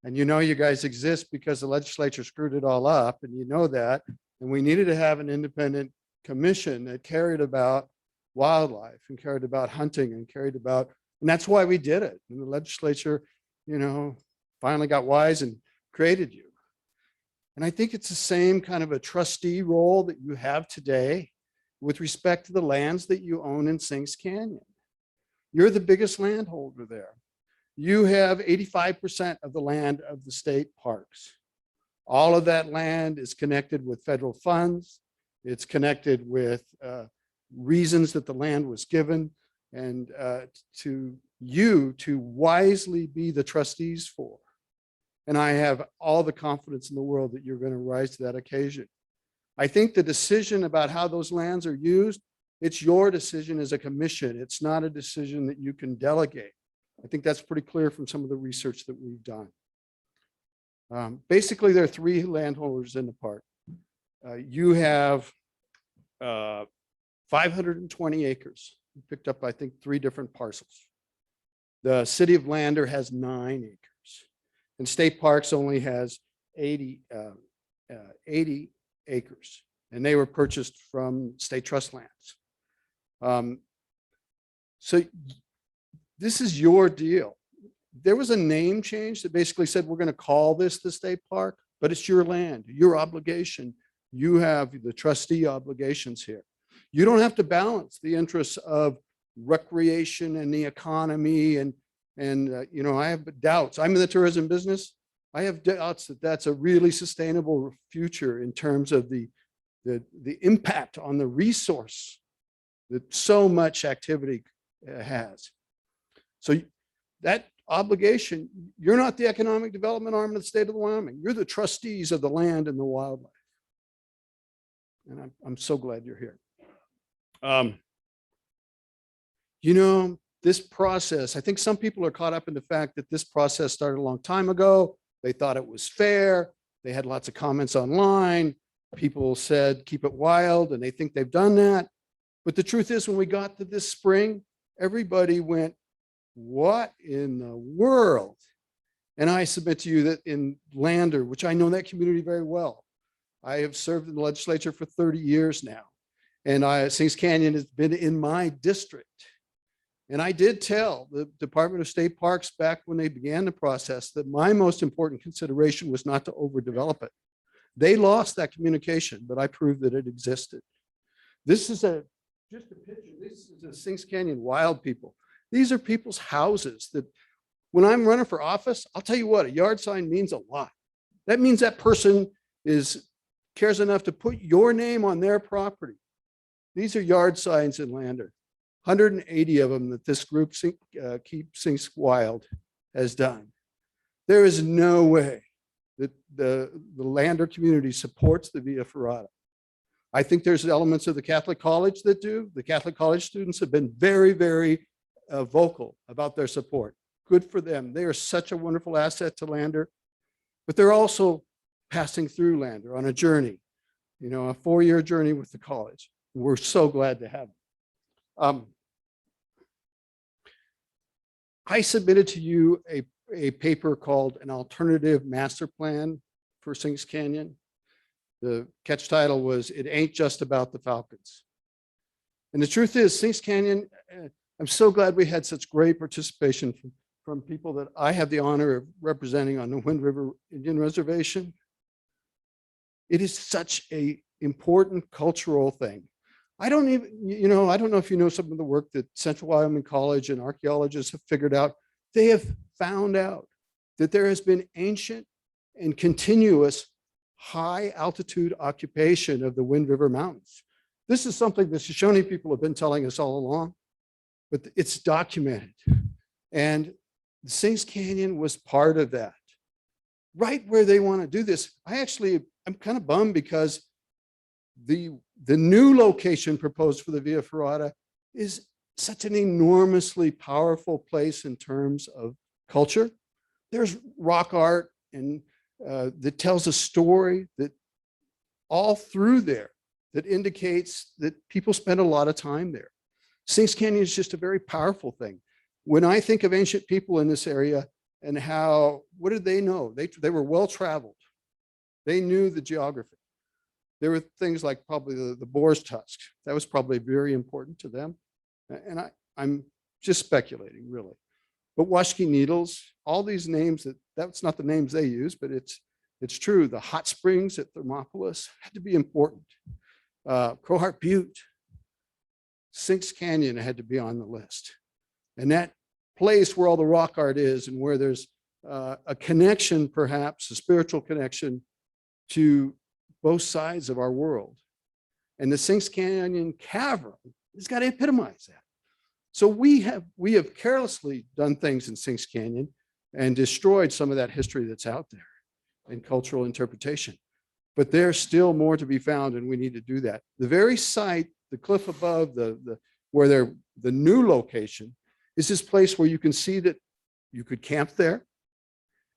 And you know you guys exist because the legislature screwed it all up, and you know that. And we needed to have an independent commission that cared about wildlife and cared about hunting and cared about, and that's why we did it. And the legislature, you know, finally got wise and created you. And I think it's the same kind of a trustee role that you have today with respect to the lands that you own in Sinks Canyon. You're the biggest landholder there. You have 85% of the land of the state parks. All of that land is connected with federal funds. It's connected with reasons that the land was given, and to you to wisely be the trustees for. And I have all the confidence in the world that you're going to rise to that occasion. I think the decision about how those lands are used, it's your decision as a commission. It's not a decision that you can delegate. I think that's pretty clear from some of the research that we've done. Basically, there are three landholders in the park. You have 520 acres. We picked up, I think, 3 different parcels. The city of Lander has 9 acres, and State Parks only has 80 acres, and they were purchased from state trust lands. So this is your deal. There was a name change that basically said, we're going to call this the state park, but it's your land, your obligation. You have the trustee obligations here. You don't have to balance the interests of recreation and the economy. And you know, I have doubts. I'm in the tourism business. I have doubts that that's a really sustainable future in terms of the impact on the resource that so much activity has. So that obligation, you're not the economic development arm of the state of Wyoming. You're the trustees of the land and the wildlife. And I'm so glad you're here. You know, this process, I think some people are caught up in the fact that this process started a long time ago. They thought it was fair. They had lots of comments online. People said, keep it wild, and they think they've done that. But the truth is, when we got to this spring, everybody went, what in the world? And I submit to you that in Lander, which I know that community very well, I have served in the legislature for 30 years now. And Sinks Canyon has been in my district. And I did tell the Department of State Parks back when they began the process that my most important consideration was not to overdevelop it. They lost that communication, but I proved that it existed. This is just a picture. This is the Sinks Canyon wild people. These are people's houses that when I'm running for office, I'll tell you what, a yard sign means a lot. That means that person cares enough to put your name on their property. These are yard signs in Lander, 180 of them that this group Keep Sinks Wild has done. There is no way that the Lander community supports the Via Ferrata. I think there's elements of the Catholic College that do. The Catholic College students have been very, very vocal about their support. Good for them. They are such a wonderful asset to Lander, but they're also passing through Lander on a journey, you know, a 4-year journey with the college. We're so glad to have them. I submitted to you a paper called An Alternative Master Plan for Sinks Canyon. The catch title was, It Ain't Just About the Falcons. And the truth is, Sinks Canyon, I'm so glad we had such great participation from people that I have the honor of representing on the Wind River Indian Reservation. It is such an important cultural thing. I don't know if you know some of the work that Central Wyoming College and archaeologists have figured out. They have found out that there has been ancient and continuous high altitude occupation of the Wind River Mountains. This is something the Shoshone people have been telling us all along, but it's documented. And the Sinks Canyon was part of that. Right where they want to do this, I'm kind of bummed because the new location proposed for the Via Ferrata is such an enormously powerful place in terms of culture, there's rock art and that tells a story that all through there that indicates that people spend a lot of time there. Sinks Canyon is just a very powerful thing. When I think of ancient people in this area and how, what did they know? They were well-traveled. They knew the geography. There were things like probably the boar's tusk. That was probably very important to them. And I'm just speculating, really. But Washki Needles, all these names, that's not the names they use, but it's true. The hot springs at Thermopolis had to be important. Crowheart Butte, Sinks Canyon had to be on the list. And that place where all the rock art is and where there's a connection, perhaps a spiritual connection to both sides of our world. And the Sinks Canyon Cavern has got to epitomize that. So we have carelessly done things in Sinks Canyon and destroyed some of that history that's out there and cultural interpretation. But there's still more to be found, and we need to do that. The very site, the cliff above the new location is this place where you can see that you could camp there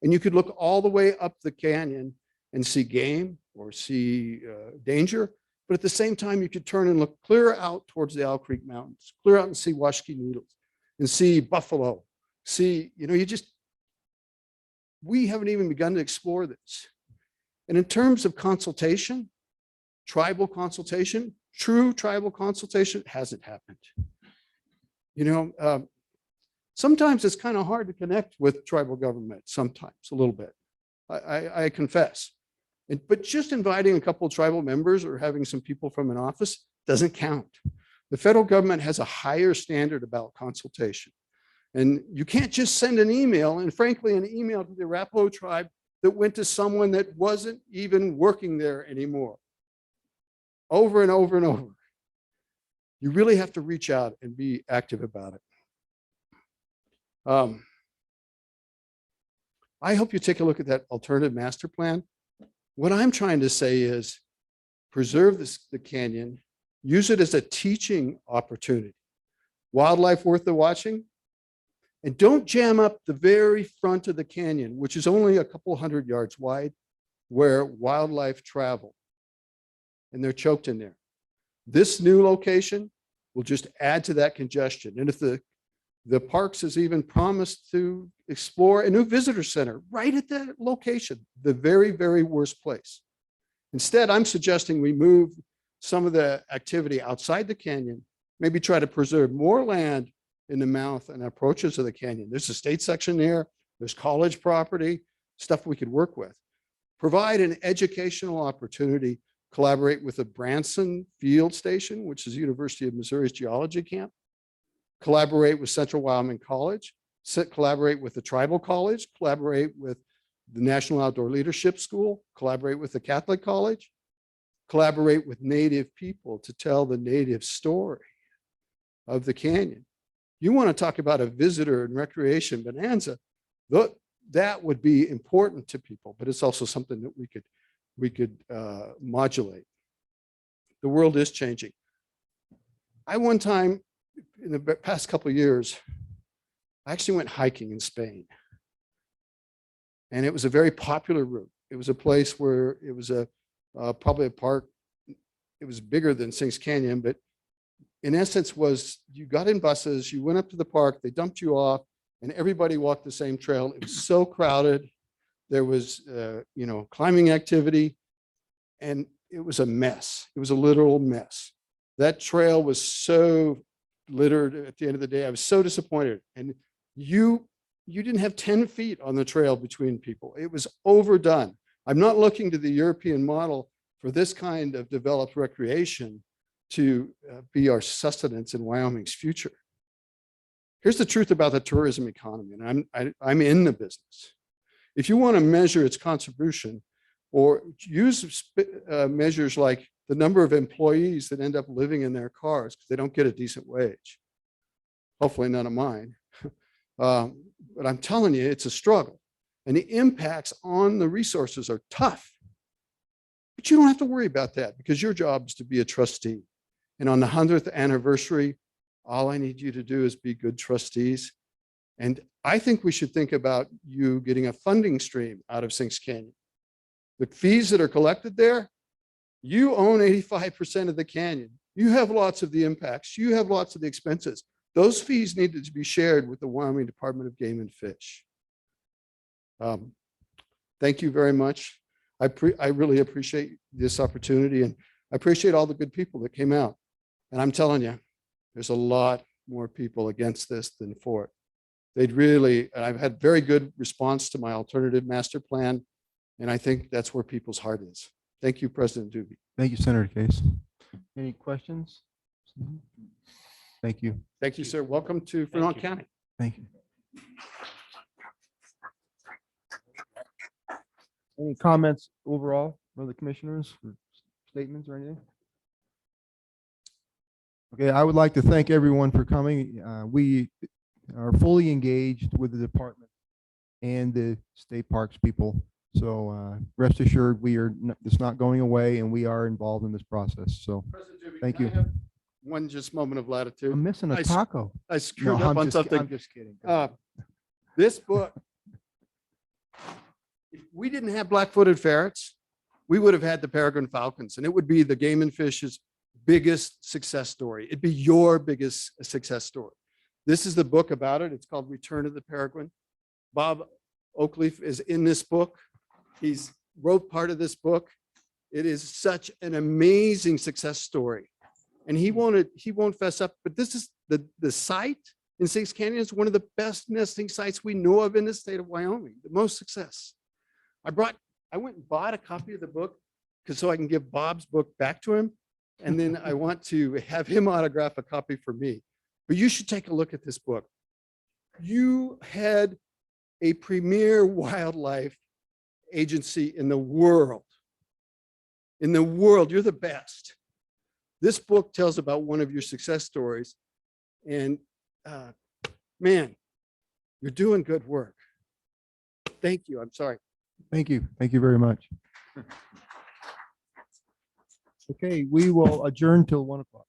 and you could look all the way up the canyon and see game or see danger. But at the same time, you could turn and look clear out towards the Owl Creek Mountains, clear out and see Washki Needles and see buffalo. See, we haven't even begun to explore this. And in terms of consultation, tribal consultation, true tribal consultation hasn't happened. Sometimes it's kind of hard to connect with tribal government, sometimes a little bit, I confess. But just inviting a couple of tribal members or having some people from an office doesn't count. The federal government has a higher standard about consultation. And you can't just send an email, and frankly, an email to the Arapaho tribe that went to someone that wasn't even working there anymore. Over and over and over. You really have to reach out and be active about it. I hope you take a look at that alternative master plan. What I'm trying to say is preserve the canyon, use it as a teaching opportunity. Wildlife worth the watching. And don't jam up the very front of the canyon, which is only a couple hundred yards wide, where wildlife travel. And they're choked in there. This new location will just add to that congestion. And if the parks has even promised to explore a new visitor center right at that location, the very, very worst place. Instead, I'm suggesting we move some of the activity outside the canyon, maybe try to preserve more land in the mouth and approaches of the canyon. There's a state section there, there's college property, stuff we could work with. Provide an educational opportunity, collaborate with the Branson Field Station, which is University of Missouri's geology camp. Collaborate with Central Wyoming College, collaborate with the Tribal College, collaborate with the National Outdoor Leadership School, collaborate with the Catholic College, collaborate with Native people to tell the Native story of the canyon. You want to talk about a visitor and recreation bonanza, that would be important to people, but it's also something that we could modulate. The world is changing. I one time, in the past couple of years, I actually went hiking in Spain. And it was a very popular route. It was a place where it was probably a park. It was bigger than Sinks Canyon, but in essence was you got in buses, you went up to the park, they dumped you off, and everybody walked the same trail. It was so crowded. There was, climbing activity, and it was a mess. It was a literal mess. That trail was so littered at the end of the day. I was so disappointed. And you didn't have 10 feet on the trail between people. It was overdone. I'm not looking to the European model for this kind of developed recreation to be our sustenance in Wyoming's future. Here's the truth about the tourism economy, and I'm in the business. If you want to measure its contribution or use measures like the number of employees that end up living in their cars because they don't get a decent wage, hopefully none of mine, but I'm telling you, it's a struggle. And the impacts on the resources are tough. But you don't have to worry about that because your job is to be a trustee. And on the 100th anniversary, all I need you to do is be good trustees. And I think we should think about you getting a funding stream out of Sinks Canyon. The fees that are collected there, you own 85% of the canyon. You have lots of the impacts. You have lots of the expenses. Those fees needed to be shared with the Wyoming Department of Game and Fish. Thank you very much. I really appreciate this opportunity, and I appreciate all the good people that came out. And I'm telling you, there's a lot more people against this than for it. They'd really, and I've had very good response to my alternative master plan. And I think that's where people's heart is. Thank you, President Doobie. Thank you, Senator Case. Any questions? Thank you. Thank you, sir. Welcome to Fremont County. Thank you. Any comments overall from the commissioners or statements or anything? Okay, I would like to thank everyone for coming. We are fully engaged with the department and the state parks people. So rest assured, it's not going away, and we are involved in this process. So thank you. One just moment of latitude. I'm missing a taco. I screwed No, up on something. I'm just kidding. This book, if we didn't have black-footed ferrets, we would have had the peregrine falcons, and it would be the Game and Fish's biggest success story. It'd be your biggest success story. This is the book about it. It's called Return of the Peregrine. Bob Oakleaf is in this book. He's wrote part of this book. It is such an amazing success story. And he won't fess up, but this is the site in Sinks Canyon is one of the best nesting sites we know of in the state of Wyoming, the most success. I went and bought a copy of the book so I can give Bob's book back to him. And then I want to have him autograph a copy for me. But you should take a look at this book. You had a premier wildlife agency in the world. In the world, you're the best. This book tells about one of your success stories. And man, you're doing good work. Thank you. I'm sorry. Thank you. Thank you very much. Okay, we will adjourn till 1 o'clock.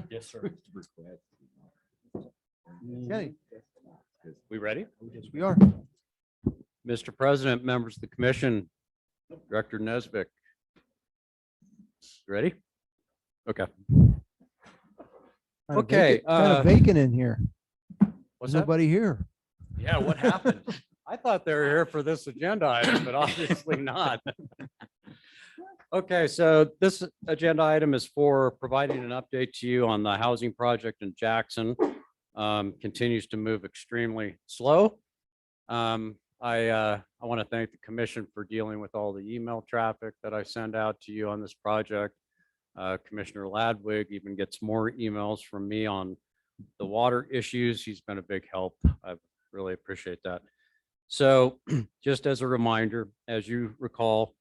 Yes, sir. Okay. We ready? Yes, we are. Mr. President, members of the commission, Director Nesbitt. Ready? Okay. Okay. Kind of vacant in here. What's There's that? nobody here. Yeah, what happened? I thought they were here for this agenda item, but obviously not. Okay, so this agenda item is for providing an update to you on the housing project in Jackson. Continues to move extremely slow. I want to thank the commission for dealing with all the email traffic that I send out to you on this project. Commissioner Ladwig even gets more emails from me on the water issues. He's been a big help. I really appreciate that. So just as a reminder, as you recall,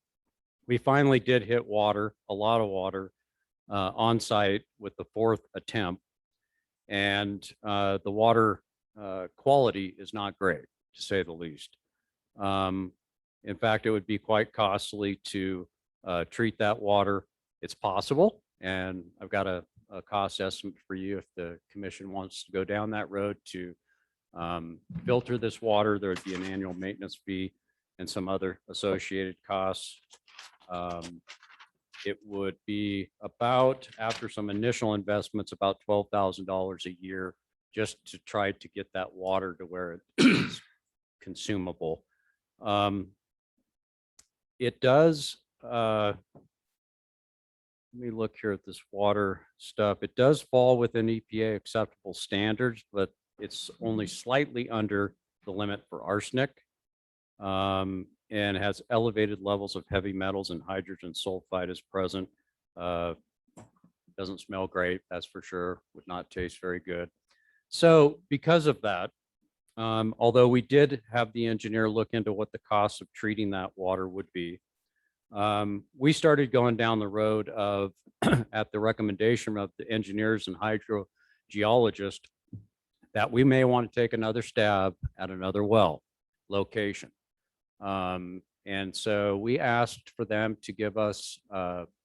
we finally did hit water, a lot of water on site with the 4th attempt. And the water quality is not great, to say the least. In fact, it would be quite costly to treat that water. It's possible, and I've got a cost estimate for you if the commission wants to go down that road to filter this water. There would be an annual maintenance fee and some other associated costs. It would be about, after some initial investments, about $12,000 a year just to try to get that water to where it is consumable. It does, let me look here at this water stuff. It does fall within EPA acceptable standards, but it's only slightly under the limit for arsenic. And has elevated levels of heavy metals and hydrogen sulfide is present. Doesn't smell great, that's for sure. Would not taste very good. So because of that, although we did have the engineer look into what the cost of treating that water would be, we started going down the road of, at the recommendation of the engineers and hydrogeologists, that we may want to take another stab at another well location. And so we asked for them to give us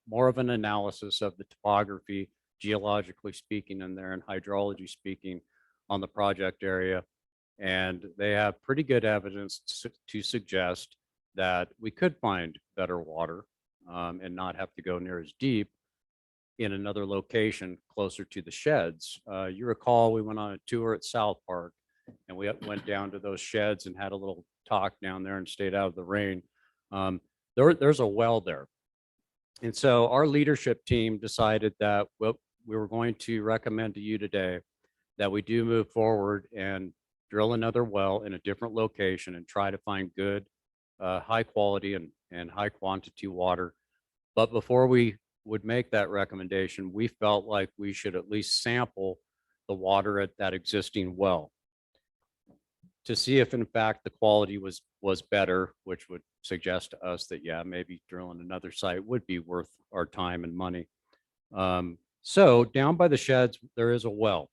more of an analysis of the topography, geologically speaking, in there and hydrology speaking on the project area. And they have pretty good evidence to suggest that we could find better water and not have to go near as deep in another location closer to the sheds. You recall we went on a tour at South Park and we went down to those sheds and had a little talk down there and stayed out of the rain. There's a well there. And so our leadership team decided that we were going to recommend to you today that we do move forward and drill another well in a different location and try to find good, high quality and high quantity water. But before we would make that recommendation, we felt like we should at least sample the water at that existing well to see if in fact the quality was better, which would suggest to us that, yeah, maybe drilling another site would be worth our time and money. So down by the sheds, there is a well.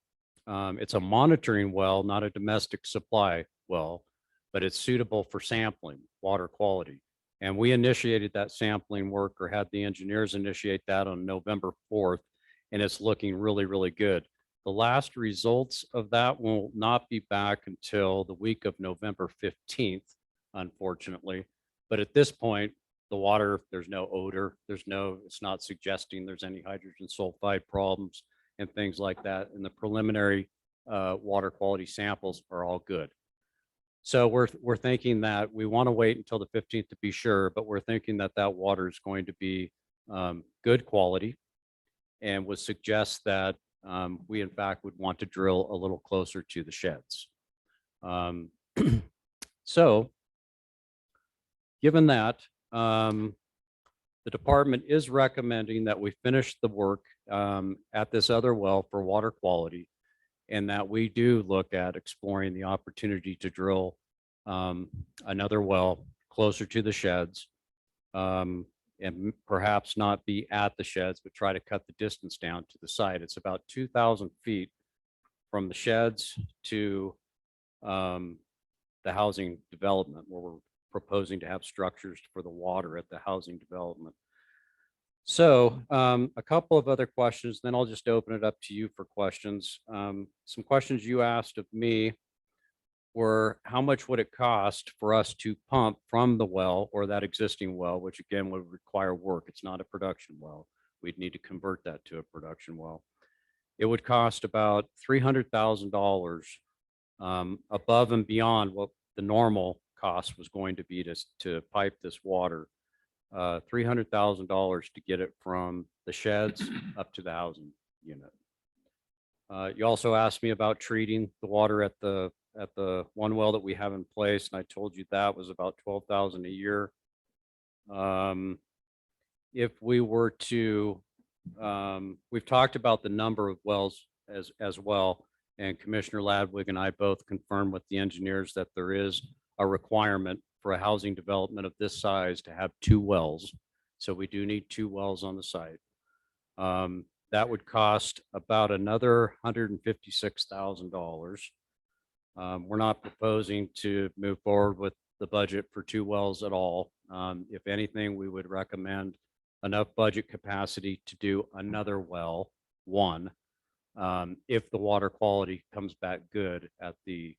It's a monitoring well, not a domestic supply well, but it's suitable for sampling water quality. And we initiated that sampling work, or had the engineers initiate that, on November 4th, and it's looking really, really good. The last results of that will not be back until the week of November 15th, unfortunately. But at this point, the water, there's no odor, it's not suggesting there's any hydrogen sulfide problems and things like that. And the preliminary water quality samples are all good. So we're thinking that we want to wait until the 15th to be sure, but we're thinking that that water is going to be good quality, and would suggest that we in fact would want to drill a little closer to the sheds. So given that, the department is recommending that we finish the work at this other well for water quality, and that we do look at exploring the opportunity to drill another well closer to the sheds, and perhaps not be at the sheds, but try to cut the distance down to the site. It's about 2,000 feet from the sheds to the housing development, where we're proposing to have structures for the water at the housing development. So a couple of other questions, then I'll just open it up to you for questions. Some questions you asked of me were, how much would it cost for us to pump from the well, or that existing well, which again would require work. It's not a production well. We'd need to convert that to a production well. It would cost about $300,000 above and beyond what the normal cost was going to be to pipe this water. $300,000 to get it from the sheds up to the housing unit. You also asked me about treating the water at the one well that we have in place, and I told you that was about $12,000 a year. If we were to, we've talked about the number of wells as well, and Commissioner Ladwig and I both confirmed with the engineers that there is a requirement for a housing development of this size to have 2 wells. So we do need 2 wells on the site. That would cost about another $156,000. We're not proposing to move forward with the budget for 2 wells at all. If anything, we would recommend enough budget capacity to do another well, one, if the water quality comes back good at the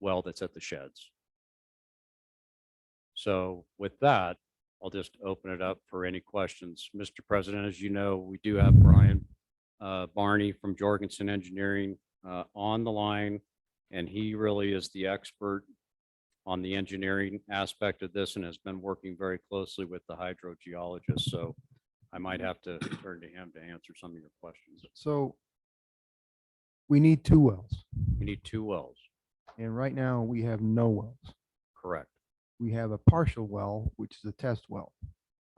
well that's at the sheds. So with that, I'll just open it up for any questions. Mr. President, as you know, we do have Brian Barney from Jorgensen Engineering on the line, and he really is the expert on the engineering aspect of this and has been working very closely with the hydrogeologist. So I might have to turn to him to answer some of your questions. So we need 2 wells, We need 2 wells. and right now we have no wells. Correct. We have a partial well, which is a test well.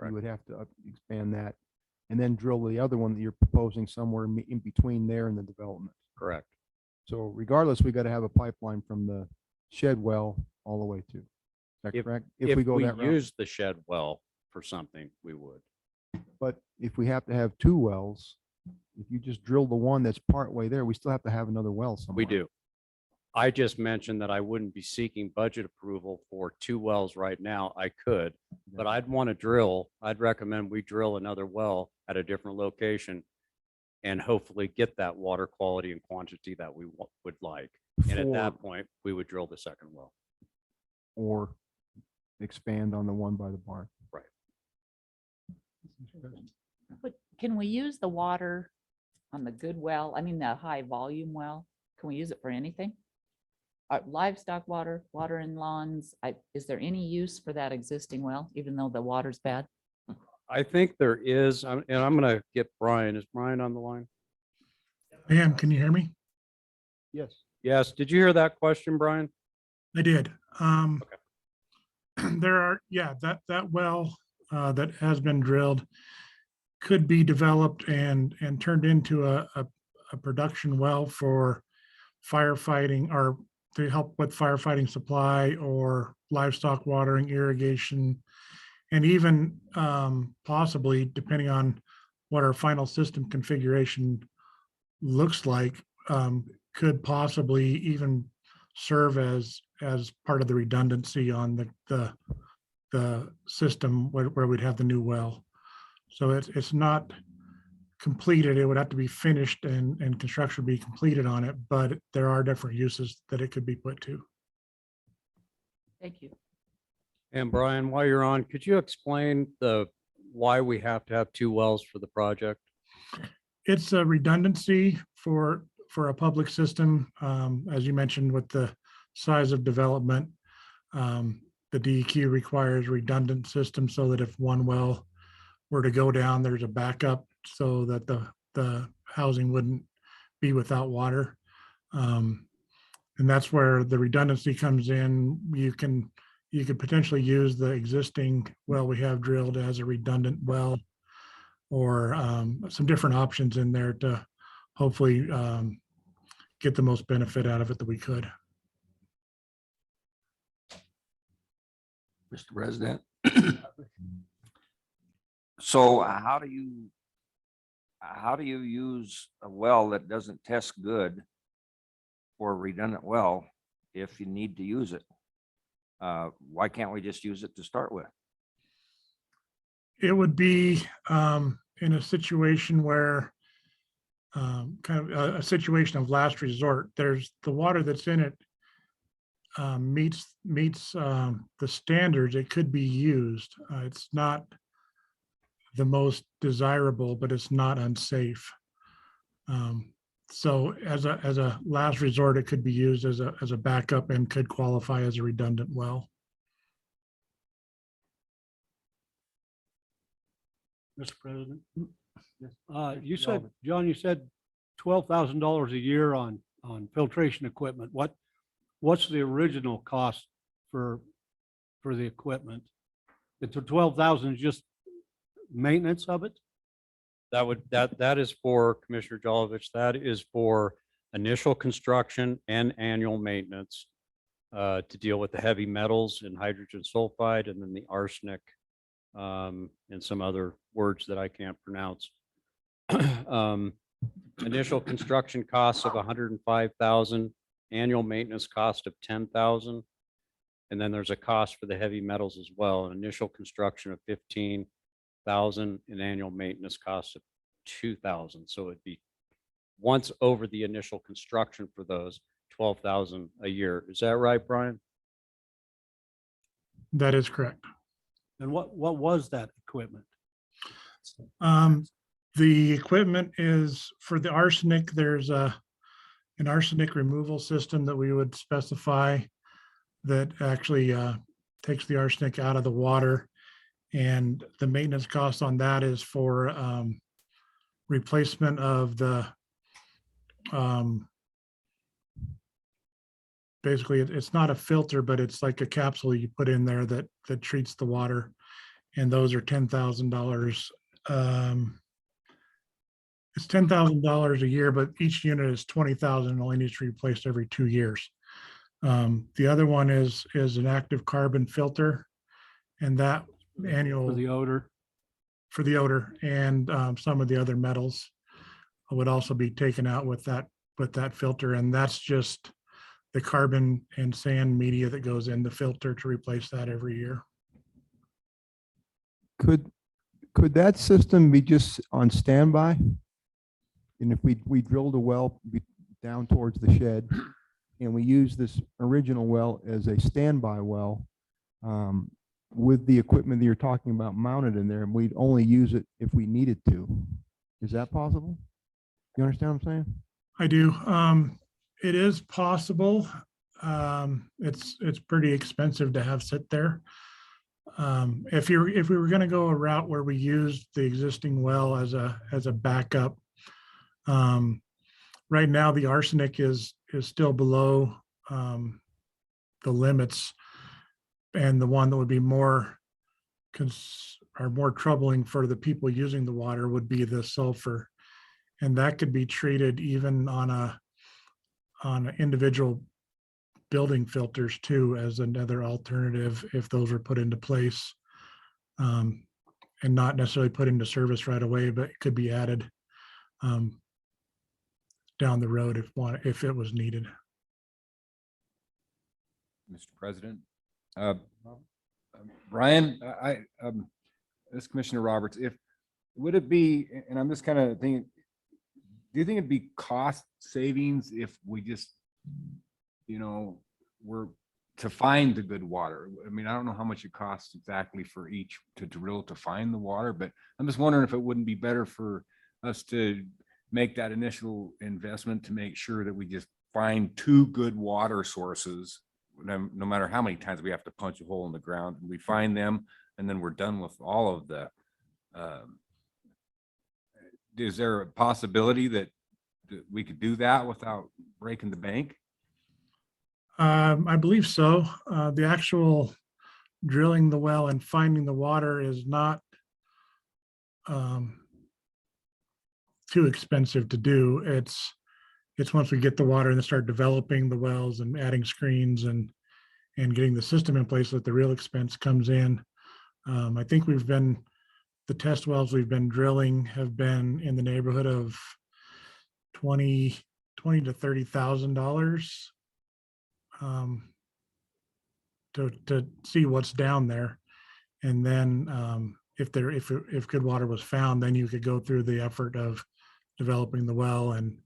You would have to expand that and then drill the other one that you're proposing somewhere in between there and the development. Correct. So regardless, we got to have a pipeline from the shed well all the way to. Is that correct? If we go that route. use the shed well for something, we would. But if we have to have 2 wells, If you just drill the one that's partway there, we still have to have another well somewhere. We do. I just mentioned that I wouldn't be seeking budget approval for 2 wells right now. I could, but I'd want to drill. I'd recommend we drill another well at a different location and hopefully get that water quality and quantity that we would like. And at that point, we would drill the second well. Or expand on the one by the barn. Right. But can we use the water on the good well? I mean, the high volume well? Can we use it for anything? Livestock water, water in lawns? Is there any use for that existing well, even though the water's bad? I think there is, and I'm going to get Brian. Is Brian on the line? I am. Can you hear me? Yes. Yes. Did you hear that question, Brian? I did. There are, yeah, that well that has been drilled could be developed and turned into a production well for firefighting or to help with firefighting supply or livestock watering, irrigation, and even possibly, depending on what our final system configuration looks like, could possibly even serve as part of the redundancy on the system where we'd have the new well. So it's not completed. It would have to be finished and construction would be completed on it, but there are different uses that it could be put to. Thank you. And Brian, while you're on, could you explain why we have to have 2 wells for the project? It's a redundancy for a public system. As you mentioned, with the size of development, the DEQ requires redundant systems so that if one well were to go down, there's a backup so that the housing wouldn't be without water. And that's where the redundancy comes in. You could potentially use the existing well we have drilled as a redundant well, or some different options in there to hopefully get the most benefit out of it that we could. Mr. President. So how do you use a well that doesn't test good for a redundant well if you need to use it? Why can't we just use it to start with? It would be in a situation where kind of a situation of last resort. There's the water that's in it meets the standards. It could be used. It's not the most desirable, but it's not unsafe. So as a last resort, it could be used as a backup and could qualify as a redundant well. Mr. President. You said, John, you said $12,000 a year on filtration equipment. What's the original cost for the equipment? The 12,000 is just maintenance of it? That is for Commissioner Jolovich. That is for initial construction and annual maintenance to deal with the heavy metals and hydrogen sulfide, and then the arsenic and some other words that I can't pronounce. Initial construction costs of $105,000, annual maintenance cost of $10,000, and then there's a cost for the heavy metals as well. An initial construction of $15,000, and annual maintenance cost of $2,000. So it'd be once over the initial construction for those $12,000 a year. Is that right, Brian? That is correct. And what was that equipment? The equipment is for the arsenic. There's an arsenic removal system that we would specify that actually takes the arsenic out of the water. And the maintenance cost on that is for replacement of the, basically it's not a filter, but it's like a capsule you put in there that treats the water. And those are $10,000. It's $10,000 a year, but each unit is $20,000 and only needs to be replaced every 2 years. The other one is an active carbon filter, and that annual For the odor? For the odor and some of the other metals. would also be taken out with that filter. And that's just the carbon and sand media that goes in the filter to replace that every year. Could that system be just on standby? And if we drilled a well down towards the shed and we use this original well as a standby well, with the equipment that you're talking about mounted in there, and we'd only use it if we needed to. Is that possible? You understand what I'm saying? I do. It is possible. It's pretty expensive to have sit there. If we were going to go a route where we used the existing well as a backup, right now the arsenic is still below the limits, and the one that would be more troubling for the people using the water would be the sulfur, and that could be treated even on individual building filters too, as another alternative if those were put into place, and not necessarily put into service right away, but it could be added down the road if it was needed. Mr. President. Brian, this Commissioner Roberts, would it be, and I'm just kind of thinking, do you think it'd be cost savings if we just, were to find the good water? I mean, I don't know how much it costs exactly for each to drill to find the water, but I'm just wondering if it wouldn't be better for us to make that initial investment to make sure that we just find 2 good water sources, no matter how many times we have to punch a hole in the ground, and we find them, and then we're done with all of the, is there a possibility that we could do that without breaking the bank? I believe so. The actual drilling the well and finding the water is not too expensive to do. It's once we get the water and then start developing the wells and adding screens and getting the system in place that the real expense comes in. I think the test wells we've been drilling have been in the neighborhood of $20,000 to $30,000 to see what's down there. And then if good water was found, then you could go through the effort of developing the well and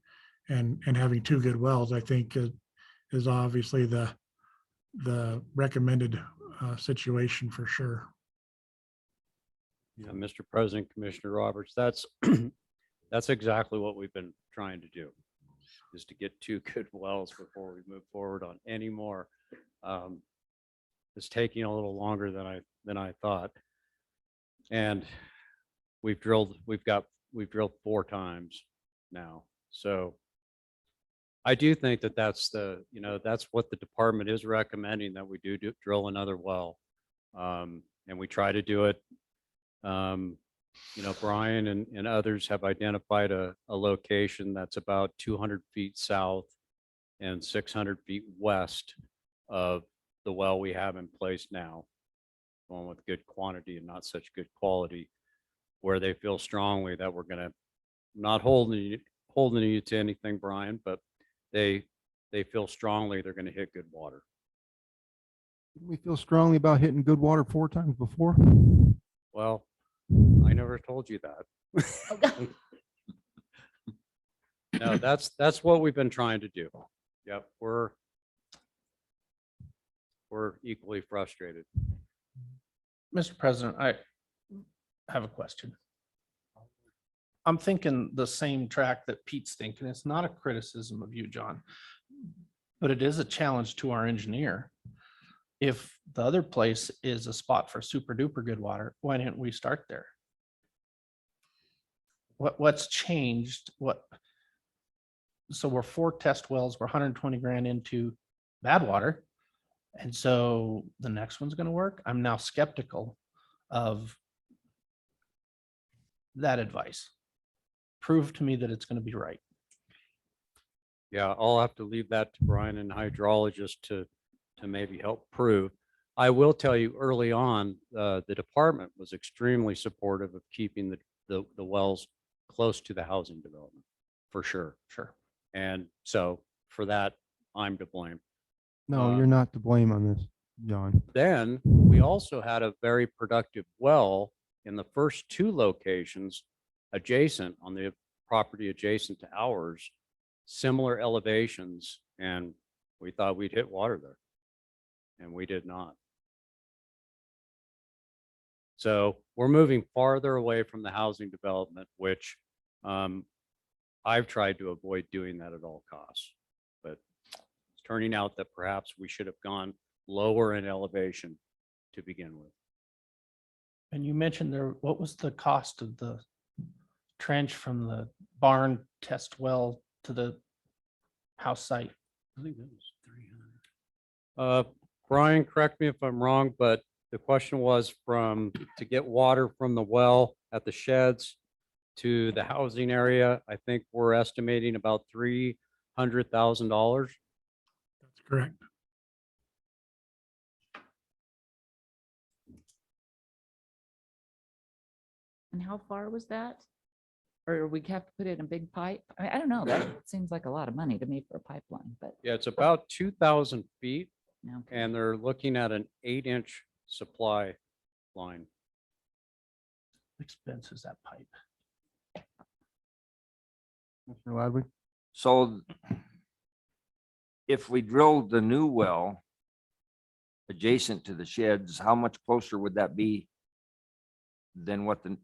having 2 good wells. I think is obviously the recommended situation for sure. Yeah, Mr. President, Commissioner Roberts, that's exactly what we've been trying to do, is to get 2 good wells before we move forward on any more. It's taking a little longer than I thought, and we've drilled 4 times now. So I do think that's that's what the department is recommending, that we do drill another well, and we try to do it. Brian and others have identified a location that's about 200 feet south and 600 feet west of the well we have in place now, one with good quantity and not such good quality, where they feel strongly that we're going to, not holding you to anything, Brian, but they feel strongly they're going to hit good water. Didn't we feel strongly about hitting good water 4 times before? Well, I never told you that. No, that's what we've been trying to do. Yep, we're equally frustrated. Mr. President, I have a question. I'm thinking the same track that Pete's thinking. It's not a criticism of you, John, but it is a challenge to our engineer. If the other place is a spot for super duper good water, why didn't we start there? What's changed? So we're 4 test wells, we're 120 grand into bad water. And so the next one's going to work. I'm now skeptical of that advice. Prove to me that it's going to be right. Yeah, I'll have to leave that to Brian and hydrologist to maybe help prove. I will tell you early on, the department was extremely supportive of keeping the wells close to the housing development. for sure. Sure. And so for that, I'm to blame. No, you're not to blame on this, John. Then we also had a very productive well in the first two locations adjacent on the property adjacent to ours, similar elevations, and we thought we'd hit water there. And we did not. So we're moving farther away from the housing development, which I've tried to avoid doing that at all costs. But it's turning out that perhaps we should have gone lower in elevation to begin with. And you mentioned there, what was the cost of the trench from the barn test well to the house site? I think that was 300. Brian, correct me if I'm wrong, but the question was to get water from the well at the sheds to the housing area. I think we're estimating about $300,000. That's correct. And how far was that? Or we have to put it in a big pipe? I don't know. That seems like a lot of money to me for a pipeline, but Yeah, it's about 2,000 feet, okay. and they're looking at an 8-inch supply line. Expense is that pipe? Mr. Ladwig? So if we drilled the new well adjacent to the sheds, how much closer would that be than what the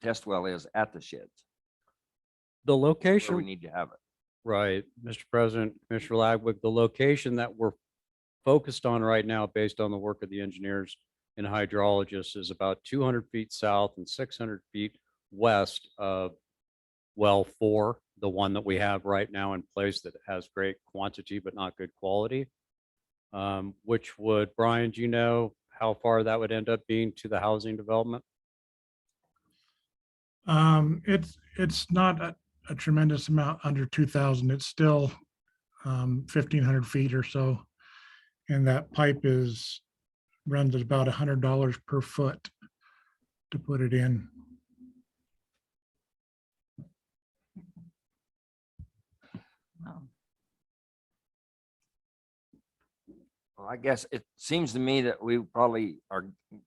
test well is at the sheds? The Where location. we need to have it. Right, Mr. President, Commissioner Lagwick, the location that we're focused on right now, based on the work of the engineers and hydrologists, is about 200 feet south and 600 feet west of well 4, the one that we have right now in place that has great quantity but not good quality. Which would, Brian, do you know how far that would end up being to the housing development? It's not a tremendous amount under 2,000. It's still 1,500 feet or so. And that pipe runs at about $100 per foot to put it in. Wow. Well, I guess it seems to me that we probably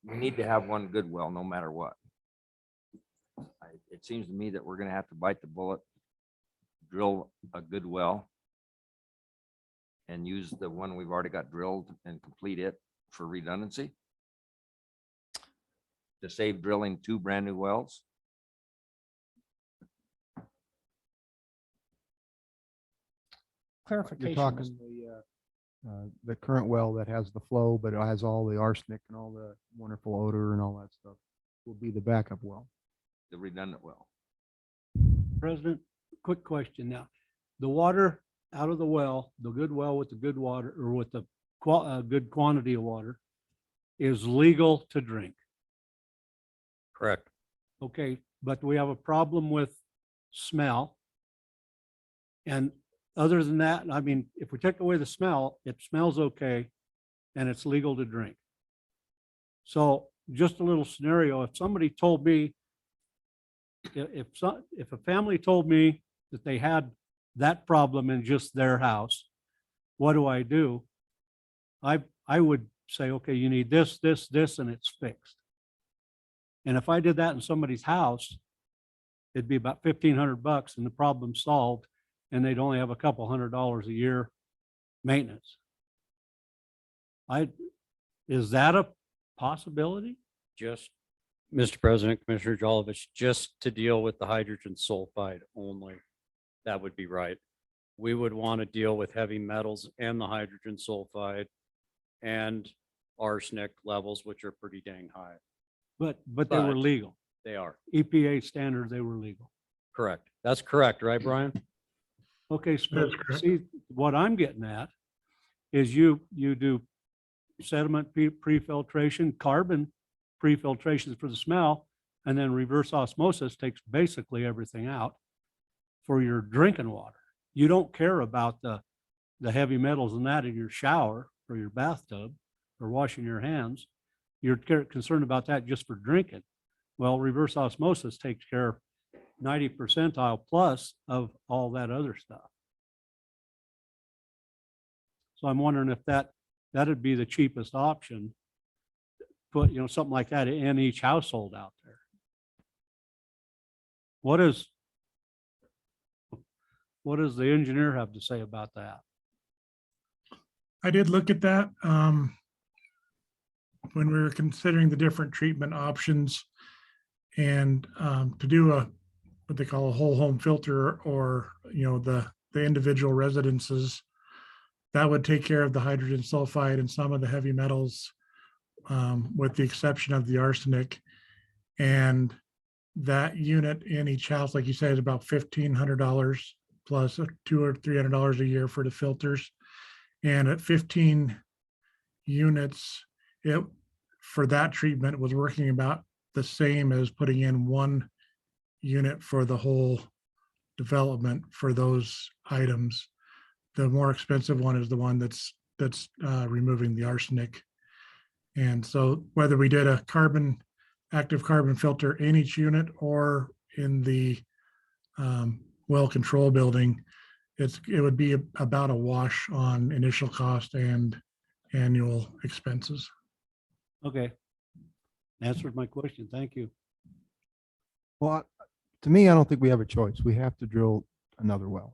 we need to have one good well, no matter what. It seems to me that we're gonna have to bite the bullet, drill a good well, and use the one we've already got drilled and complete it for redundancy to save drilling 2 brand new wells. You're Clarification. talking the current well that has the flow, but it has all the arsenic and all the wonderful odor and all that stuff will be the backup well. The redundant well. President, quick question now. The water out of the well, the good well with the good water or with the good quantity of water is legal to drink. Correct. Okay, but we have a problem with smell. And other than that, I mean, if we take away the smell, it smells okay and it's legal to drink. So just a little scenario, if somebody told me, if a family told me that they had that problem in just their house, what do? I would say, okay, you need this, this, this, and it's fixed. And if I did that in somebody's house, it'd be about $1,500 and the problem's solved, and they'd only have a couple $100 a year maintenance. Is that a possibility? Just, Mr. President, Commissioner Jolovich, just to deal with the hydrogen sulfide only, that would be right. We would want to deal with heavy metals and the hydrogen sulfide and arsenic levels, which are pretty dang high. But they were But- legal. They are. EPA standard, they were legal. Correct. That's correct, right, Brian? Okay, That's so correct. see, what I'm getting at is you do sediment pre-filtration, carbon pre-filtration for the smell, and then reverse osmosis takes basically everything out for your drinking water. You don't care about the heavy metals and that in your shower or your bathtub or washing your hands. You're concerned about that just for drinking. Well, reverse osmosis takes care 90 percentile plus of all that other stuff. So I'm wondering if that'd be the cheapest option. Put, something like that in each household out there. What does the engineer have to say about that? I did look at that when we were considering the different treatment options, and to do what they call a whole home filter, or the individual residences, that would take care of the hydrogen sulfide and some of the heavy metals, with the exception of the arsenic. And that unit in each house, like you said, is about $1,500 plus $200 or $300 a year for the filters. And at 15 units, it, for that treatment, was working about the same as putting in one unit for the whole development for those items. The more expensive one is the one that's removing the arsenic. And so whether we did a active carbon filter in each unit or in the well control building, it would be about a wash on initial cost and annual expenses. Okay. Answered my question. Thank you. Well, to me, I don't think we have a choice. We have to drill another well.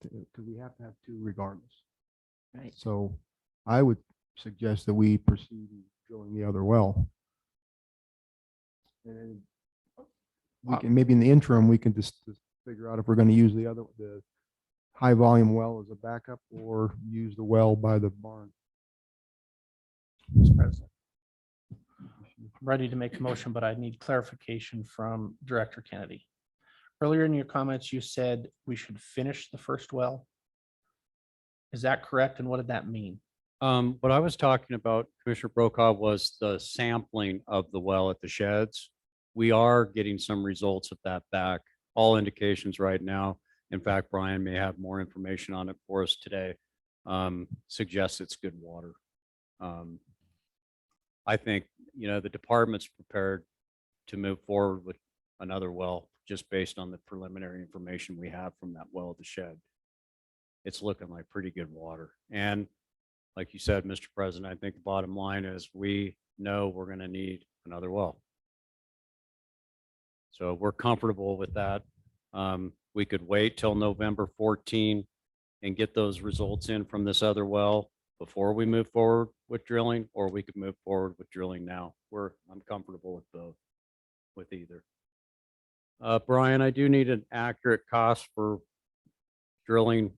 Because we have to have two regardless. Right. So I would suggest that we proceed drilling the other well. And we can, maybe in the interim, we can just figure out if we're going to use the high volume well as a backup or use the well by the barn. Mr. President. I'm ready to make a motion, but I need clarification from Director Kennedy. Earlier in your comments, you said we should finish the first well. Is that correct? And what did that mean? What I was talking about, Commissioner Brokaw, was the sampling of the well at the sheds. We are getting some results of that back. All indications right now, in fact, Brian may have more information on it for us today, suggests it's good water. I think, the department's prepared to move forward with another well just based on the preliminary information we have from that well at the shed. It's looking like pretty good water. And like you said, Mr. President, I think the bottom line is we know we're going to need another well. So we're comfortable with that. We could wait till November 14 and get those results in from this other well before we move forward with drilling, or we could move forward with drilling now. I'm comfortable with both, with either. Brian, I do need an accurate cost for drilling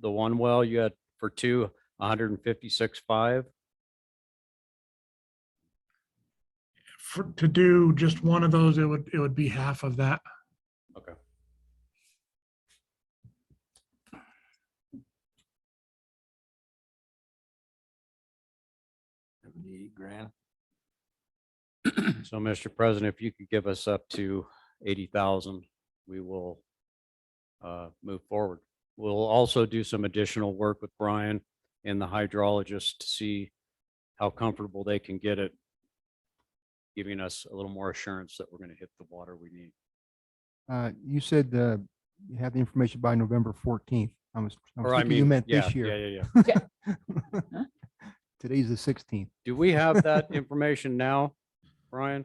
the one well. You had for two, 156.5. To do just one of those, it would be half of that. Okay. $78,000. So, Mr. President, if you could give us up to 80,000, we will move forward. We'll also do some additional work with Brian and the hydrologist to see how comfortable they can get it, giving us a little more assurance that we're going to hit the water we need. You said you have the information by November 14th. I was thinking you meant yeah, this year. Yeah. Today's the 16th. Do we have that information now, Brian?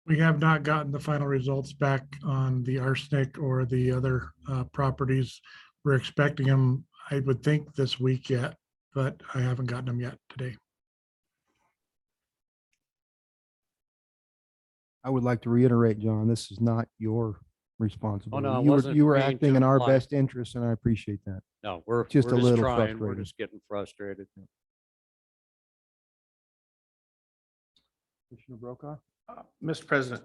We have not gotten the final results back on the arsenic or the other properties. We're expecting them, I would think, this week yet, but I haven't gotten them yet today. I would like to reiterate, John, this is not your responsibility. it You wasn't you were mean acting to in our imply. best interest, and I appreciate that. No, we're Just we're a little trying. We're frustrating. just getting frustrated. Commissioner Brokaw? Mr. President,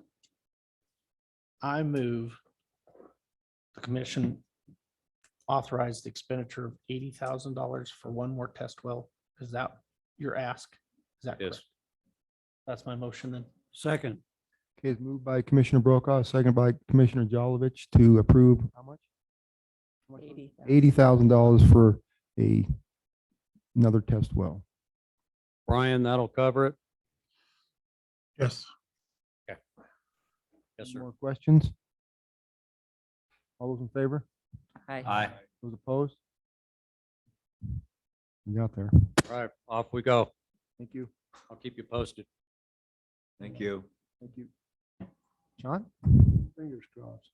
I move the commission authorize the expenditure of $80,000 for one more test well. Is that your ask? Is that Yes. correct? That's my motion then. Second. Okay, it's moved by Commissioner Brokaw, second by Commissioner Jolovich to approve how much? $80,000 for another test well. Brian, that'll cover it. Yes. Okay. Yes, Any sir. more questions? All those in favor? Hi. Those opposed? You got there. All right, off we go. Thank you. I'll keep you posted. Thank you. Thank you. John? Fingers crossed.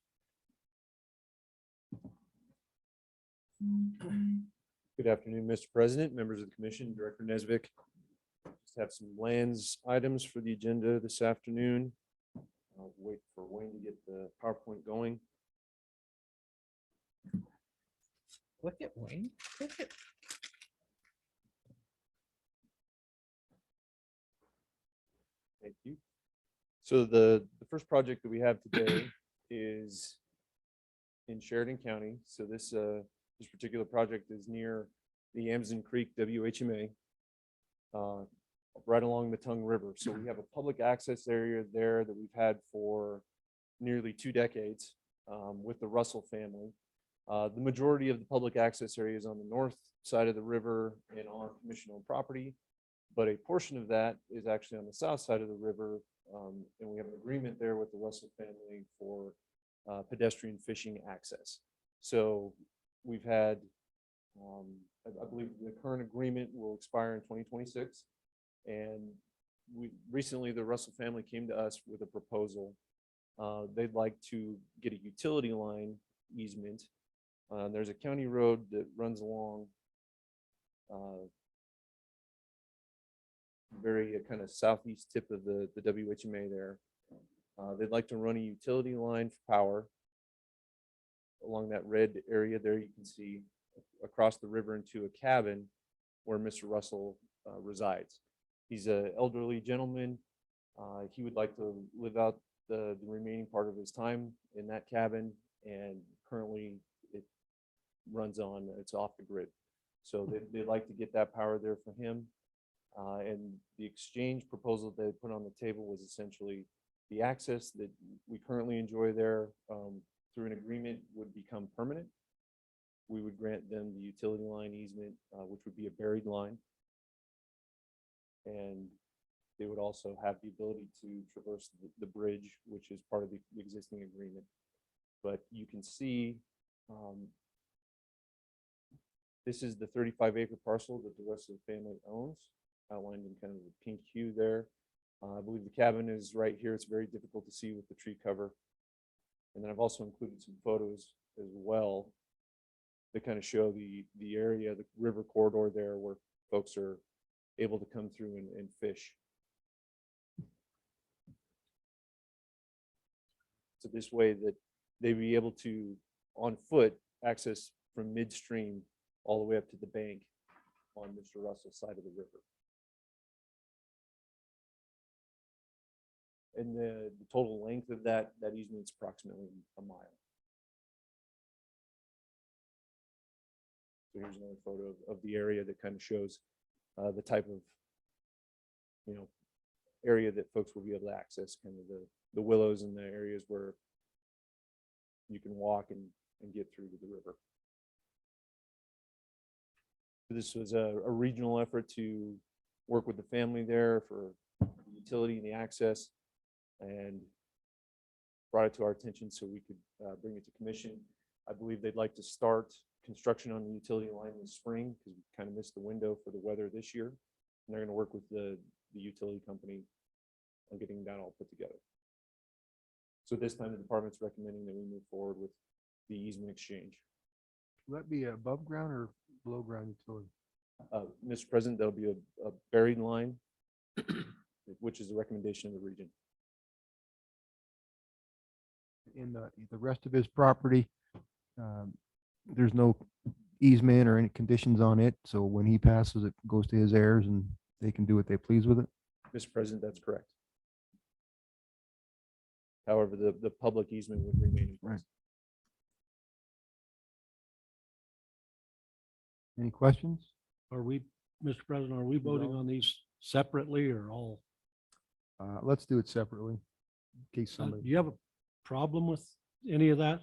Good afternoon, Mr. President, members of the commission, Director Nesvik. Just have some lands items for the agenda this afternoon. I'll wait for Wayne to get the PowerPoint going. Click it, Wayne. Click it. Thank you. So the first project that we have today is in Sheridan County. So this particular project is near the Amazon Creek WHMA, right along the Tongue River. So we have a public access area there that we've had for nearly 2 decades with the Russell family. The majority of the public access area is on the north side of the river and on commission-owned property, but a portion of that is actually on the south side of the river. And we have an agreement there with the Russell family for pedestrian fishing access. So we've had, I believe the current agreement will expire in 2026. And recently the Russell family came to us with a proposal. They'd like to get a utility line easement. There's a county road that runs along very kind of southeast tip of the WHMA there. They'd like to run a utility line for power along that red area there. You can see across the river into a cabin where Mr. Russell resides. He's an elderly gentleman. He would like to live out the remaining part of his time in that cabin, and currently it runs on, it's off the grid. So they'd like to get that power there for him. And the exchange proposal they put on the table was essentially the access that we currently enjoy there through an agreement would become permanent. We would grant them the utility line easement, which would be a buried line. And they would also have the ability to traverse the bridge, which is part of the existing agreement. But you can see this is the 35-acre parcel that the rest of the family owns, outlined in kind of the pink hue there. I believe the cabin is right here. It's very difficult to see with the tree cover. And then I've also included some photos as well that kind of show the area, the river corridor there where folks are able to come through and fish. So this way that they'd be able to, on foot, access from midstream all the way up to the bank on Mr. Russell's side of the river. And the total length of that easement is approximately a mile. So here's another photo of the area that kind of shows the type of, area that folks will be able to access, kind of the willows and the areas where you can walk and get through to the river. This was a regional effort to work with the family there for the utility and the access, and brought it to our attention so we could bring it to commission. I believe they'd like to start construction on the utility line this spring because we kind of missed the window for the weather this year. And they're going to work with the utility company on getting that all put together. So this time the department's recommending that we move forward with the easement exchange. Will that be above ground or below ground utility? Mr. President, there'll be a buried line, which is the recommendation of the region. In the rest of his property, there's no easement or any conditions on it. So when he passes, it goes to his heirs and they can do what they please with it. Mr. President, that's correct. However, the public easement would remain in place. Any questions? Are we, Mr. President, are we voting on these separately or all? Let's do it separately. In case Do somebody. you have a problem with any of that?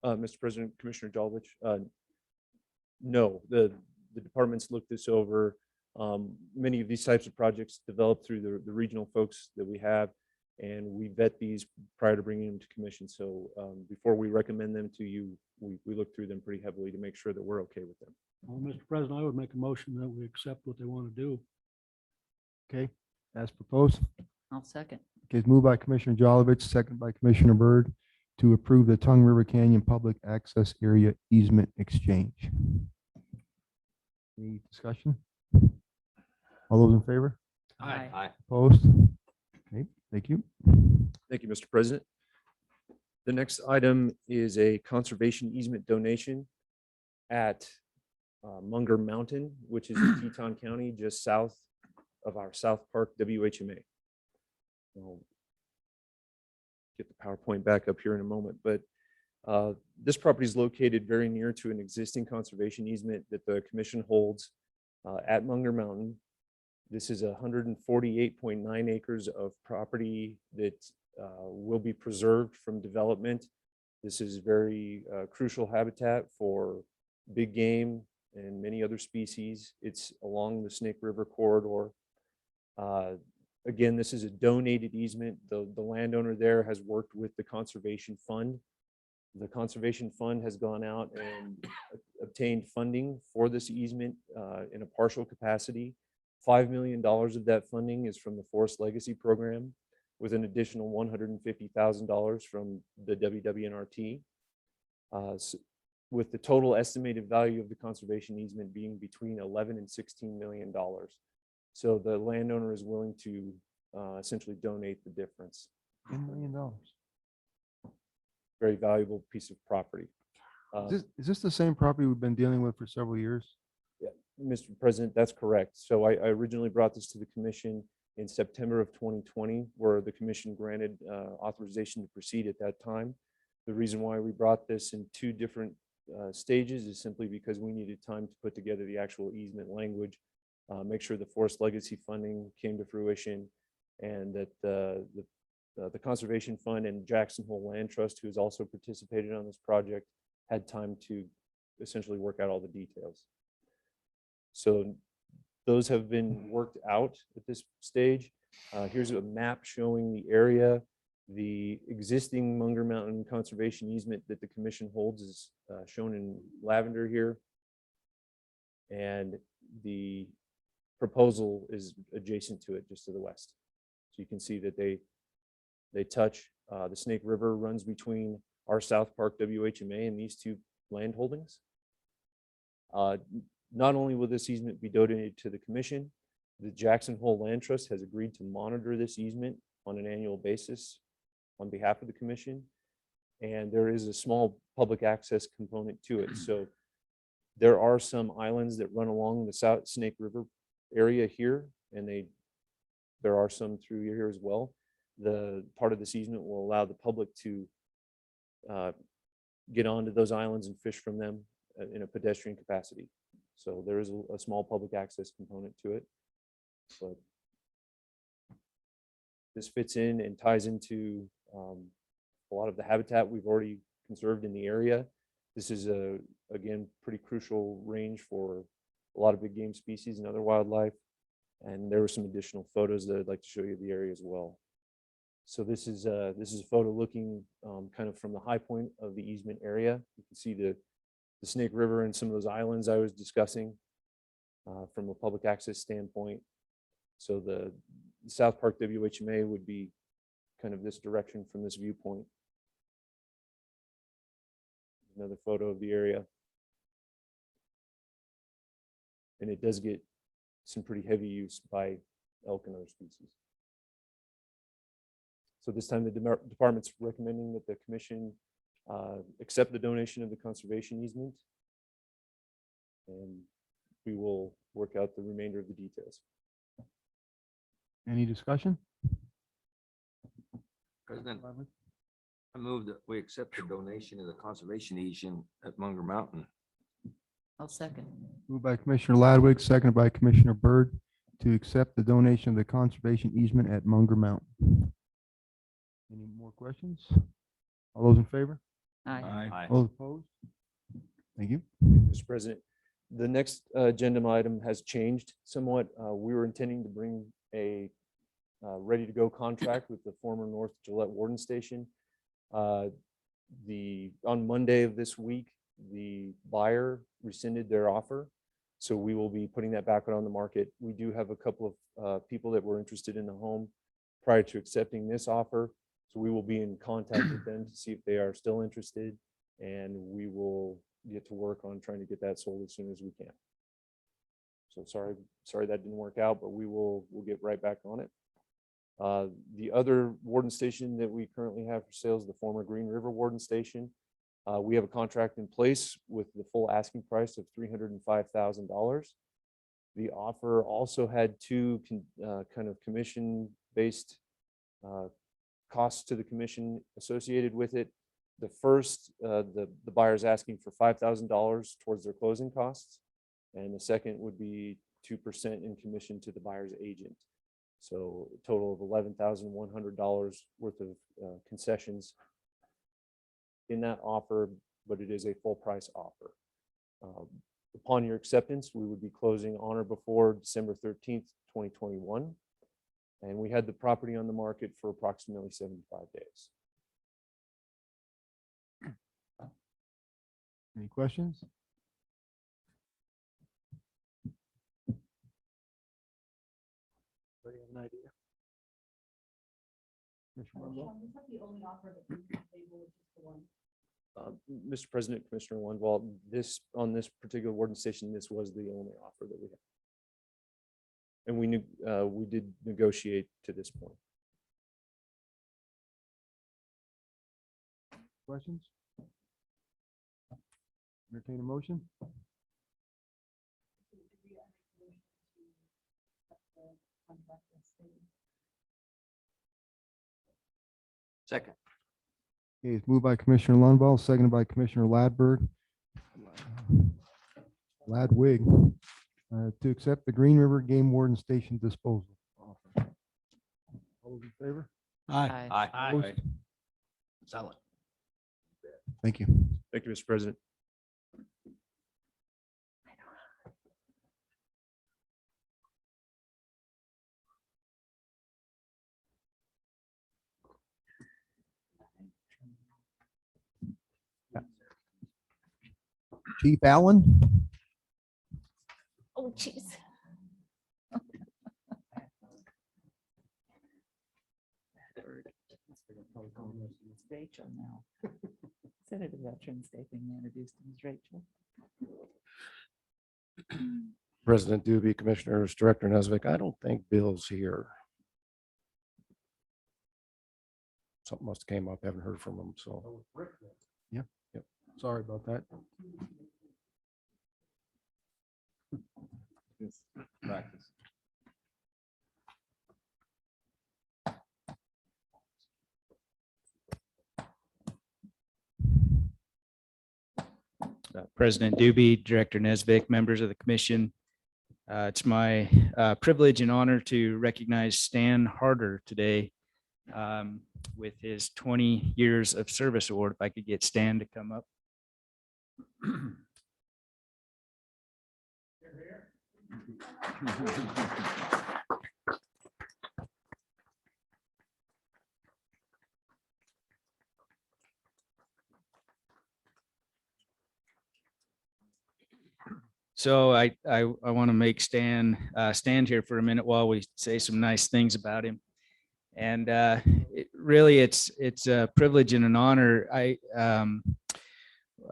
Mr. President, Commissioner Jolovich, no, the departments looked this over. Many of these types of projects developed through the regional folks that we have. And we vet these prior to bringing them to commission. So before we recommend them to you, we look through them pretty heavily to make sure that we're okay with them. Well, Mr. President, I would make a motion that we accept what they want to do. Okay, as proposed. I'll second. Okay, it's moved by Commissioner Jolovich, second by Commissioner Byrd to approve the Tongue River Canyon Public Access Area Easement Exchange. Any discussion? All those in favor? Aye. Opposed? Okay, thank you. Thank you, Mr. President. The next item is a conservation easement donation at Munger Mountain, which is in Teton County, just south of our South Park WHMA. I'll get the PowerPoint back up here in a moment, but this property is located very near to an existing conservation easement that the commission holds at Munger Mountain. This is 148.9 acres of property that will be preserved from development. This is very crucial habitat for big game and many other species. It's along the Snake River corridor. Again, this is a donated easement. The landowner there has worked with the Conservation Fund. The Conservation Fund has gone out and obtained funding for this easement in a partial capacity. $5 million of that funding is from the Forest Legacy Program, with an additional $150,000 from the WWNRT. With the total estimated value of the conservation easement being between $11 and $16 million. So the landowner is willing to essentially donate the difference. $10 million. Very valuable piece of property. Is this the same property we've been dealing with for several years? Yeah, Mr. President, that's correct. So I originally brought this to the commission in September of 2020, where the commission granted authorization to proceed at that time. The reason why we brought this in two different stages is simply because we needed time to put together the actual easement language, make sure the Forest Legacy funding came to fruition, and that the Conservation Fund and Jackson Hole Land Trust, who has also participated on this project, had time to essentially work out all the details. So those have been worked out at this stage. Here's a map showing the area. The existing Munger Mountain Conservation easement that the commission holds is shown in lavender here. And the proposal is adjacent to it, just to the west. So you can see that they touch. The Snake River runs between our South Park WHMA and these two land holdings. Not only will this easement be donated to the commission, the Jackson Hole Land Trust has agreed to monitor this easement on an annual basis on behalf of the commission. And there is a small public access component to it. So there are some islands that run along the South Snake River area here, and there are some through here as well. The part of this easement will allow the public to get onto those islands and fish from them in a pedestrian capacity. So there is a small public access component to it, but this fits in and ties into a lot of the habitat we've already conserved in the area. This is again, pretty crucial range for a lot of big game species and other wildlife. And there were some additional photos that I'd like to show you of the area as well. So this is a photo looking kind of from the high point of the easement area. You can see the Snake River and some of those islands I was discussing from a public access standpoint. So the South Park WHMA would be kind of this direction from this viewpoint. Another photo of the area. And it does get some pretty heavy use by elk and other species. So this time the department's recommending that the commission accept the donation of the conservation easement. And we will work out the remainder of the details. Any discussion? President, I move that we accept the donation of the conservation easement at Munger Mountain. I'll second. Moved by Commissioner Ladwig, seconded by Commissioner Byrd to accept the donation of the conservation easement at Munger Mountain. Any more questions? All those in favor? Aye. All opposed? Thank you. Mr. President, the next agenda item has changed somewhat. We were intending to bring a ready-to-go contract with the former North Gillette Warden Station. On Monday of this week, the buyer rescinded their offer. So we will be putting that back on the market. We do have a couple of people that were interested in the home prior to accepting this offer. So we will be in contact with them to see if they are still interested, and we will get to work on trying to get that sold as soon as we can. So sorry that didn't work out, but we'll get right back on it. The other warden station that we currently have for sale is the former Green River Warden Station. We have a contract in place with the full asking price of $305,000. The offer also had two kind of commission-based costs to the commission associated with it. The first, the buyer's asking for $5,000 towards their closing costs, and the second would be 2% in commission to the buyer's agent. So a total of $11,100 worth of concessions in that offer, but it is a full price offer. Upon your acceptance, we would be closing on or before December 13th, 2021. And we had the property on the market for approximately 75 days. Any questions? Anybody have an idea? Mr. President, Commissioner Wonval, on this particular warden station, this was the only offer that we had. And we did negotiate to this point. Questions? Entertain a motion? Second. Okay, it's moved by Commissioner Lundvall, seconded by Commissioner Ladwig, to accept the Green River Game Warden Station disposal offer. All those in favor? Aye. Opposed? Sell it. Thank you. Thank you, Mr. President. Chief Allen? Oh, jeez. Rachel now. Senator Veterans Day being introduced as Rachel. President Doobie, Commissioners, Director Nesbitt, I don't think Bill's here. Something must have came up, haven't heard from him, so. Yeah. Yep. Sorry about that. Practice. President Doobie, Director Nesbitt, members of the commission. It's my privilege and honor to recognize Stan Harder today with his 20 years of service award. If I could get Stan to come up. So I want to make Stan stand here for a minute while we say some nice things about him. And it's a privilege and an honor.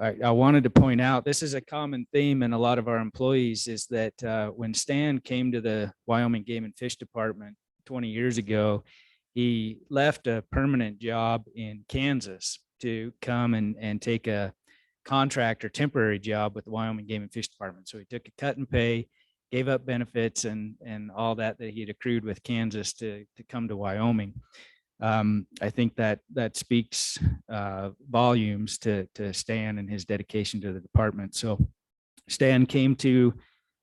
I wanted to point out, this is a common theme in a lot of our employees, is that when Stan came to the Wyoming Game and Fish Department 20 years ago, he left a permanent job in Kansas to come and take a contract or temporary job with the Wyoming Game and Fish Department. So he took a cut in pay, gave up benefits and all that he had accrued with Kansas to come to Wyoming. I think that speaks volumes to Stan and his dedication to the department. So Stan came to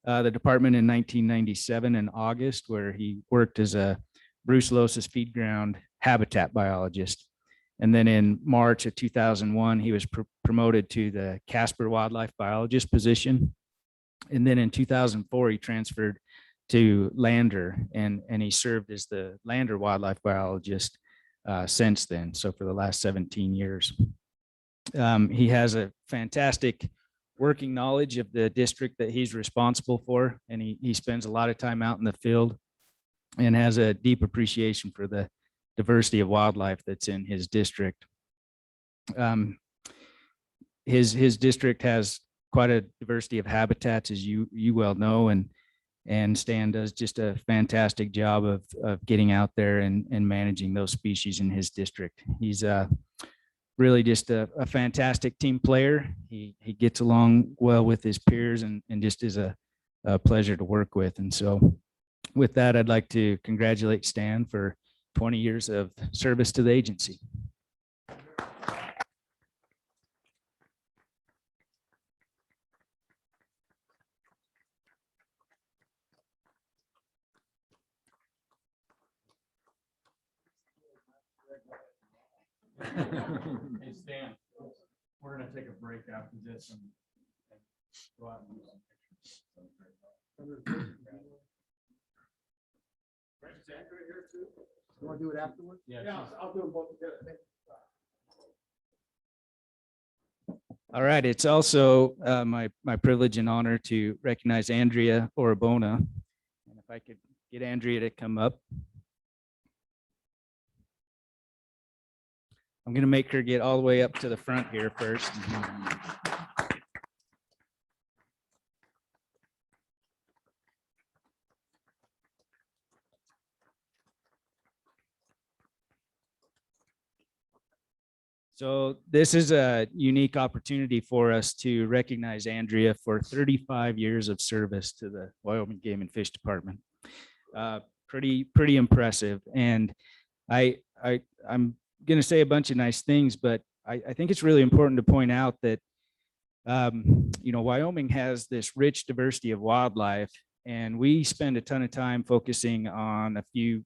the department in 1997 in August, where he worked as a brucellosis feed ground habitat biologist. And then in March of 2001, he was promoted to the Casper wildlife biologist position. And then in 2004, he transferred to Lander, and he served as the Lander wildlife biologist since then. So for the last 17 years. He has a fantastic working knowledge of the district that he's responsible for, and he spends a lot of time out in the field and has a deep appreciation for the diversity of wildlife that's in his district. His district has quite a diversity of habitats, as you well know, and Stan does just a fantastic job of getting out there and managing those species in his district. He's really just a fantastic team player. He gets along well with his peers and just is a pleasure to work with. And so with that, I'd like to congratulate Stan for 20 years of service to the agency. Hey Stan, we're gonna take a break after this and go out and do some pictures. You want to do it afterwards? Yeah. I'll do them both together. All right, it's also my privilege and honor to recognize Andrea Orabona. And if I could get Andrea to come up. I'm going to make her get all the way up to the front here first. So this is a unique opportunity for us to recognize Andrea for 35 years of service to the Wyoming Game and Fish Department. Pretty impressive. And I'm going to say a bunch of nice things, but I think it's really important to point out that Wyoming has this rich diversity of wildlife, and we spend a ton of time focusing on a few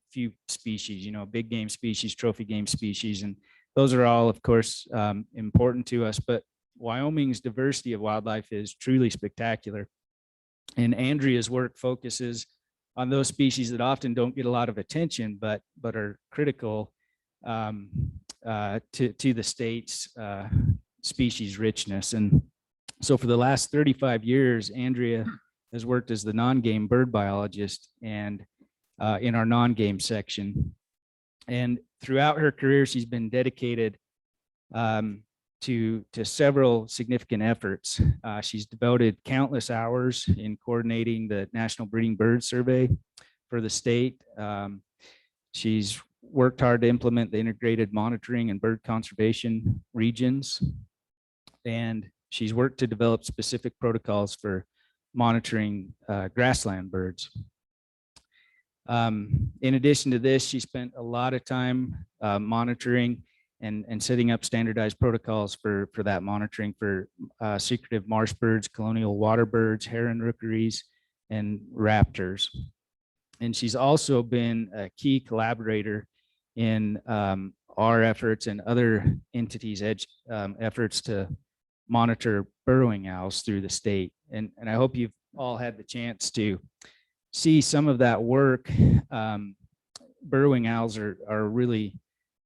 species, big game species, trophy game species, and those are all, of course, important to us. But Wyoming's diversity of wildlife is truly spectacular, and Andrea's work focuses on those species that often don't get a lot of attention, but are critical to the state's species richness. And so for the last 35 years, Andrea has worked as the non-game bird biologist and in our non-game section. And throughout her career, she's been dedicated to several significant efforts. She's devoted countless hours in coordinating the National Breeding Bird Survey for the state. She's worked hard to implement the integrated monitoring and bird conservation regions. And she's worked to develop specific protocols for monitoring grassland birds. In addition to this, she spent a lot of time monitoring and setting up standardized protocols for that monitoring for secretive marsh birds, colonial water birds, heron rookeries, and raptors. And she's also been a key collaborator in our efforts and other entities' efforts to monitor burrowing owls through the state. And I hope you've all had the chance to see some of that work. Burrowing owls are a really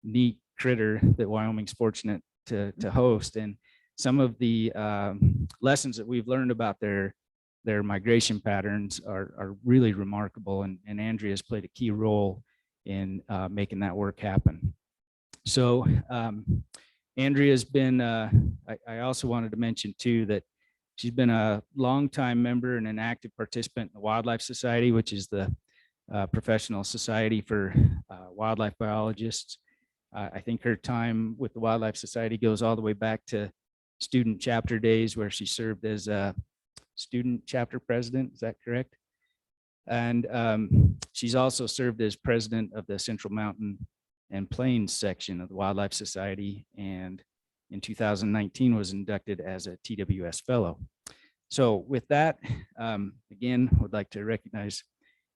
neat critter that Wyoming's fortunate to host. And some of the lessons that we've learned about their migration patterns are really remarkable. And Andrea's played a key role in making that work happen. So Andrea's been, I also wanted to mention too, that she's been a longtime member and an active participant in the Wildlife Society, which is the professional society for wildlife biologists. I think her time with the Wildlife Society goes all the way back to student chapter days, where she served as a student chapter president. Is that correct? And she's also served as president of the Central Mountain and Plains section of the Wildlife Society, and in 2019 was inducted as a TWS fellow. So with that, again, would like to recognize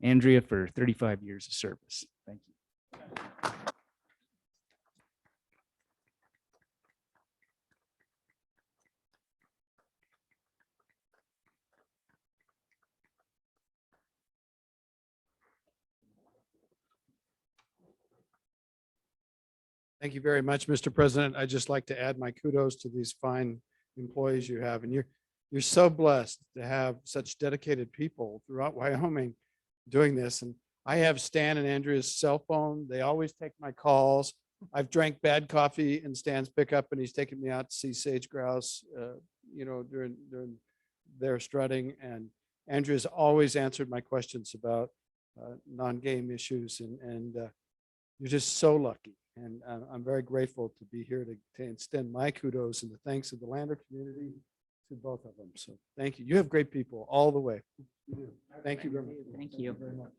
Andrea for 35 years of service. Thank you. Thank you very much, Mr. President. I'd just like to add my kudos to these fine employees you have. And you're so blessed to have such dedicated people throughout Wyoming doing this. And I have Stan and Andrea's cell phone. They always take my calls. I've drank bad coffee in Stan's pickup and he's taken me out to see sage grouse, during their strutting. And Andrea's always answered my questions about non-game issues and you're just so lucky. And I'm very grateful to be here to extend my kudos and the thanks of the Lander community to both of them. So thank you. You have great people all the way. Thank you very much. Thank you. Very much.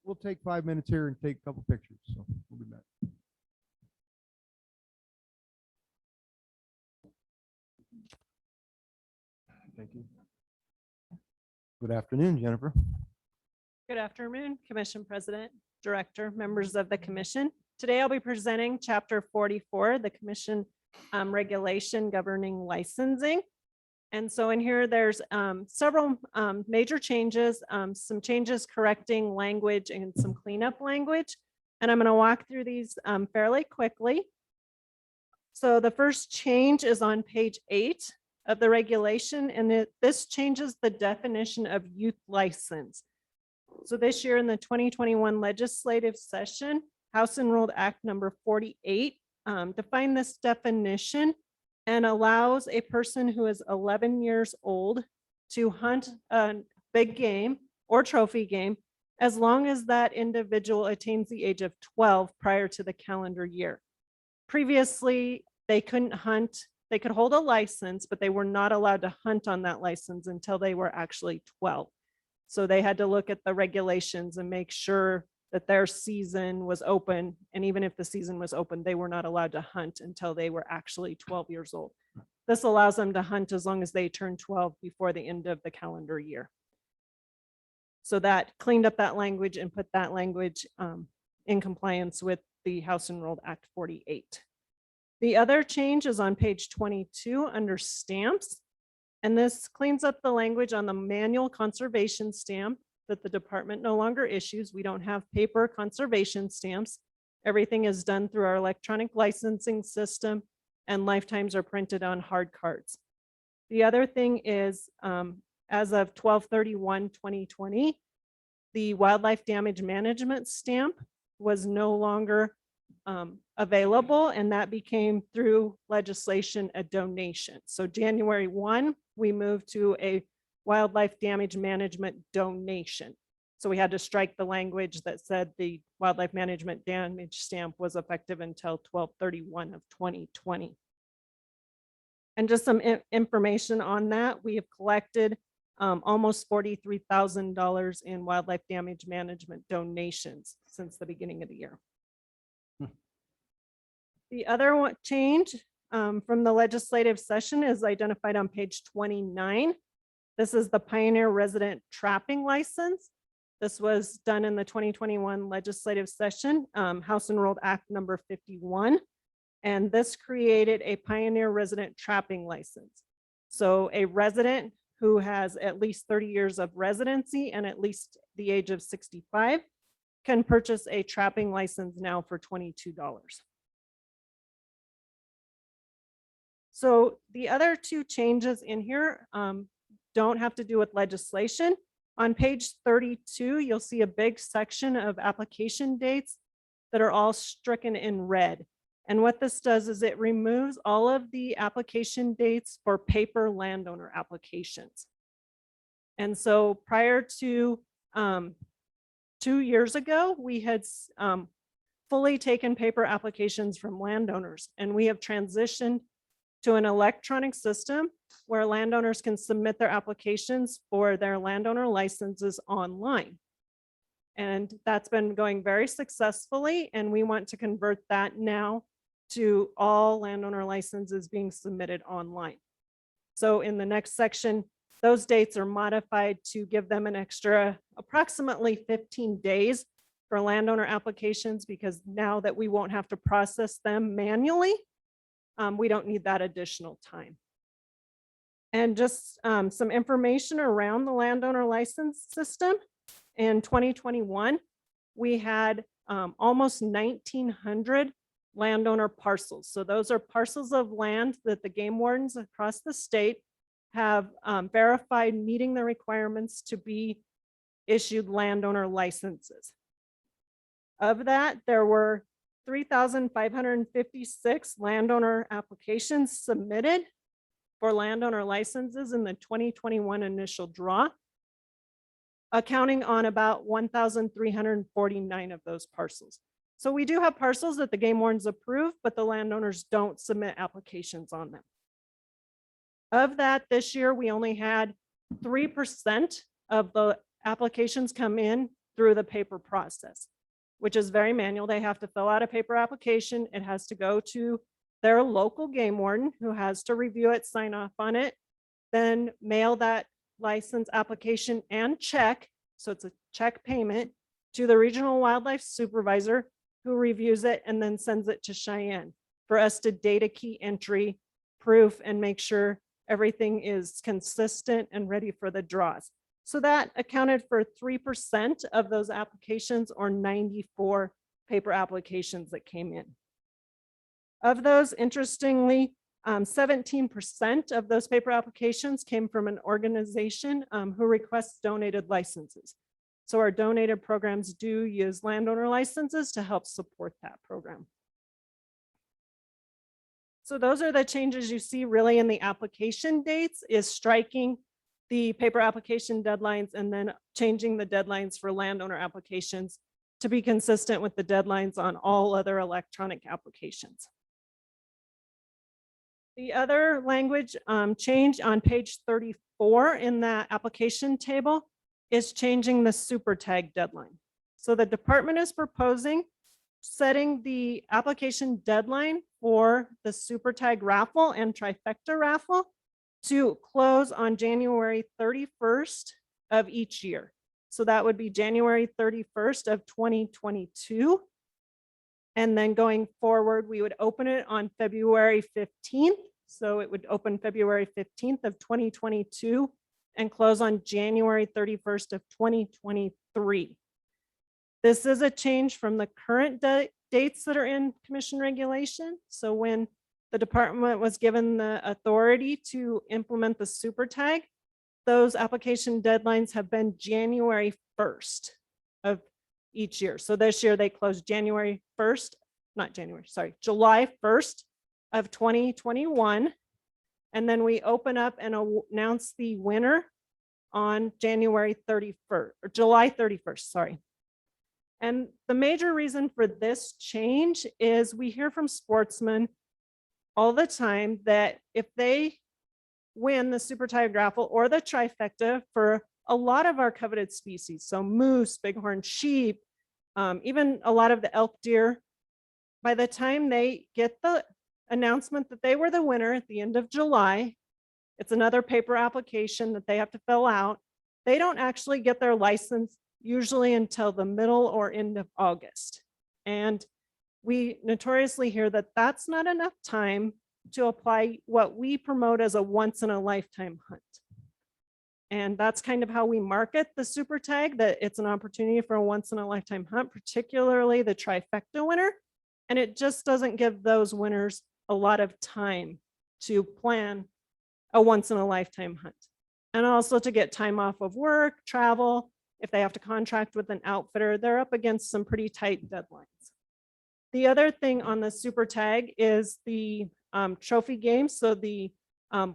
We'll take 5 minutes here and take a couple pictures. So we'll be back. Thank you. Good afternoon, Jennifer. Good afternoon, Commission President, Director, members of the Commission. Today I'll be presenting Chapter 44, the Commission Regulation Governing Licensing. And so in here, there's several major changes, some changes correcting language and some cleanup language. And I'm going to walk through these fairly quickly. So the first change is on page 8 of the regulation, and this changes the definition of youth license. So this year in the 2021 legislative session, House Enrolled Act number 48 defined this definition and allows a person who is 11 years old to hunt a big game or trophy game as long as that individual attains the age of 12 prior to the calendar year. Previously, they couldn't hunt. They could hold a license, but they were not allowed to hunt on that license until they were actually 12. So they had to look at the regulations and make sure that their season was open. And even if the season was open, they were not allowed to hunt until they were actually 12 years old. This allows them to hunt as long as they turn 12 before the end of the calendar year. So that cleaned up that language and put that language in compliance with the House Enrolled Act 48. The other change is on page 22 under stamps. And this cleans up the language on the manual conservation stamp that the department no longer issues. We don't have paper conservation stamps. Everything is done through our electronic licensing system and lifetimes are printed on hard cards. The other thing is, as of 12/31/2020, the wildlife damage management stamp was no longer available, and that became through legislation a donation. So January 1, we moved to a wildlife damage management donation. So we had to strike the language that said the wildlife management damage stamp was effective until 12/31/2020. And just some information on that, we have collected almost $43,000 in wildlife damage management donations since the beginning of the year. The other one change from the legislative session is identified on page 29. This is the Pioneer Resident Trapping License. This was done in the 2021 legislative session, House Enrolled Act number 51. And this created a Pioneer Resident Trapping License. So a resident who has at least 30 years of residency and at least the age of 65 can purchase a trapping license now for $22. So the other two changes in here don't have to do with legislation. On page 32, you'll see a big section of application dates that are all stricken in red. And what this does is it removes all of the application dates for paper landowner applications. And so prior to 2 years ago, we had fully taken paper applications from landowners, and we have transitioned to an electronic system where landowners can submit their applications for their landowner licenses online. And that's been going very successfully, and we want to convert that now to all landowner licenses being submitted online. So in the next section, those dates are modified to give them an extra approximately 15 days for landowner applications, because now that we won't have to process them manually, we don't need that additional time. And just some information around the landowner license system. In 2021, we had almost 1,900 landowner parcels. So those are parcels of land that the game wardens across the state have verified meeting the requirements to be issued landowner licenses. Of that, there were 3,556 landowner applications submitted for landowner licenses in the 2021 initial draw, accounting on about 1,349 of those parcels. So we do have parcels that the game wardens approve, but the landowners don't submit applications on them. Of that, this year, we only had 3% of the applications come in through the paper process, which is very manual. They have to fill out a paper application. It has to go to their local game warden, who has to review it, sign off on it, then mail that license application and check. So it's a check payment to the regional wildlife supervisor, who reviews it and then sends it to Cheyenne for us to data key entry proof and make sure everything is consistent and ready for the draws. So that accounted for 3% of those applications, or 94 paper applications that came in. Of those, interestingly, 17% of those paper applications came from an organization who requests donated licenses. So our donated programs do use landowner licenses to help support that program. So those are the changes you see really in the application dates, is striking the paper application deadlines and then changing the deadlines for landowner applications to be consistent with the deadlines on all other electronic applications. The other language change on page 34 in that application table is changing the super tag deadline. So the department is proposing setting the application deadline for the super tag raffle and trifecta raffle to close on January 31st of each year. So that would be January 31st of 2022. And then going forward, we would open it on February 15th. So it would open February 15th of 2022 and close on January 31st of 2023. This is a change from the current dates that are in commission regulation. So when the department was given the authority to implement the super tag, those application deadlines have been January 1st of each year. So this year they closed January 1st, not January, sorry, July 1st of 2021. And then we open up and announce the winner on January 31st, or July 31st, sorry. And the major reason for this change is we hear from sportsmen all the time that if they win the super tag raffle or the trifecta for a lot of our coveted species, so moose, bighorn sheep, even a lot of the elk deer, by the time they get the announcement that they were the winner at the end of July, it's another paper application that they have to fill out. They don't actually get their license usually until the middle or end of August. And we notoriously hear that that's not enough time to apply what we promote as a once in a lifetime hunt. And that's kind of how we market the super tag, that it's an opportunity for a once in a lifetime hunt, particularly the trifecta winner. And it just doesn't give those winners a lot of time to plan a once in a lifetime hunt. And also to get time off of work, travel. If they have to contract with an outfitter, they're up against some pretty tight deadlines. The other thing on the super tag is the trophy games. So the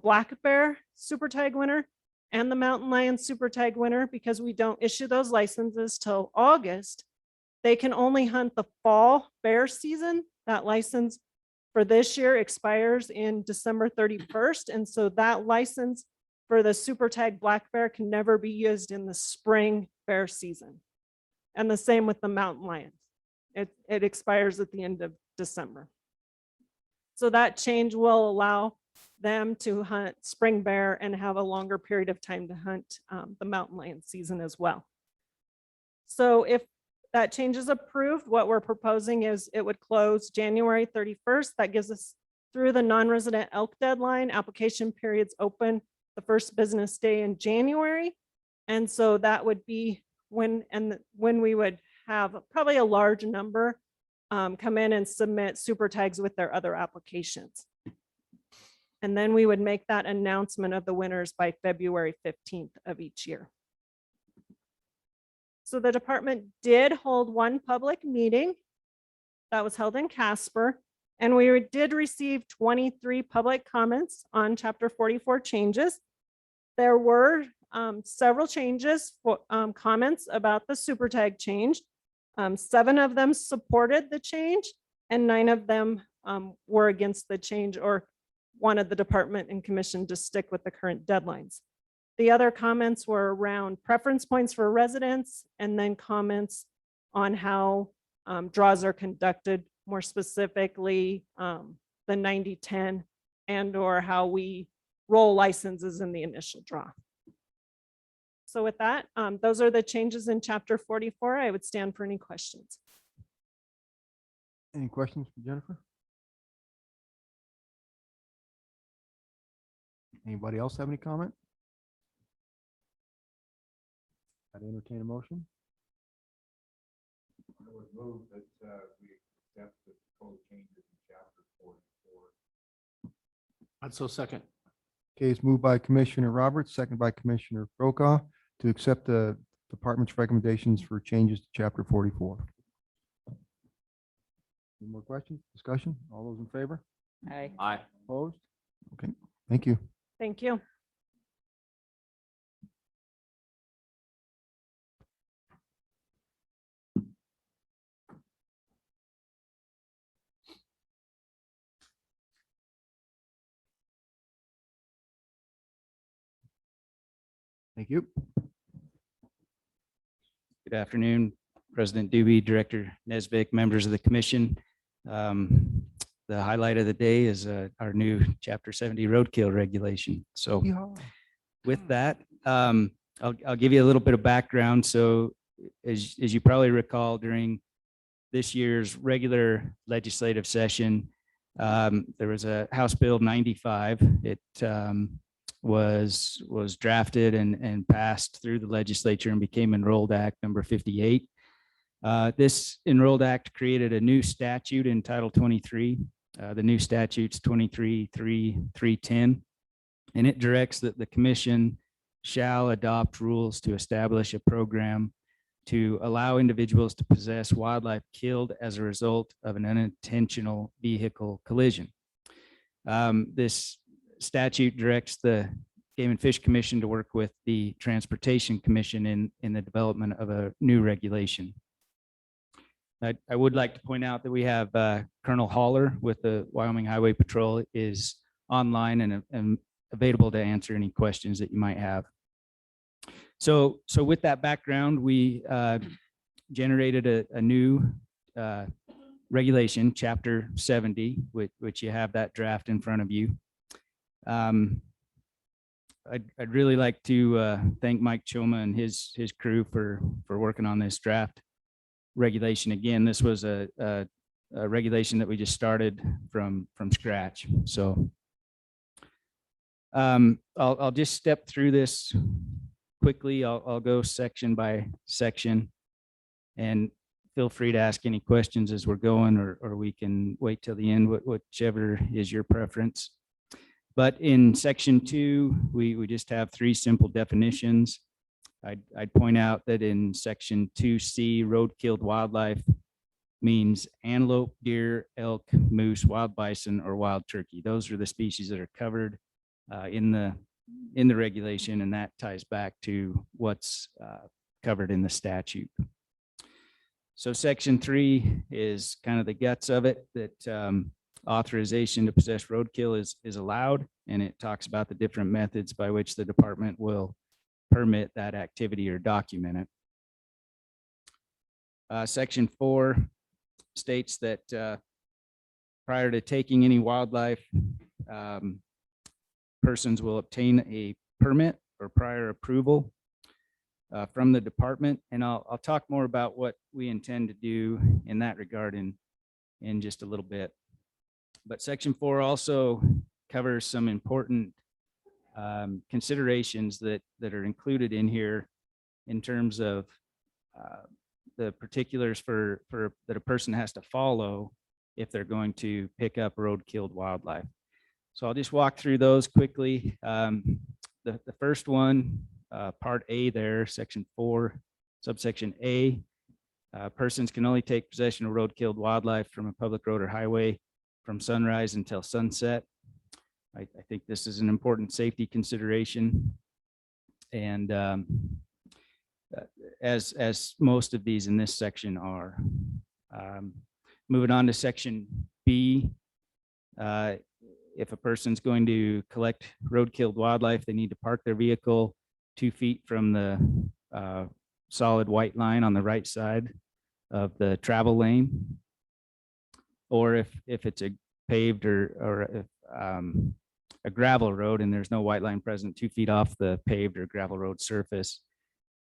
black bear super tag winner and the mountain lion super tag winner, because we don't issue those licenses till August, they can only hunt the fall bear season. That license for this year expires in December 31st. And so that license for the super tag black bear can never be used in the spring bear season. And the same with the mountain lion. It expires at the end of December. So that change will allow them to hunt spring bear and have a longer period of time to hunt the mountain lion season as well. So if that change is approved, what we're proposing is it would close January 31st. That gives us through the non-resident elk deadline. Application periods open the first business day in January. And so that would be when we would have probably a large number come in and submit super tags with their other applications. And then we would make that announcement of the winners by February 15th of each year. So the department did hold one public meeting that was held in Casper, and we did receive 23 public comments on Chapter 44 changes. There were several changes for comments about the super tag change. 7 of them supported the change, and 9 of them were against the change or wanted the department and commission to stick with the current deadlines. The other comments were around preference points for residents, and then comments on how draws are conducted, more specifically the 90-10 and or how we roll licenses in the initial draw. So with that, those are the changes in Chapter 44. I would stand for any questions. Any questions for Jennifer? Anybody else have any comment? I'd entertain a motion. I would move that we accept the code changes in Chapter 44. I'd so second. Okay, it's moved by Commissioner Roberts, second by Commissioner Brokaw to accept the department's recommendations for changes to Chapter 44. Any more questions, discussion? All those in favor? Aye. Aye. Opposed? Okay, thank you. Thank you. Thank you. Good afternoon, President Doobie, Director Nesbitt, members of the commission. The highlight of the day is our new Chapter 70 roadkill regulation. So with that, I'll give you a little bit of background. So as you probably recall, during this year's regular legislative session, there was a House Bill 95. It was drafted and passed through the legislature and became Enrolled Act number 58. This Enrolled Act created a new statute in Title 23. The new statute's 23.3.310, and it directs that the commission shall adopt rules to establish a program to allow individuals to possess wildlife killed as a result of an unintentional vehicle collision. This statute directs the Game and Fish Commission to work with the Transportation Commission in the development of a new regulation. I would like to point out that we have Colonel Haller with the Wyoming Highway Patrol is online and available to answer any questions that you might have. So with that background, we generated a new regulation, Chapter 70, which you have that draft in front of you. I'd really like to thank Mike Choma and his crew for working on this draft regulation. Again, this was a regulation that we just started from scratch. So I'll just step through this quickly. I'll go section by section, and feel free to ask any questions as we're going, or we can wait till the end, whichever is your preference. But in section 2, we just have 3 simple definitions. I'd point out that in section 2C, road-killed wildlife means antelope, deer, elk, moose, wild bison, or wild turkey. Those are the species that are covered in the regulation, and that ties back to what's covered in the statute. So section 3 is kind of the guts of it, that authorization to possess roadkill is allowed, and it talks about the different methods by which the department will permit that activity or document it. Section 4 states that prior to taking any wildlife, persons will obtain a permit or prior approval from the department. And I'll talk more about what we intend to do in that regard in just a little bit. But section 4 also covers some important considerations that are included in here in terms of the particulars for that a person has to follow if they're going to pick up road-killed wildlife. So I'll just walk through those quickly. The first one, Part A there, Section 4, subsection A, persons can only take possession of road-killed wildlife from a public road or highway from sunrise until sunset. I think this is an important safety consideration. And as most of these in this section are. Moving on to Section B, if a person's going to collect road-killed wildlife, they need to park their vehicle 2 feet from the solid white line on the right side of the travel lane. Or if it's a paved or if, a gravel road and there's no white line present 2 feet off the paved or gravel road surface,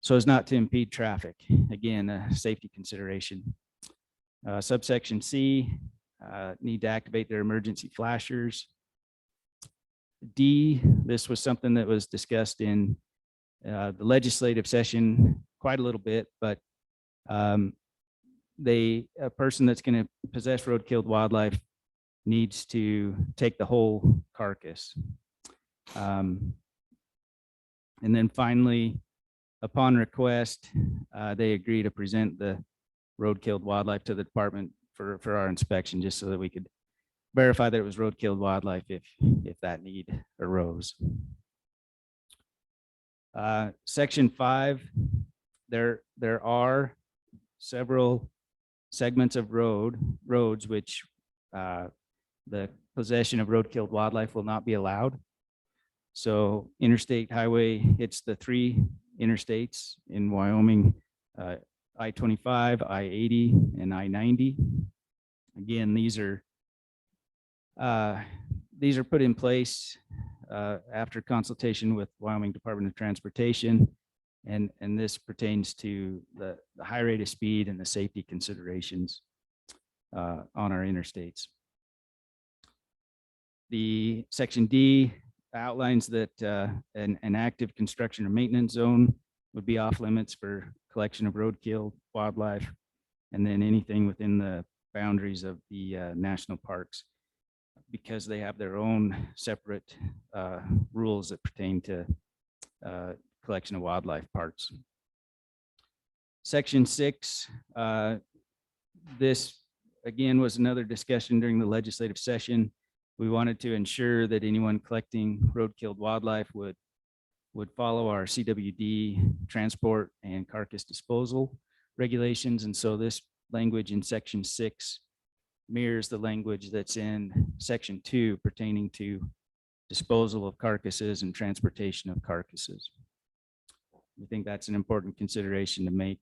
so as not to impede traffic. Again, a safety consideration. Subsection C, need to activate their emergency flashers. D, this was something that was discussed in the legislative session quite a little bit, but a person that's going to possess road-killed wildlife needs to take the whole carcass. And then finally, upon request, they agree to present the road-killed wildlife to the department for our inspection, just so that we could verify that it was road-killed wildlife if that need arose. Section 5, there are several segments of roads which the possession of road-killed wildlife will not be allowed. So interstate highway, it's the 3 interstates in Wyoming, I-25, I-80, and I-90. Again, these are put in place after consultation with Wyoming Department of Transportation, and this pertains to the high rate of speed and the safety considerations on our interstates. The Section D outlines that an active construction or maintenance zone would be off limits for collection of roadkill wildlife, and then anything within the boundaries of the national parks, because they have their own separate rules that pertain to collection of wildlife parts. Section 6, this again was another discussion during the legislative session. We wanted to ensure that anyone collecting road-killed wildlife would follow our CWD transport and carcass disposal regulations. And so this language in Section 6 mirrors the language that's in Section 2 pertaining to disposal of carcasses and transportation of carcasses. We think that's an important consideration to make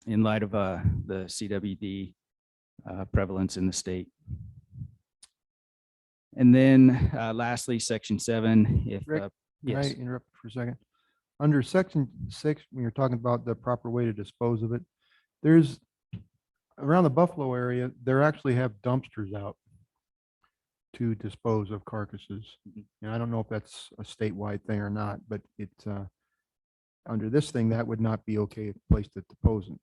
in light of the CWD prevalence in the state. And then lastly, Section 7, if Rick, can I yes. interrupt for a second? Under Section 6, when you're talking about the proper way to dispose of it, there's around the Buffalo area, they actually have dumpsters out to dispose of carcasses. And I don't know if that's a statewide thing or not, but it's under this thing, that would not be okay place to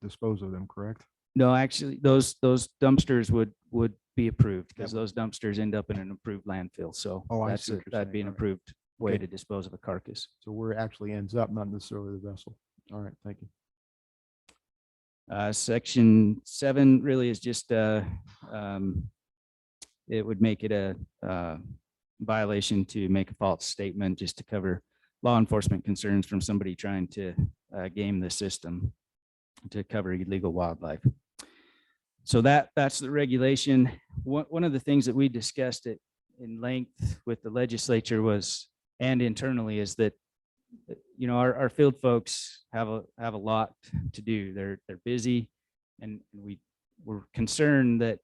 dispose of them, correct? No, actually, those dumpsters would be approved, because those dumpsters end up in an approved landfill. So Oh, I see what you're that'd be saying. an All right. approved way Okay. to dispose of a carcass. So where it actually ends up, not necessarily the vessel. All right, thank you. Section 7 really is just it would make it a violation to make a false statement, just to cover law enforcement concerns from somebody trying to game the system to cover illegal wildlife. So that's the regulation. One of the things that we discussed it in length with the legislature was, and internally, is that our field folks have a lot to do. They're busy, and we're concerned that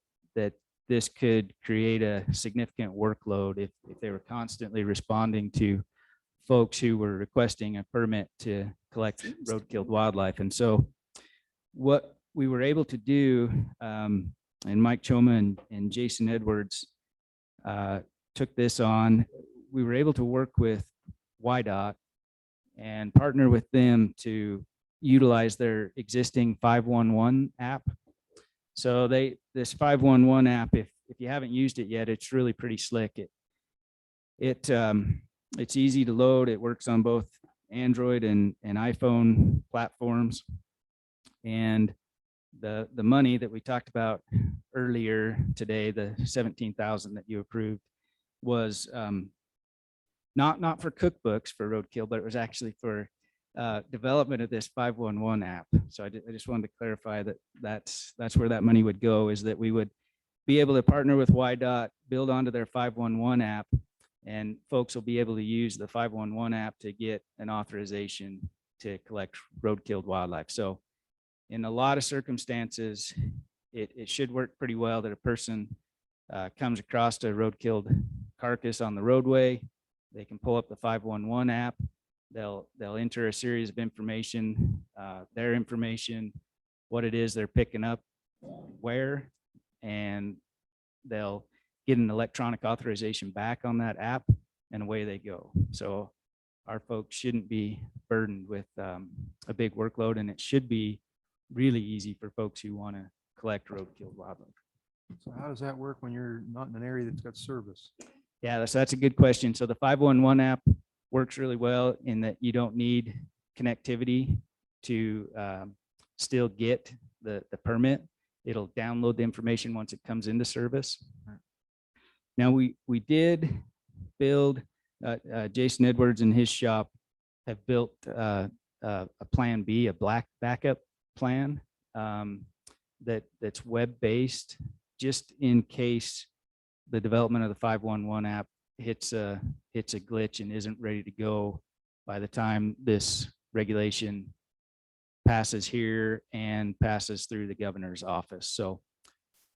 this could create a significant workload if they were constantly responding to folks who were requesting a permit to collect road-killed wildlife. And so what we were able to do, and Mike Choma and Jason Edwards took this on, we were able to work with YDOT and partner with them to utilize their existing 511 app. So this 511 app, if you haven't used it yet, it's really pretty slick. It's easy to load. It works on both Android and iPhone platforms. And the money that we talked about earlier today, the 17,000 that you approved, was not for cookbooks for roadkill, but it was actually for development of this 511 app. So I just wanted to clarify that's where that money would go, is that we would be able to partner with YDOT, build onto their 511 app, and folks will be able to use the 511 app to get an authorization to collect road-killed wildlife. So in a lot of circumstances, it should work pretty well that a person comes across a road-killed carcass on the roadway. They can pull up the 511 app. They'll enter a series of information, their information, what it is they're picking up, where, and they'll get an electronic authorization back on that app, and away they go. So our folks shouldn't be burdened with a big workload, and it should be really easy for folks who want to collect roadkill wildlife. So how does that work when you're not in an area that's got service? Yeah, that's a good question. So the 511 app works really well in that you don't need connectivity to still get the permit. It'll download the information once it comes into service. Now we did build, Jason Edwards and his shop have built a plan B, a backup plan that's web-based, just in case the development of the 511 app hits a glitch and isn't ready to go by the time this regulation passes here and passes through the governor's office. So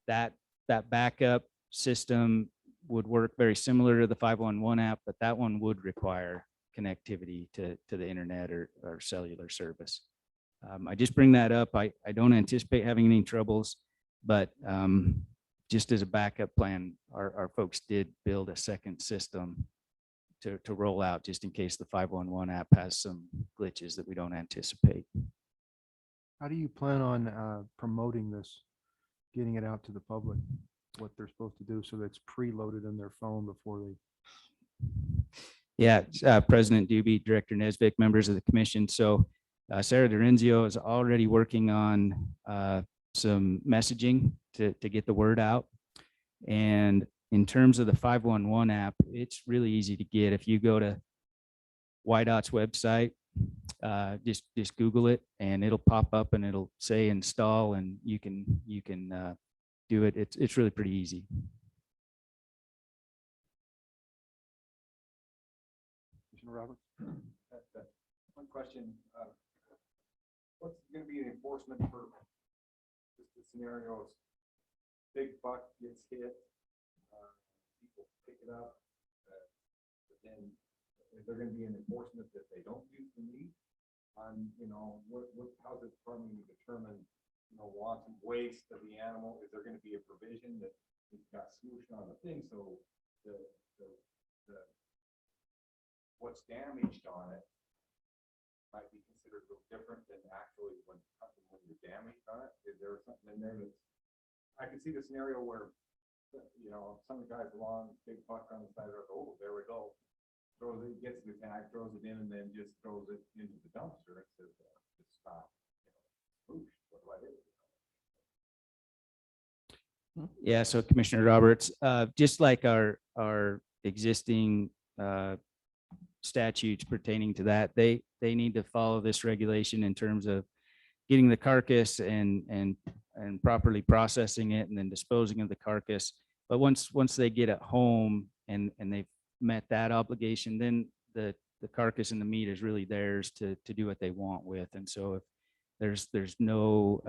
that backup system would work very similar to the 511 app, but that one would require connectivity to the internet or cellular service. I just bring that up. I don't anticipate having any troubles, but just as a backup plan, our folks did build a second system to roll out just in case the 511 app has some glitches that we don't anticipate. How do you plan on promoting this, getting it out to the public, what they're supposed to do so that's preloaded in their phone before they? Yeah, President Doobie, Director Nesvik, members of the commission. So Sarah Dorenzio is already working on some messaging to get the word out. And in terms of the 511 app, it's really easy to get. If you go to YDOT's website, just Google it and it'll pop up and it'll say install, and you can do it. It's really pretty easy. Commissioner Roberts? One question. What's going to be the enforcement for the scenarios? Big buck gets hit, people pick it up, but then is there going to be an enforcement that they don't use the meat? On, how's the department to determine, wanton waste of the animal? Is there going to be a provision that it's got smooshed on the thing, so the what's damaged on it might be considered a little different than actually when you're damaged on it? Is there something in there that's, I can see the scenario where, some guys along, big buck on the side of the road, oh, there we go. Throws it, gets the tag, throws it in, and then just throws it into the dumpster and says, just stop. Oops, what do I do? Yeah, so Commissioner Roberts, just like our existing statutes pertaining to that, they need to follow this regulation in terms of getting the carcass and properly processing it and then disposing of the carcass. But once they get it home and they've met that obligation, then the carcass and the meat is really theirs to do what they want with. And so if there's no,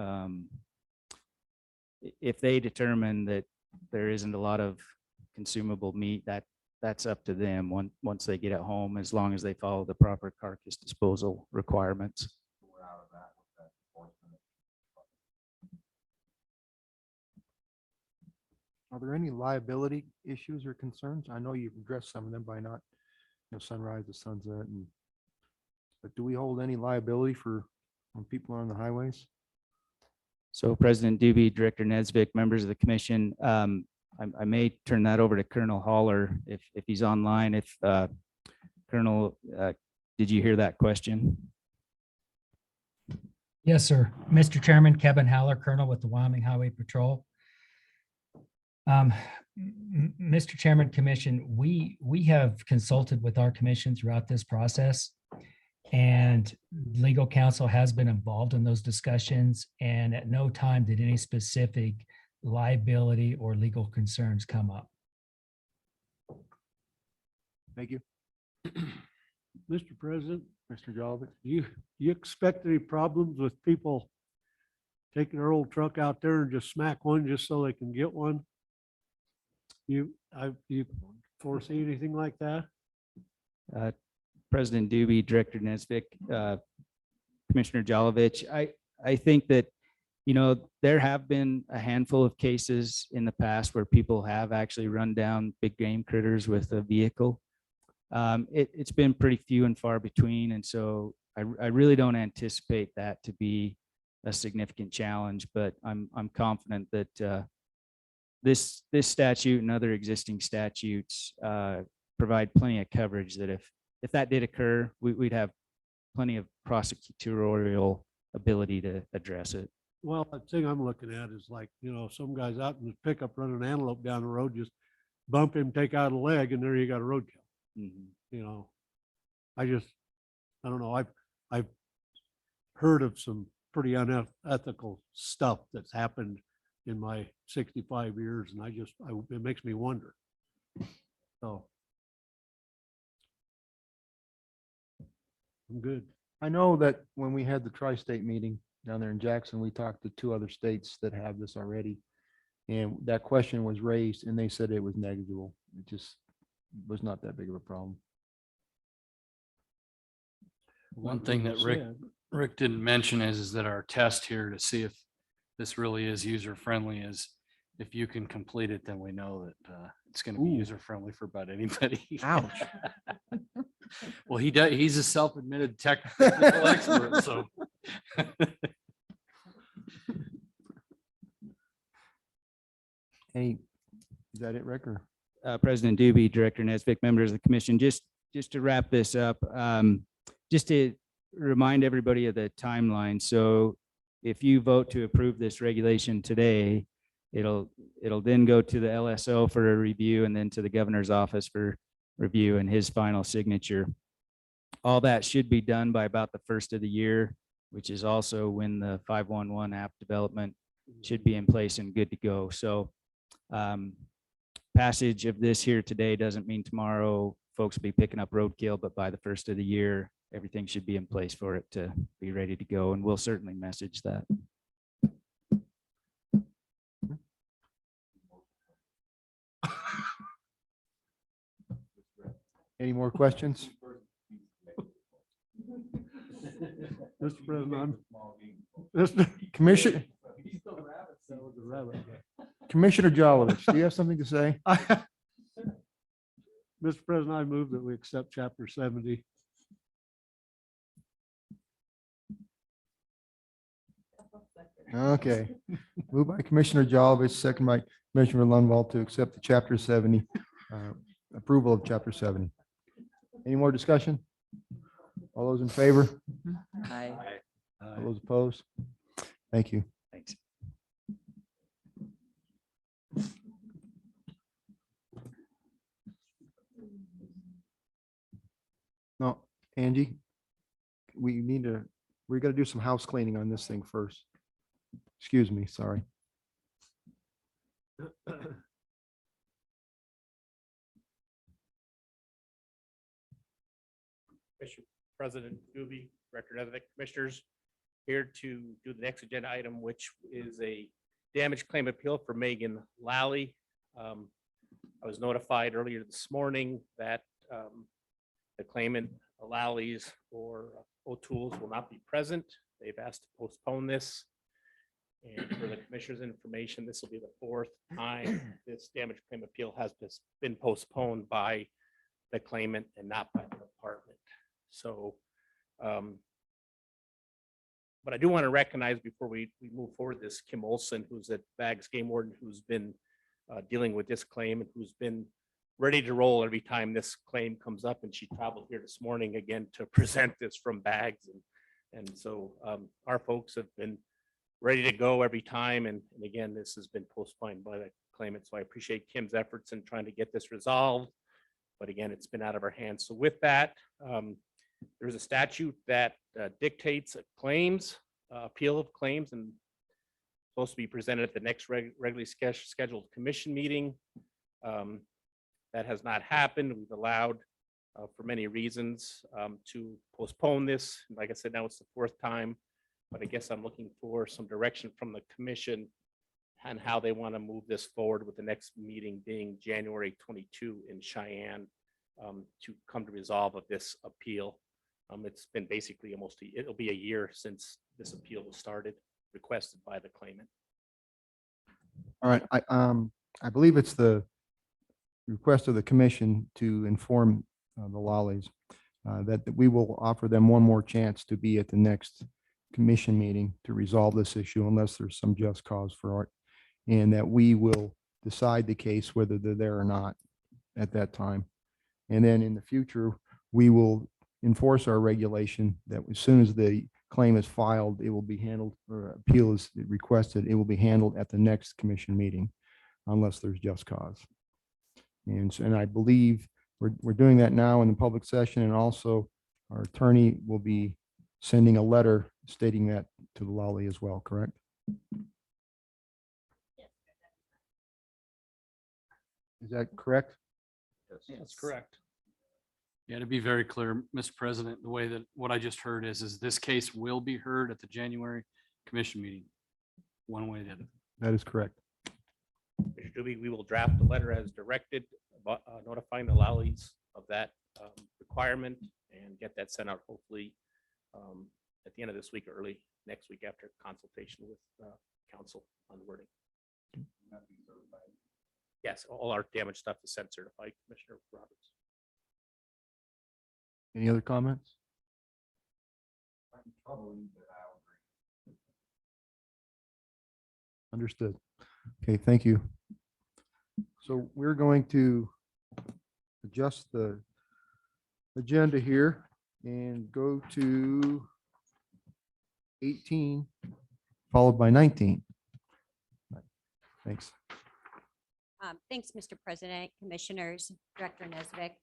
if they determine that there isn't a lot of consumable meat, that's up to them once they get it home, as long as they follow the proper carcass disposal requirements. We're out of that with that enforcement. Are there any liability issues or concerns? I know you've addressed some of them by not, sunrise to sunset, but do we hold any liability for on people on the highways? So President Doobie, Director Nesvik, members of the commission, I may turn that over to Colonel Holler if he's online. If Colonel, did you hear that question? Yes, sir. Mr. Chairman, Kevin Haller, Colonel with the Wyoming Highway Patrol. Mr. Chairman, Commission, we have consulted with our commission throughout this process, and legal counsel has been involved in those discussions, and at no time did any specific liability or legal concerns come up. Thank you. Mr. President, Mr. Jolovich? you expect any problems with people taking their old truck out there and just smack one just so they can get one? You foresee anything like that? President Doobie, Director Nesvik, Commissioner Jolovich, I think that, you know, there have been a handful of cases in the past where people have actually run down big game critters with a vehicle. It's been pretty few and far between, and so I really don't anticipate that to be a significant challenge, but I'm confident that this statute and other existing statutes provide plenty of coverage that if that did occur, we'd have plenty of prosecutorial ability to address it. Well, the thing I'm looking at is like, you know, some guy's out in his pickup running an antelope down the road, just bump him, take out a leg, and there you got a roadkill. You know, I don't know. I've heard of some pretty unethical stuff that's happened in my 65 years, and it makes me wonder. So I'm good. I know that when we had the tri-state meeting down there in Jackson, we talked to 2 other states that have this already. And that question was raised and they said it was negligible. It just was not that big of a problem. One thing that Rick didn't mention is that our test here to see if this really is user friendly is if you can complete it, then we know that it's going to be user friendly for about anybody. Ouch. Well, he's a self-admitted technical expert, so. Is that it, Rick? Or? President Doobie, Director Nesvik, members of the commission, just to wrap this up, just to remind everybody of the timeline. So if you vote to approve this regulation today, it'll then go to the LSO for a review and then to the governor's office for review and his final signature. All that should be done by about the first of the year, which is also when the 511 app development should be in place and good to go. So passage of this here today doesn't mean tomorrow folks will be picking up roadkill, but by the first of the year, everything should be in place for it to be ready to go. And we'll certainly message that. Any more questions? Mr. President, Commissioner Jolovich, do you have something to say? Mr. President, I move that we accept Chapter 70. Okay. Moved by Commissioner Jolovich, second by Commissioner Lundvall to accept the Chapter 70, approval of Chapter 70. Any more discussion? All those in favor? Aye. All those opposed? Thank you. Thanks. No, Angie, we got to do some house cleaning on this thing first. Excuse me, sorry. Mr. President Doobie, Director Nesvik, Commissioners, here to do the next agenda item, which is a damage claim appeal for Megan Lally. I was notified earlier this morning that the claimant, Lally's or O'Toole's, will not be present. They've asked to postpone this. And for the commissioner's information, this will be the 4th time this damage claim appeal has been postponed by the claimant and not by the department. So But I do want to recognize before we move forward, this Kim Olson, who's at Bags Game Warden, who's been dealing with this claim and who's been ready to roll every time this claim comes up. And she traveled here this morning again to present this from Bags. And so our folks have been ready to go every time. And again, this has been postponed by the claimant. So I appreciate Kim's efforts in trying to get this resolved. But again, it's been out of our hands. So with that, there's a statute that dictates claims, appeal of claims, and supposed to be presented at the next regularly scheduled commission meeting. That has not happened. We've allowed, for many reasons, to postpone this. Like I said, now it's the fourth time, but I guess I'm looking for some direction from the commission on how they want to move this forward, with the next meeting being January 22 in Cheyenne, to come to resolve of this appeal. It's been basically it'll be a year since this appeal was started, requested by the claimant. All right, I believe it's the request of the commission to inform the Lollies that we will offer them one more chance to be at the next commission meeting to resolve this issue unless there's some just cause for it, and that we will decide the case whether they're there or not at that time. And then in the future, we will enforce our regulation that as soon as the claim is filed, it will be handled, or appeal is requested, it will be handled at the next commission meeting unless there's just cause. And I believe we're doing that now in the public session, and also our attorney will be sending a letter stating that to the Lolly as well, correct? Is that correct? That's correct. Yeah, to be very clear, Mr. President, the way that what I just heard is this case will be heard at the January commission meeting, one way or the other. That is correct. Mr. Doobie, we will draft a letter as directed, notifying the Lollies of that requirement, and get that sent out hopefully at the end of this week or early next week after consultation with council on the wording. Yes, all our damage stuff is sent certified, Commissioner Roberts. Any other comments? Understood. Okay, thank you. So we're going to adjust the agenda here and go to 18, followed by 19. Thanks. Thanks, Mr. President, Commissioners, Director Nesvik.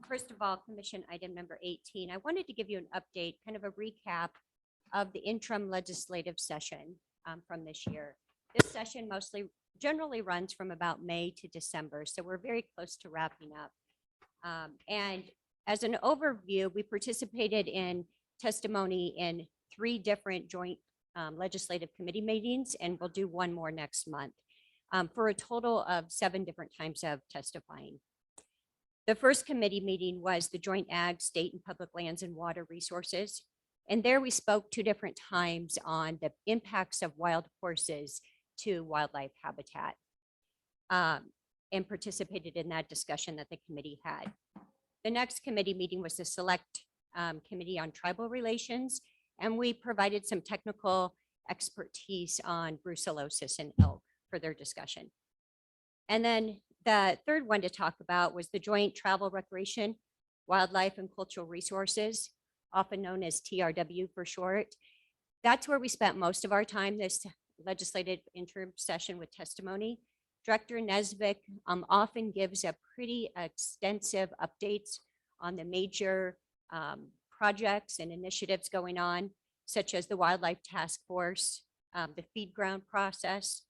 First of all, Commission item number 18, I wanted to give you an update, kind of a recap of the interim legislative session from this year. This session generally runs from about May to December, so we're very close to wrapping up. And as an overview, we participated in testimony in 3 different joint legislative committee meetings, and we'll do one more next month, for a total of 7 different times of testifying. The first committee meeting was the Joint Ag, State and Public Lands and Water Resources. And there we spoke 2 different times on the impacts of wild horses to wildlife habitat, and participated in that discussion that the committee had. The next committee meeting was the Select Committee on Tribal Relations, and we provided some technical expertise on brucellosis and elk for their discussion. And then the third one to talk about was the Joint Travel, Recreation, Wildlife and Cultural Resources, often known as TRW for short. That's where we spent most of our time this legislative interim session with testimony. Director Nesvik often gives a pretty extensive updates on the major projects and initiatives going on, such as the Wildlife Task Force, the feed ground process.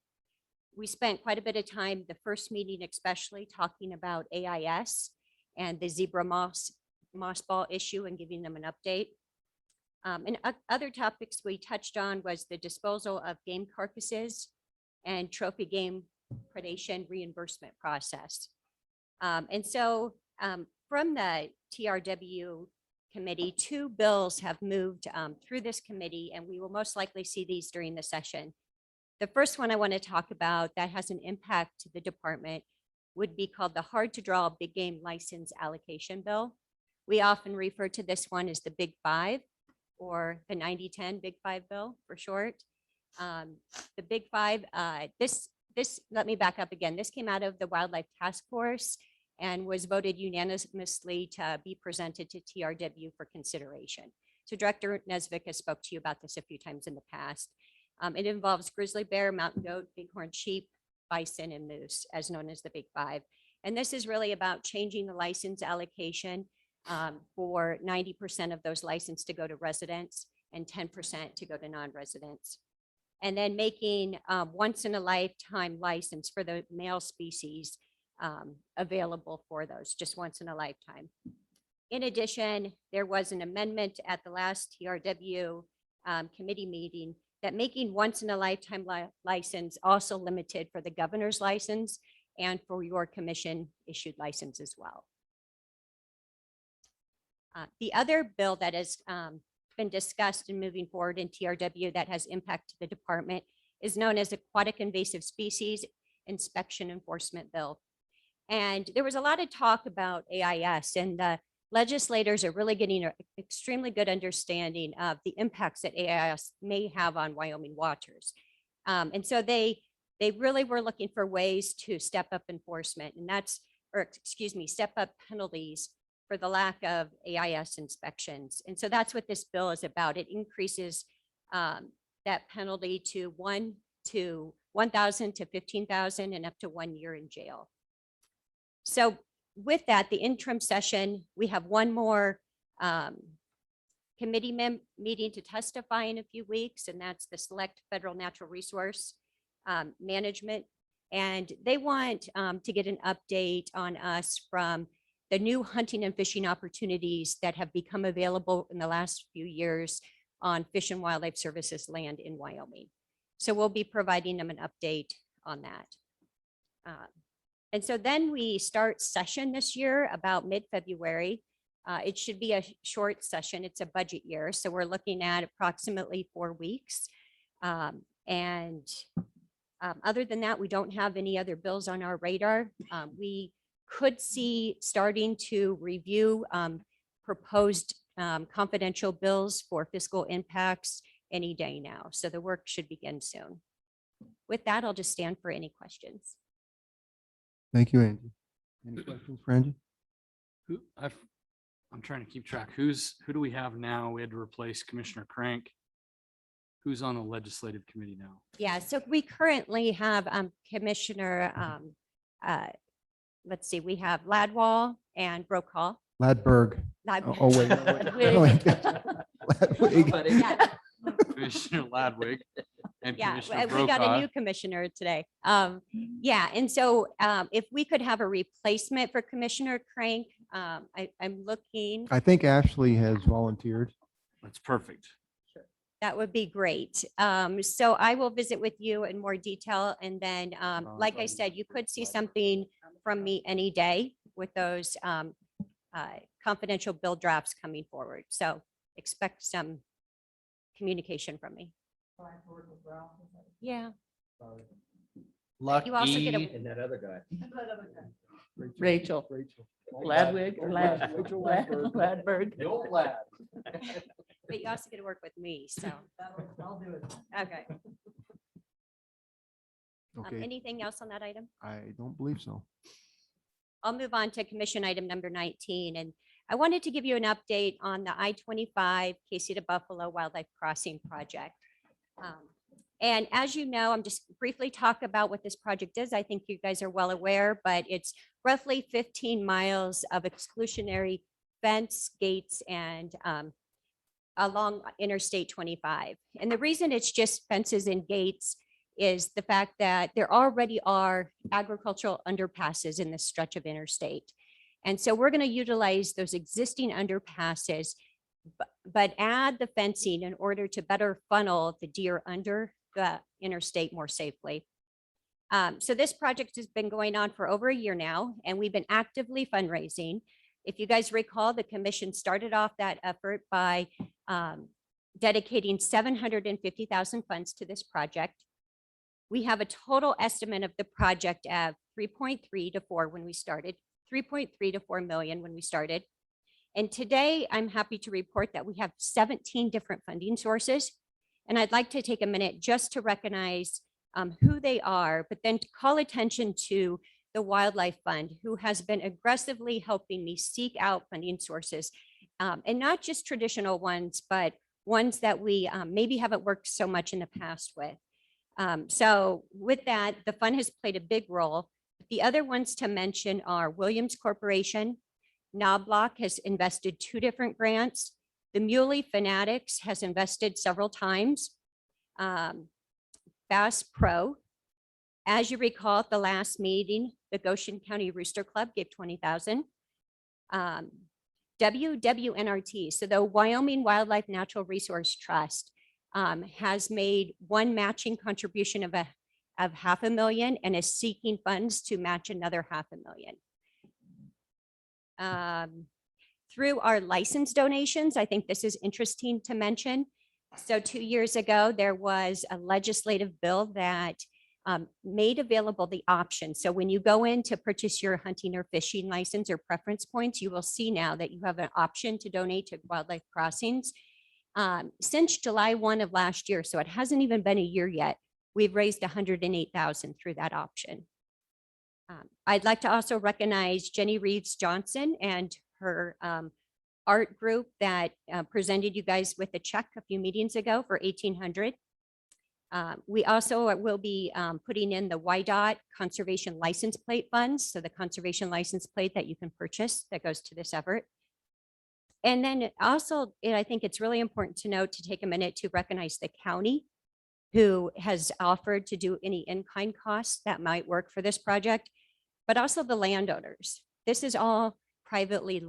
We spent quite a bit of time, the first meeting especially, talking about AIS and the zebra moss ball issue and giving them an update. And other topics we touched on was the disposal of game carcasses and trophy game predation reimbursement process. And so from the TRW committee, 2 bills have moved through this committee, and we will most likely see these during the session. The first one I want to talk about that has an impact to the department would be called the Hard to Draw Big Game License Allocation Bill. We often refer to this one as the Big 5. or the 90-10 Big Five bill for short. The Big Five, let me back up again. This came out of the Wildlife Task Force and was voted unanimously to be presented to TRW for consideration. So Director Nesvik has spoke to you about this a few times in the past. It involves grizzly bear, mountain goat, bighorn sheep, bison, and moose, as known as the Big Five. And this is really about changing the license allocation for 90% of those licenses to go to residents and 10% to go to non-residents. And then making once in a lifetime license for the male species available for those, just once in a lifetime. In addition, there was an amendment at the last TRW committee meeting that making once in a lifetime license also limited for the governor's license and for your commission issued license as well. The other bill that has been discussed and moving forward in TRW that has impact to the department is known as Aquatic Invasive Species Inspection Enforcement Bill. And there was a lot of talk about AIS, and the legislators are really getting an extremely good understanding of the impacts that AIS may have on Wyoming waters. And so they really were looking for ways to step up enforcement, and step up penalties for the lack of AIS inspections. And so that's what this bill is about. It increases that penalty to $1,000 to $15,000 and up to 1 year in jail. So with that, the interim session, we have one more committee meeting to testify in a few weeks, and that's the Select Federal Natural Resource Management. And they want to get an update on us from the new hunting and fishing opportunities that have become available in the last few years on Fish and Wildlife Services land in Wyoming. So we'll be providing them an update on that. And so then we start session this year about mid-February. It should be a short session. It's a budget year. So we're looking at approximately 4 weeks. Other than that, we don't have any other bills on our radar. We could see starting to review proposed confidential bills for fiscal impacts any day now. So the work should begin soon. With that, I'll just stand for any questions. Thank you, Angie. Any questions for Angie? I'm trying to keep track. Who do we have now? We had to replace Commissioner Crank. Who's on the legislative committee now? Yeah, so we currently have Commissioner, let's see, we have Ladwall and Brokaw. Ladberg. Oh, wait. Ladwig. Yeah. Commissioner Ladwig and Yeah, Commissioner we got a Brokaw. new commissioner today. Yeah, and so if we could have a replacement for Commissioner Crank, I'm looking, I think Ashley has volunteered. That's perfect. that would be great. So I will visit with you in more detail, and then, like I said, you could see something from me any day with those confidential bill drafts coming forward. So expect some communication from me. Yeah. You also get a- And that other guy. Rachel. Ladwig or Ladberg. The old lad. But you also get to work with me, so. I'll do it. Okay. Okay, Anything else on that item? I don't believe so. I'll move on to commission item number 19. And I wanted to give you an update on the I-25 Casey to Buffalo Wildlife Crossing project. And as you know, I'm just briefly talk about what this project is. I think you guys are well aware, but it's roughly 15 miles of exclusionary fence, gates, and along Interstate 25. And the reason it's just fences and gates is the fact that there already are agricultural underpasses in this stretch of interstate. And so we're going to utilize those existing underpasses, but add the fencing in order to better funnel the deer under the interstate more safely. So this project has been going on for over a year now, and we've been actively fundraising. If you guys recall, the commission started off that effort by dedicating $750,000 funds to this project. We have a total estimate of the project of 3.3 to 4 when we started, 3.3 to 4 million when we started. And today, I'm happy to report that we have 17 different funding sources. And I'd like to take a minute just to recognize who they are, but then to call attention to the Wildlife Fund, who has been aggressively helping me seek out funding sources, and not just traditional ones, but ones that we maybe haven't worked so much in the past with. So with that, the fund has played a big role. The other ones to mention are Williams Corporation. Knobloch has invested 2 different grants. The Muley Fanatics has invested several times. Bass Pro. As you recall, at the last meeting, the Goshen County Rooster Club gave 20,000. WWNRT, so the Wyoming Wildlife Natural Resource Trust, has made one matching contribution of $500,000 and is seeking funds to match another $500,000. Through our license donations, I think this is interesting to mention. So 2 years ago, there was a legislative bill that made available the option. So when you go in to purchase your hunting or fishing license or preference points, you will see now that you have an option to donate to wildlife crossings. Since July 1 of last year, so it hasn't even been a year yet, we've raised $108,000 through that option. I'd like to also recognize Jenny Reeves Johnson and her art group that presented you guys with a check a few meetings ago for $1,800. We also will be putting in the YDOT conservation license plate funds. So the conservation license plate that you can purchase that goes to this effort. And then also, I think it's really important to note to take a minute to recognize the county who has offered to do any in-kind costs that might work for this project, but also the landowners. This is all privately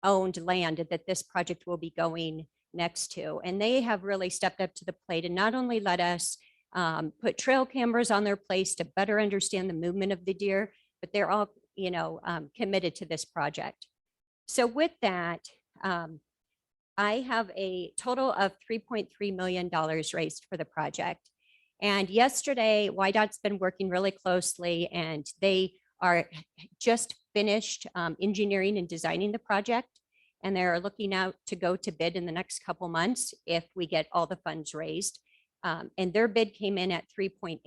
owned land that this project will be going next to. And they have really stepped up to the plate and not only let us put trail cameras on their place to better understand the movement of the deer, but they're all, committed to this project. So with that, I have a total of $3.3 million raised for the project. And yesterday, YDOT's been working really closely and they are just finished engineering and designing the project. And they're looking out to go to bid in the next couple months if we get all the funds raised. And their bid came in at 3.8.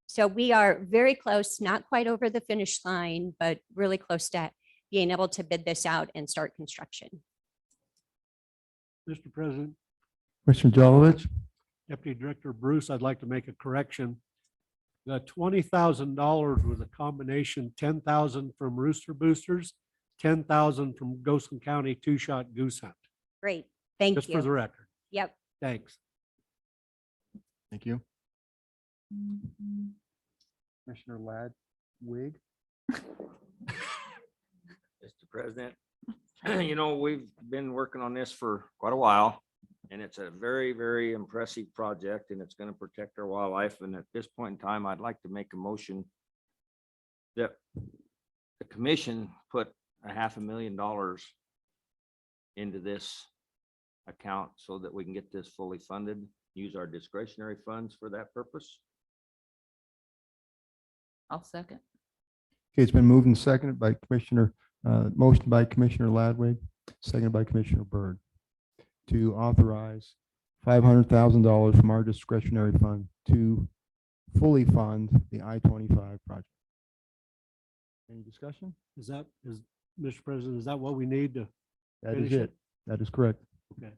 So we are very close, not quite over the finish line, but really close to being able to bid this out and start construction. Mr. President, Commissioner Jolovich? Deputy Director Bruce, I'd like to make a correction. The $20,000 was a combination, 10,000 from Rooster Boosters, 10,000 from Goshen County Two-Shot Goose Hunt. Great, thank you. Just for the record. Yep. Thanks. Thank you. Commissioner Ladwig? Mr. President, we've been working on this for quite a while, and it's a very, very impressive project, and it's going to protect our wildlife. And at this point in time, I'd like to make a motion that the commission put $500,000 into this account so that we can get this fully funded, use our discretionary funds for that purpose. I'll second. Okay, it's been moved and seconded by motion by Commissioner Ladwig, seconded by Commissioner Byrd, to authorize $500,000 from our discretionary fund to fully fund the I-25 project. Any discussion? Mr. President, is that what we need to? That is finish it. That is correct. Okay.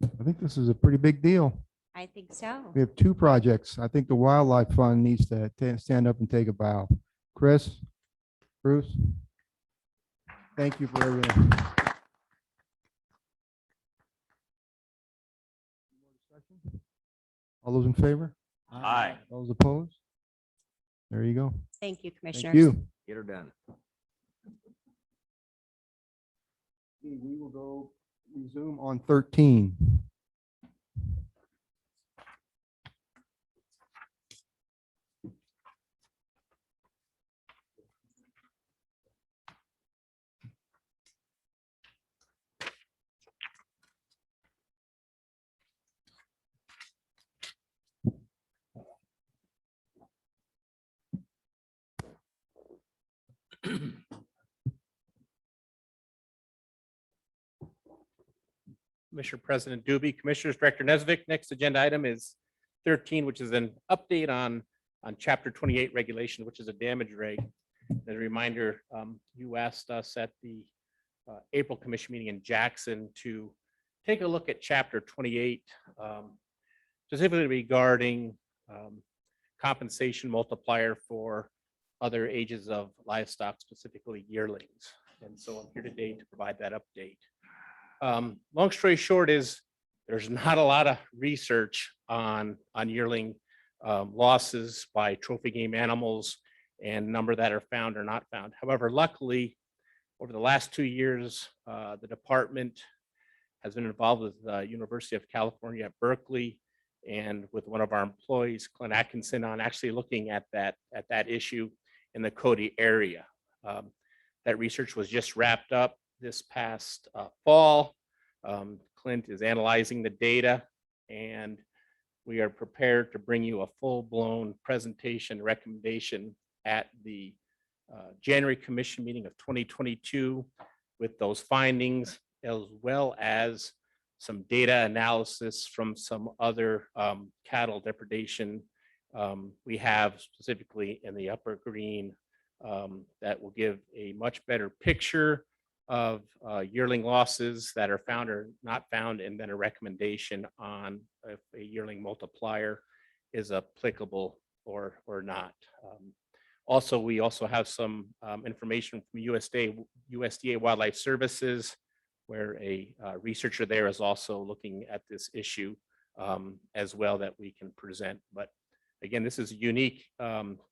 I think this is a pretty big deal. I think so. We have 2 projects. I think the Wildlife Fund needs to stand up and take a bow. Chris, Bruce, thank you for everything. All those in favor? Aye. Those opposed? There you go. Thank you, Commissioners. Thank you. Get her done. We will go resume on 13. Mr. President Doobie, Commissioners, Director Nesvik. Next agenda item is 13, which is an update on Chapter 28 regulation, which is a damage reg. As a reminder, you asked us at the April Commission meeting in Jackson to take a look at Chapter 28, specifically regarding compensation multiplier for other ages of livestock, specifically yearlings. And so I'm here today to provide that update. Long story short is there's not a lot of research on yearling losses by trophy game animals and number that are found or not found. However, luckily, over the last 2 years, the department has been involved with the University of California at Berkeley and with one of our employees, Clint Atkinson, on actually looking at that issue in the Cody area. That research was just wrapped up this past fall. Clint is analyzing the data, and we are prepared to bring you a full-blown presentation recommendation at the January Commission meeting of 2022 with those findings, as well as some data analysis from some other cattle depredation we have specifically in the upper green that will give a much better picture of yearling losses that are found or not found, and then a recommendation on if a yearling multiplier is applicable or not. Also, we also have some information from USDA Wildlife Services, where a researcher there is also looking at this issue as well that we can present. But again, this is a unique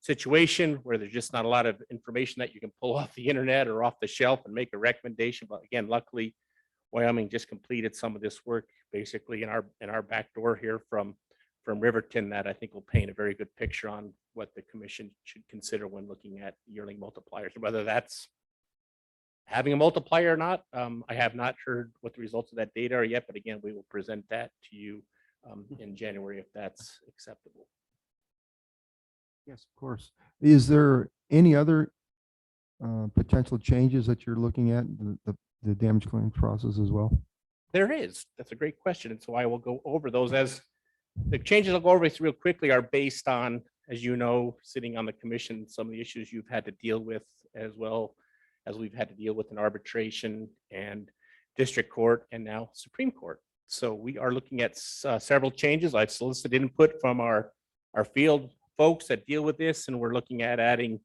situation where there's just not a lot of information that you can pull off the internet or off the shelf and make a recommendation. But again, luckily, Wyoming just completed some of this work basically in our back door here from Riverton that I think will paint a very good picture on what the commission should consider when looking at yearling multipliers, whether that's having a multiplier or not. I have not heard what the results of that data are yet, but again, we will present that to you in January if that's acceptable. Yes, of course. Is there any other potential changes that you're looking at the damage claims process as well? There is. That's a great question. And so I will go over those. As the changes I'll go over real quickly are based on, as you know, sitting on the commission, some of the issues you've had to deal with, as well as we've had to deal with in arbitration and district court and now Supreme Court. So we are looking at several changes. I've solicited input from our field folks that deal with this, and we're looking at adding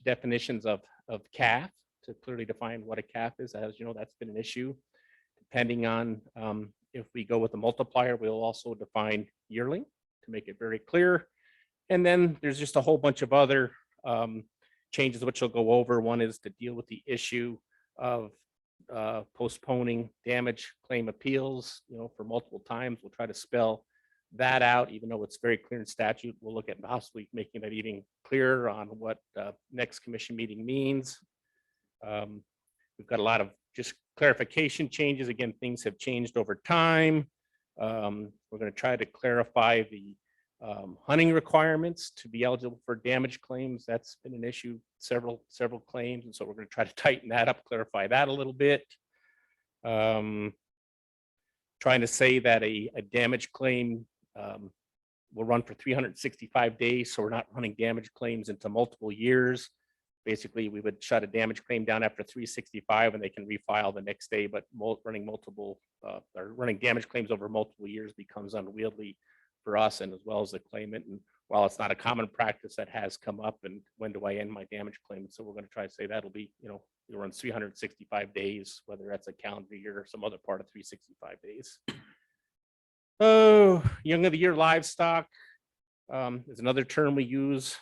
definitions of calf to clearly define what a calf is. As you know, that's been an issue. Depending on if we go with a multiplier, we'll also define yearling to make it very clear. And then there's just a whole bunch of other changes which I'll go over. One is to deal with the issue of postponing damage claim appeals, for multiple times. We'll try to spell that out, even though it's very clear in statute. We'll look at possibly making that even clearer on what next commission meeting means. We've got a lot of just clarification changes. Again, things have changed over time. We're going to try to clarify the hunting requirements to be eligible for damage claims. That's been an issue, several claims. And so we're going to try to tighten that up, clarify that a little bit. Trying to say that a damage claim will run for 365 days. So we're not running damage claims into multiple years. Basically, we would shut a damage claim down after 365 and they can refile the next day, but running damage claims over multiple years becomes unwieldy for us and as well as the claimant. And while it's not a common practice, that has come up, and when do I end my damage claim? So we're going to try to say that'll be, you'll run 365 days, whether that's a calendar year or some other part of 365 days. Oh, young of the year livestock is another term we use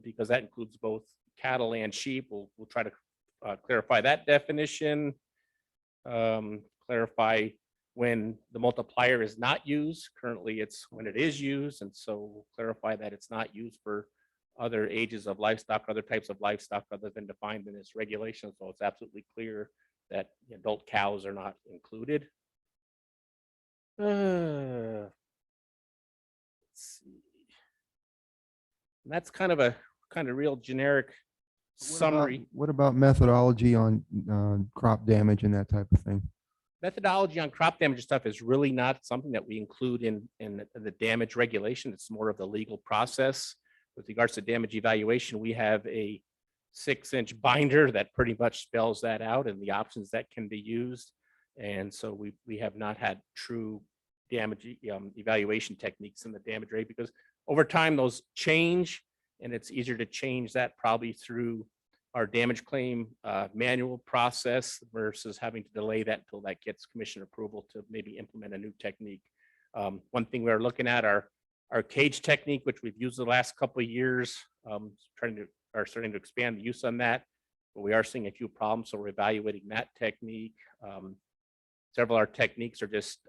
because that includes both cattle and sheep. We'll try to clarify that definition, clarify when the multiplier is not used. Currently, it's when it is used, and so we'll clarify that it's not used for other ages of livestock, other types of livestock other than defined in this regulation. So it's absolutely clear that adult cows are not included. Let's see. And that's kind of real generic summary. What about methodology on crop damage and that type of thing? methodology on crop damage stuff is really not something that we include in the damage regulation. It's more of the legal process. With regards to damage evaluation, we have a 6-inch binder that pretty much spells that out and the options that can be used. And so we have not had true damage evaluation techniques in the damage rate, because over time those change, and it's easier to change that probably through our damage claim manual process versus having to delay that until that gets commission approval to maybe implement a new technique. One thing we're looking at our cage technique, which we've used the last couple of years, starting to expand the use on that, but we are seeing a few problems, so we're evaluating that technique. Several of our techniques are just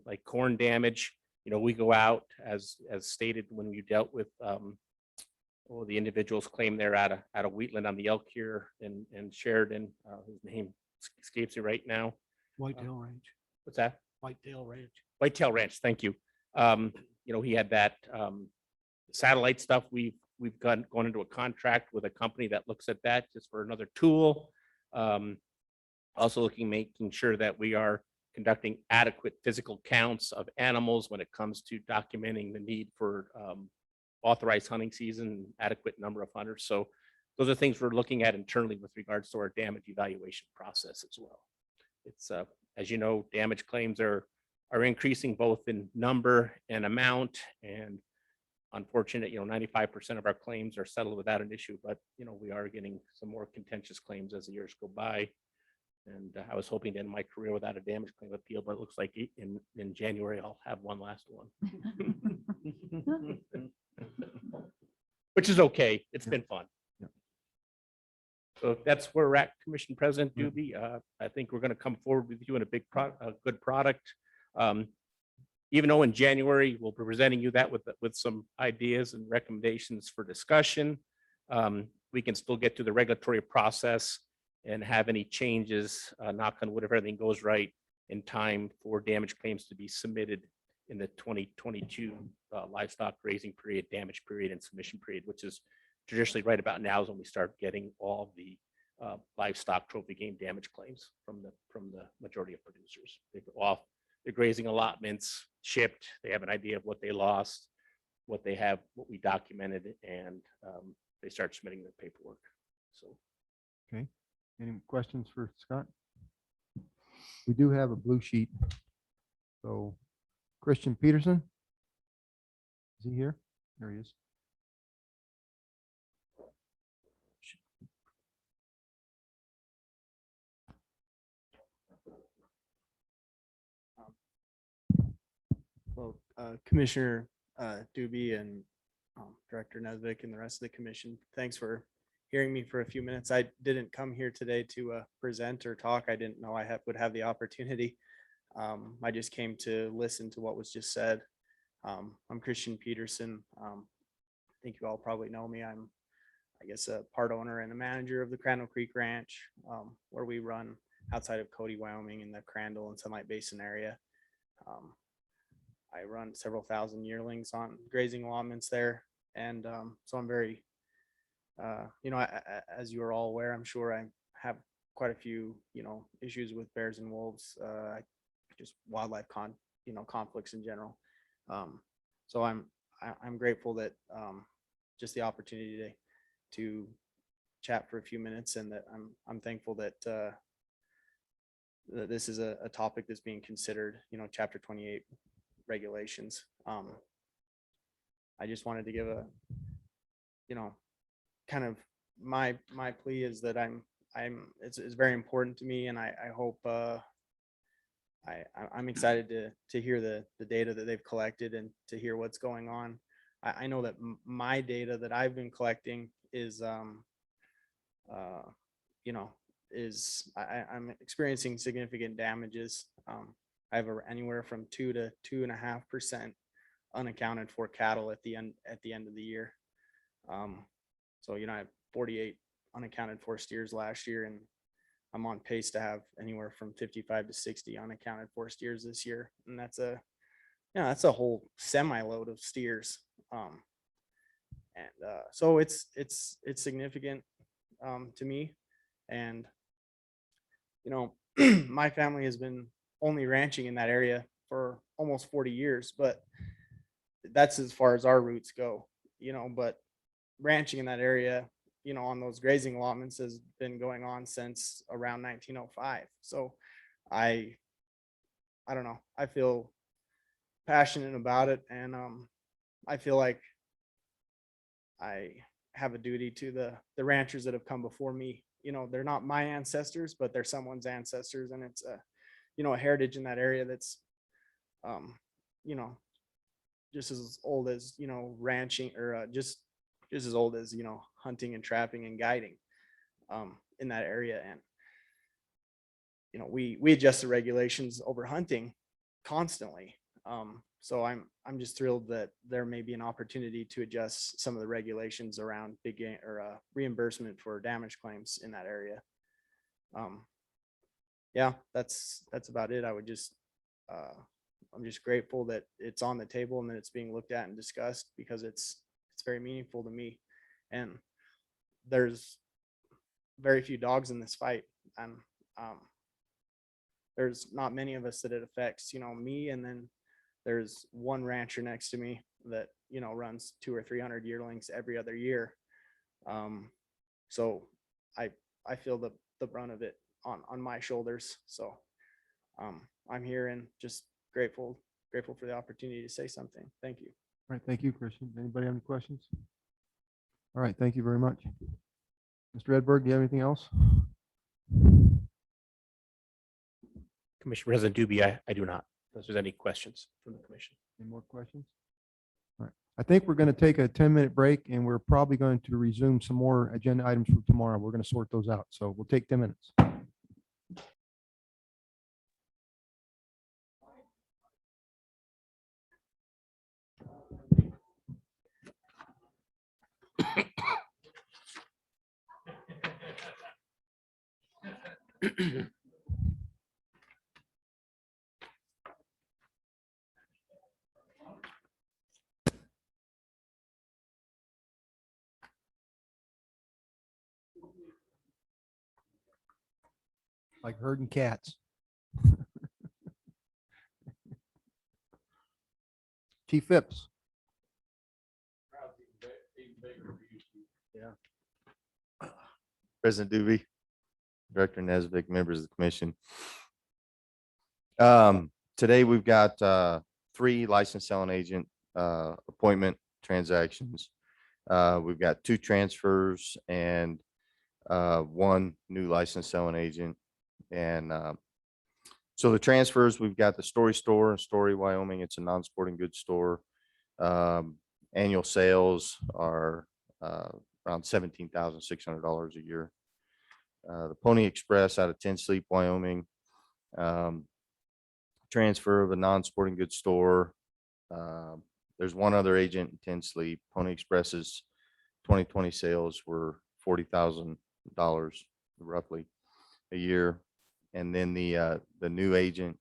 like corn damage. You know, we go out as stated when we dealt with the individuals claim they're at a wheatland on the elk here in Sheridan. His name escapes me right now. Whitetail Ranch. What's that? Whitetail Ranch. Whitetail Ranch. Thank you. You know, he had that satellite stuff. We've gone into a contract with a company that looks at that just for another tool. Also making sure that we are conducting adequate physical counts of animals when it comes to documenting the need for authorized hunting season, adequate number of hunters. So those are things we're looking at internally with regards to our damage evaluation process as well. It's as you know, damage claims are increasing both in number and amount, and unfortunate, 95% of our claims are settled without an issue, but we are getting some more contentious claims as the years go by. And I was hoping to end my career without a damage claim appeal, but it looks like in January I'll have one last one. Which is okay. It's been fun. So that's where we're at, Commission President Doobie. I think we're going to come forward with you in a good product. Even though in January we'll be presenting you that with some ideas and recommendations for discussion, we can still get to the regulatory process and have any changes, knock on wood, if everything goes right, in time for damage claims to be submitted in the 2022 livestock grazing period, damage period, and submission period, which is traditionally right about now is when we start getting all the livestock trophy game damage claims from the majority of producers. They're grazing allotments, shipped, they have an idea of what they lost, what they have, what we documented, and they start submitting their paperwork. So. Okay. Any questions for Scott? We do have a blue sheet. So Christian Peterson. Is he here? There he is. Well, Commissioner Doobie and Director Nesbitt and the rest of the commission, thanks for hearing me for a few minutes. I didn't come here today to present or talk. I didn't know I would have the opportunity. I just came to listen to what was just said. I'm Christian Peterson. I think you all probably know me. I'm, I guess, a part owner and a manager of the Crandall Creek Ranch, where we run outside of Cody, Wyoming, in the Crandall and Sunlight Basin area. I run several thousand yearlings on grazing allotments there. And so I'm very, as you are all aware, I'm sure I have quite a few, issues with bears and wolves, just wildlife conflicts in general. So I'm grateful that just the opportunity to chat for a few minutes, and that I'm thankful that that this is a topic that's being considered, Chapter 28 regulations. I just wanted to give a, kind of my plea is that it's very important to me, and I hope I'm excited to hear the data that they've collected and to hear what's going on. I know that my data that I've been collecting is, I'm experiencing significant damages. I have anywhere from 2 to 2.5% unaccounted for cattle at the end of the year. So, I have 48 unaccounted for steers last year, and I'm on pace to have anywhere from 55 to 60 unaccounted for steers this year. And that's a whole semi-load of steers. So it's significant to me. And, my family has been only ranching in that area for almost 40 years, but that's as far as our roots go, but ranching in that area, on those grazing allotments has been going on since around 1905. So I don't know, I feel passionate about it, and I feel like I have a duty to the ranchers that have come before me. They're not my ancestors, but they're someone's ancestors, and it's a heritage in that area that's you know just as old as ranching, or just as old as hunting and trapping and guiding in that area. And we adjust the regulations over hunting constantly. So I'm just thrilled that there may be an opportunity to adjust some of the regulations around big game or reimbursement for damage claims in that area. Yeah, that's about it. I'm just grateful that it's on the table and that it's being looked at and discussed, because it's very meaningful to me. And there's very few dogs in this fight, and there's not many of us that it affects. Me, and then there's one rancher next to me that runs 200 or 300 yearlings every other year. So I feel the brunt of it on my shoulders. So I'm here and just grateful for the opportunity to say something. Thank you. All right, thank you, Christian. Anybody have any questions? All right, thank you very much. Mr. Edberg, do you have anything else? Commissioner President Doobie, I do not. Unless there's any questions from the commission. Any more questions? All right, I think we're going to take a 10-minute break, and we're probably going to resume some more agenda items for tomorrow. We're going to sort those out. So we'll take 10 minutes. Like herding cats. Chief Phipps. Yeah. President Doobie, Director Nesbitt, members of the commission. Today we've got 3 licensed selling agent appointment transactions. We've got 2 transfers and 1 new licensed selling agent. And so the transfers, we've got the Story Store in Story, Wyoming. It's a non-sporting goods store. Annual sales are around $17,600 a year. The Pony Express out of 10 Sleep, Wyoming. Transfer of a non-sporting goods store. There's 1 other agent in 10 Sleep. Pony Express's 2020 sales were $40,000 roughly a year. And then the new agent,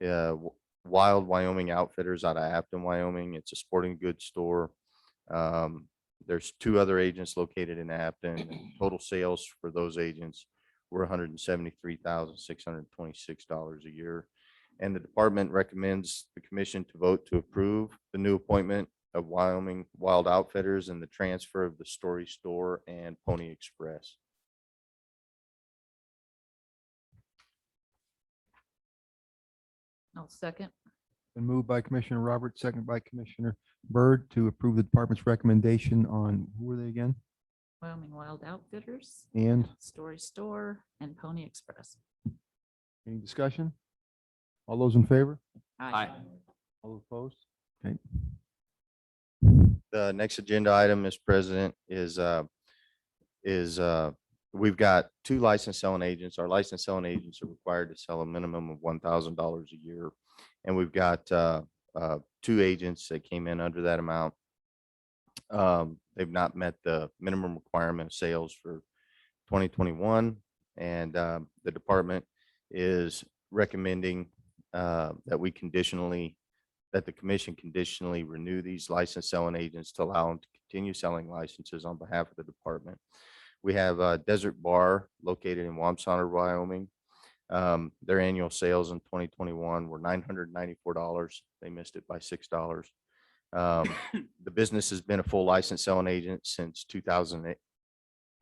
Wild Wyoming Outfitters out of Afton, Wyoming. It's a sporting goods store. There's 2 other agents located in Afton. And total sales for those agents were $173,626 a year. And the department recommends the commission to vote to approve the new appointment of Wyoming Wild Outfitters and the transfer of the Story Store and Pony Express. I'll second. Been moved by Commissioner Roberts, second by Commissioner Byrd to approve the department's recommendation on, who are they again? Wyoming Wild Outfitters, And Story Store, and Pony Express. any discussion? All those in favor? Aye. All those opposed? Okay. The next agenda item, Mr. President, is we've got 2 licensed selling agents. Our licensed selling agents are required to sell a minimum of $1,000 a year. And we've got 2 agents that came in under that amount. They've not met the minimum requirement of sales for 2021. And the department is recommending that the commission conditionally renew these licensed selling agents to allow them to continue selling licenses on behalf of the department. We have a Desert Bar located in Wamsonder, Wyoming. Their annual sales in 2021 were $994. They missed it by $6. The business has been a full license selling agent since 2008,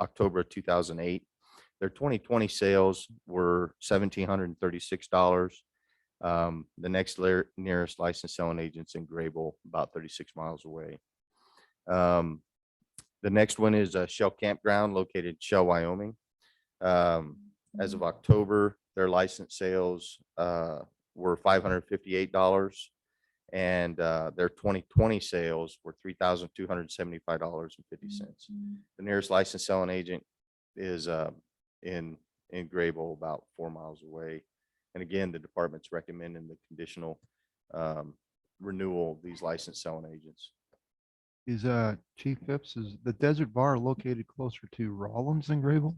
October of 2008. Their 2020 sales were $1,736. The next nearest licensed selling agent's in Grable, about 36 miles away. The next one is a Shell Campground located in Shell, Wyoming. As of October, their license sales were $558, and their 2020 sales were $3,275.50. The nearest licensed selling agent is in Grable, about 4 miles away. And again, the department's recommending the conditional renewal of these licensed selling agents. Is Chief Phipps, is the Desert Bar located closer to Rollins than Grable?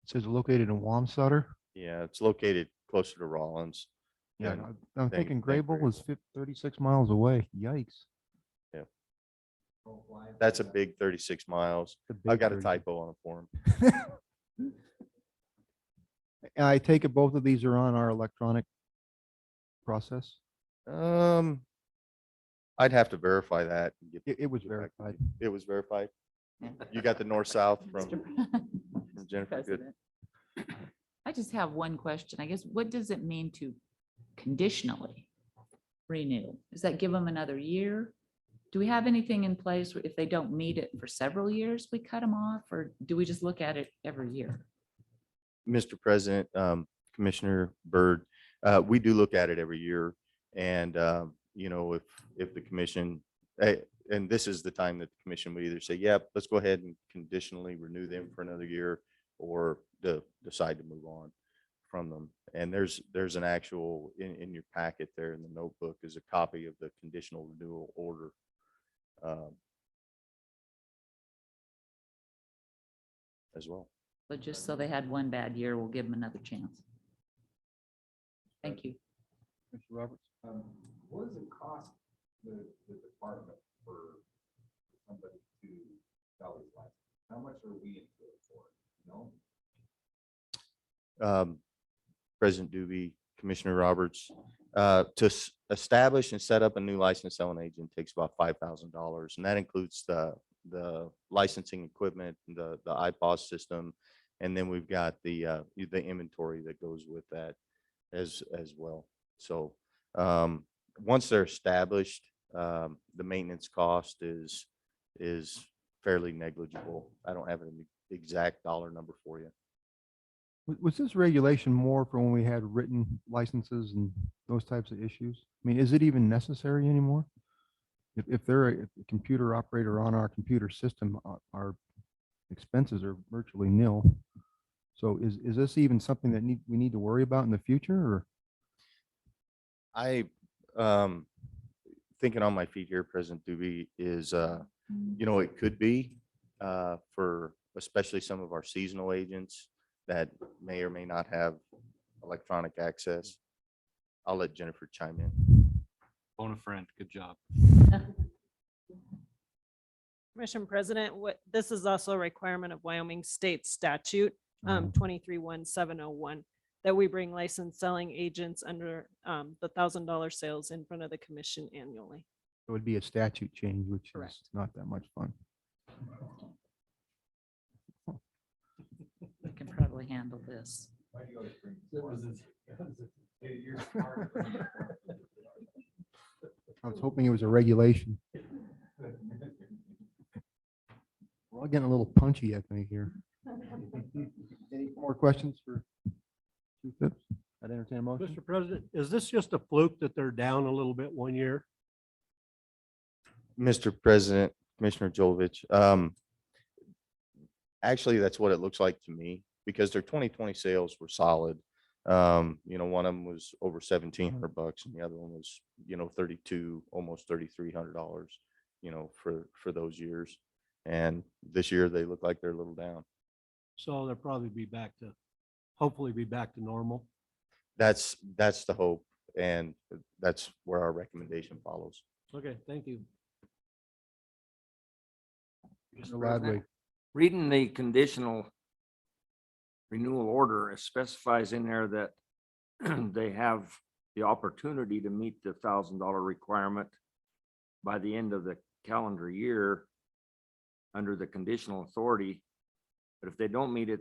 It says located in Wamsutter. Yeah, it's located closer to Rollins. Yeah, than- I'm than- thinking than Grable was 36 miles away. Yikes. Yeah. That's a big 36 miles. It's a I big got a 36. typo on the form. I take it both of these are on our electronic process? I'd have to verify that. and It was get back to verified. you. It was verified. Yeah. You got the north-south Mr. from Jennifer. Good. President. I just have one question. I guess, what does it mean to conditionally renew? Does that give them another year? Do we have anything in place where if they don't meet it for several years, we cut them off, or do we just look at it every year? Mr. President, Commissioner Byrd, we do look at it every year. And, you know, if the commission, and this is the time that the commission would either say, yep, let's go ahead and conditionally renew them for another year, or decide to move on from them. And there's an actual, in your packet there in the notebook is a copy of the conditional renewal order. As well. But just so they had one bad year, we'll give them another chance. Thank you. Mr. Roberts? What does it cost the department for somebody to sell his license? How much are we into it for? No? President Doobie, Commissioner Roberts, to establish and set up a new licensed selling agent takes about $5,000, and that includes the licensing equipment, the iPOS system, and then we've got the inventory that goes with that as well. So once they're established, the maintenance cost is fairly negligible. I don't have an exact dollar number for you. Was this regulation more for when we had written licenses and those types of issues? I mean, is it even necessary anymore? If they're a computer operator on our computer system, our expenses are virtually nil. So is this even something that we need to worry about in the future, or? I thinking on my feet here, President Doobie, is you know, it could be for especially some of our seasonal agents that may or may not have electronic access. I'll let Jennifer chime in. Phone a friend. Good job. Commission President, this is also a requirement of Wyoming State Statute 231701, that we bring licensed selling agents under the $1,000 sales in front of the commission annually. It would be a statute change, which is Correct. not that much fun. We can probably handle this. I was hoping it was a regulation. We're all getting a little punchy, I think, here. Any more questions for Chief Phipps? I'd entertain a motion. Mr. President, is this just a fluke that they're down a little bit one year? Mr. President, Commissioner Jolovich, actually, that's what it looks like to me, because their 2020 sales were solid. You know, one of them was over $1,700 and the other one was, you know, almost $3,300, you know, for those years. And this year they look like they're a little down. So they'll probably hopefully be back to normal. That's the hope, and that's where our recommendation follows. Okay, thank you. Mr. Ladwig. Reading the conditional renewal order, it specifies in there that they have the opportunity to meet the $1,000 requirement by the end of the calendar year under the conditional authority. But if they don't meet it,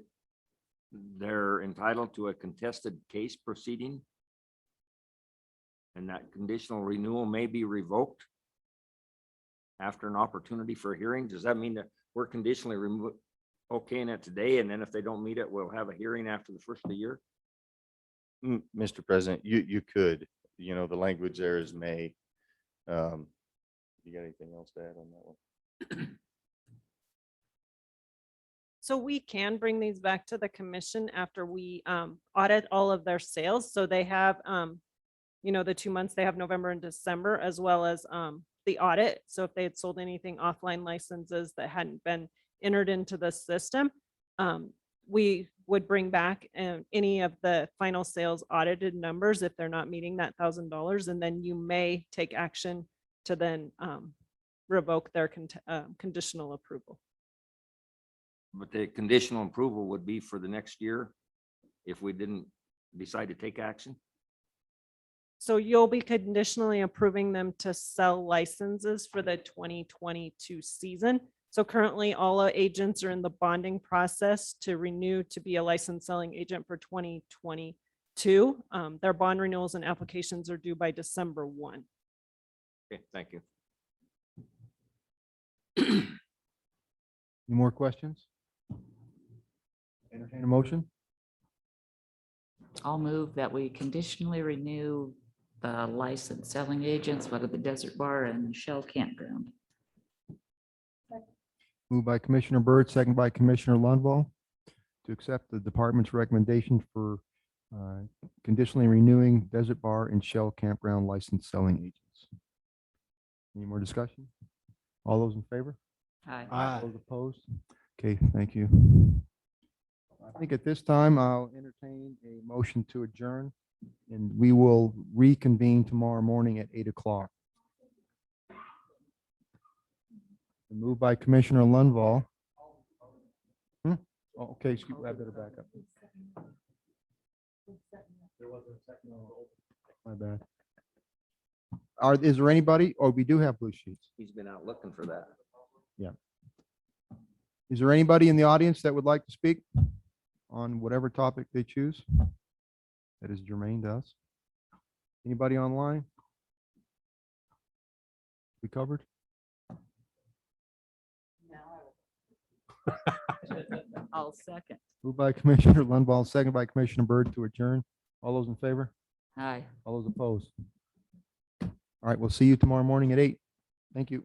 they're entitled to a contested case proceeding. And that conditional renewal may be revoked after an opportunity for a hearing. Does that mean that we're conditionally okaying it today, and then if they don't meet it, we'll have a hearing after the first of the year? Mr. President, you could, the language there is may. You got anything else to add on that one? So we can bring these back to the commission after we audit all of their sales. So they have, the 2 months, they have November and December, as well as the audit. So if they had sold anything offline licenses that hadn't been entered into the system, we would bring back any of the final sales audited numbers if they're not meeting that $1,000. And then you may take action to then revoke their conditional approval. But the conditional approval would be for the next year if we didn't decide to take action? So you'll be conditionally approving them to sell licenses for the 2022 season. So currently, all our agents are in the bonding process to renew to be a licensed selling agent for 2022. Their bond renewals and applications are due by December 1. Okay, thank you. Any more questions? Entertain a motion? I'll move that we conditionally renew the licensed selling agents out of the Desert Bar and Shell Campground. Moved by Commissioner Byrd, second by Commissioner Lundvall, to accept the department's recommendation for conditionally renewing Desert Bar and Shell Campground licensed selling agents. Any more discussion? All those in favor? Aye. Those opposed? Okay, thank you. I think at this time, I'll entertain a motion to adjourn, and we will reconvene tomorrow morning at 8 o'clock. Moved by Commissioner Lundvall. Oh, okay, excuse me, I better back up. My bad. Is there anybody, or we do have blue sheets? He's been out looking for that. Yeah. Is there anybody in the audience that would like to speak on whatever topic they choose that is germane to us? Anybody online? We covered? I'll second. Moved by Commissioner Lundvall, second by Commissioner Byrd to adjourn. All those in favor? Aye. All those opposed? All right, we'll see you tomorrow morning at 8. Thank you.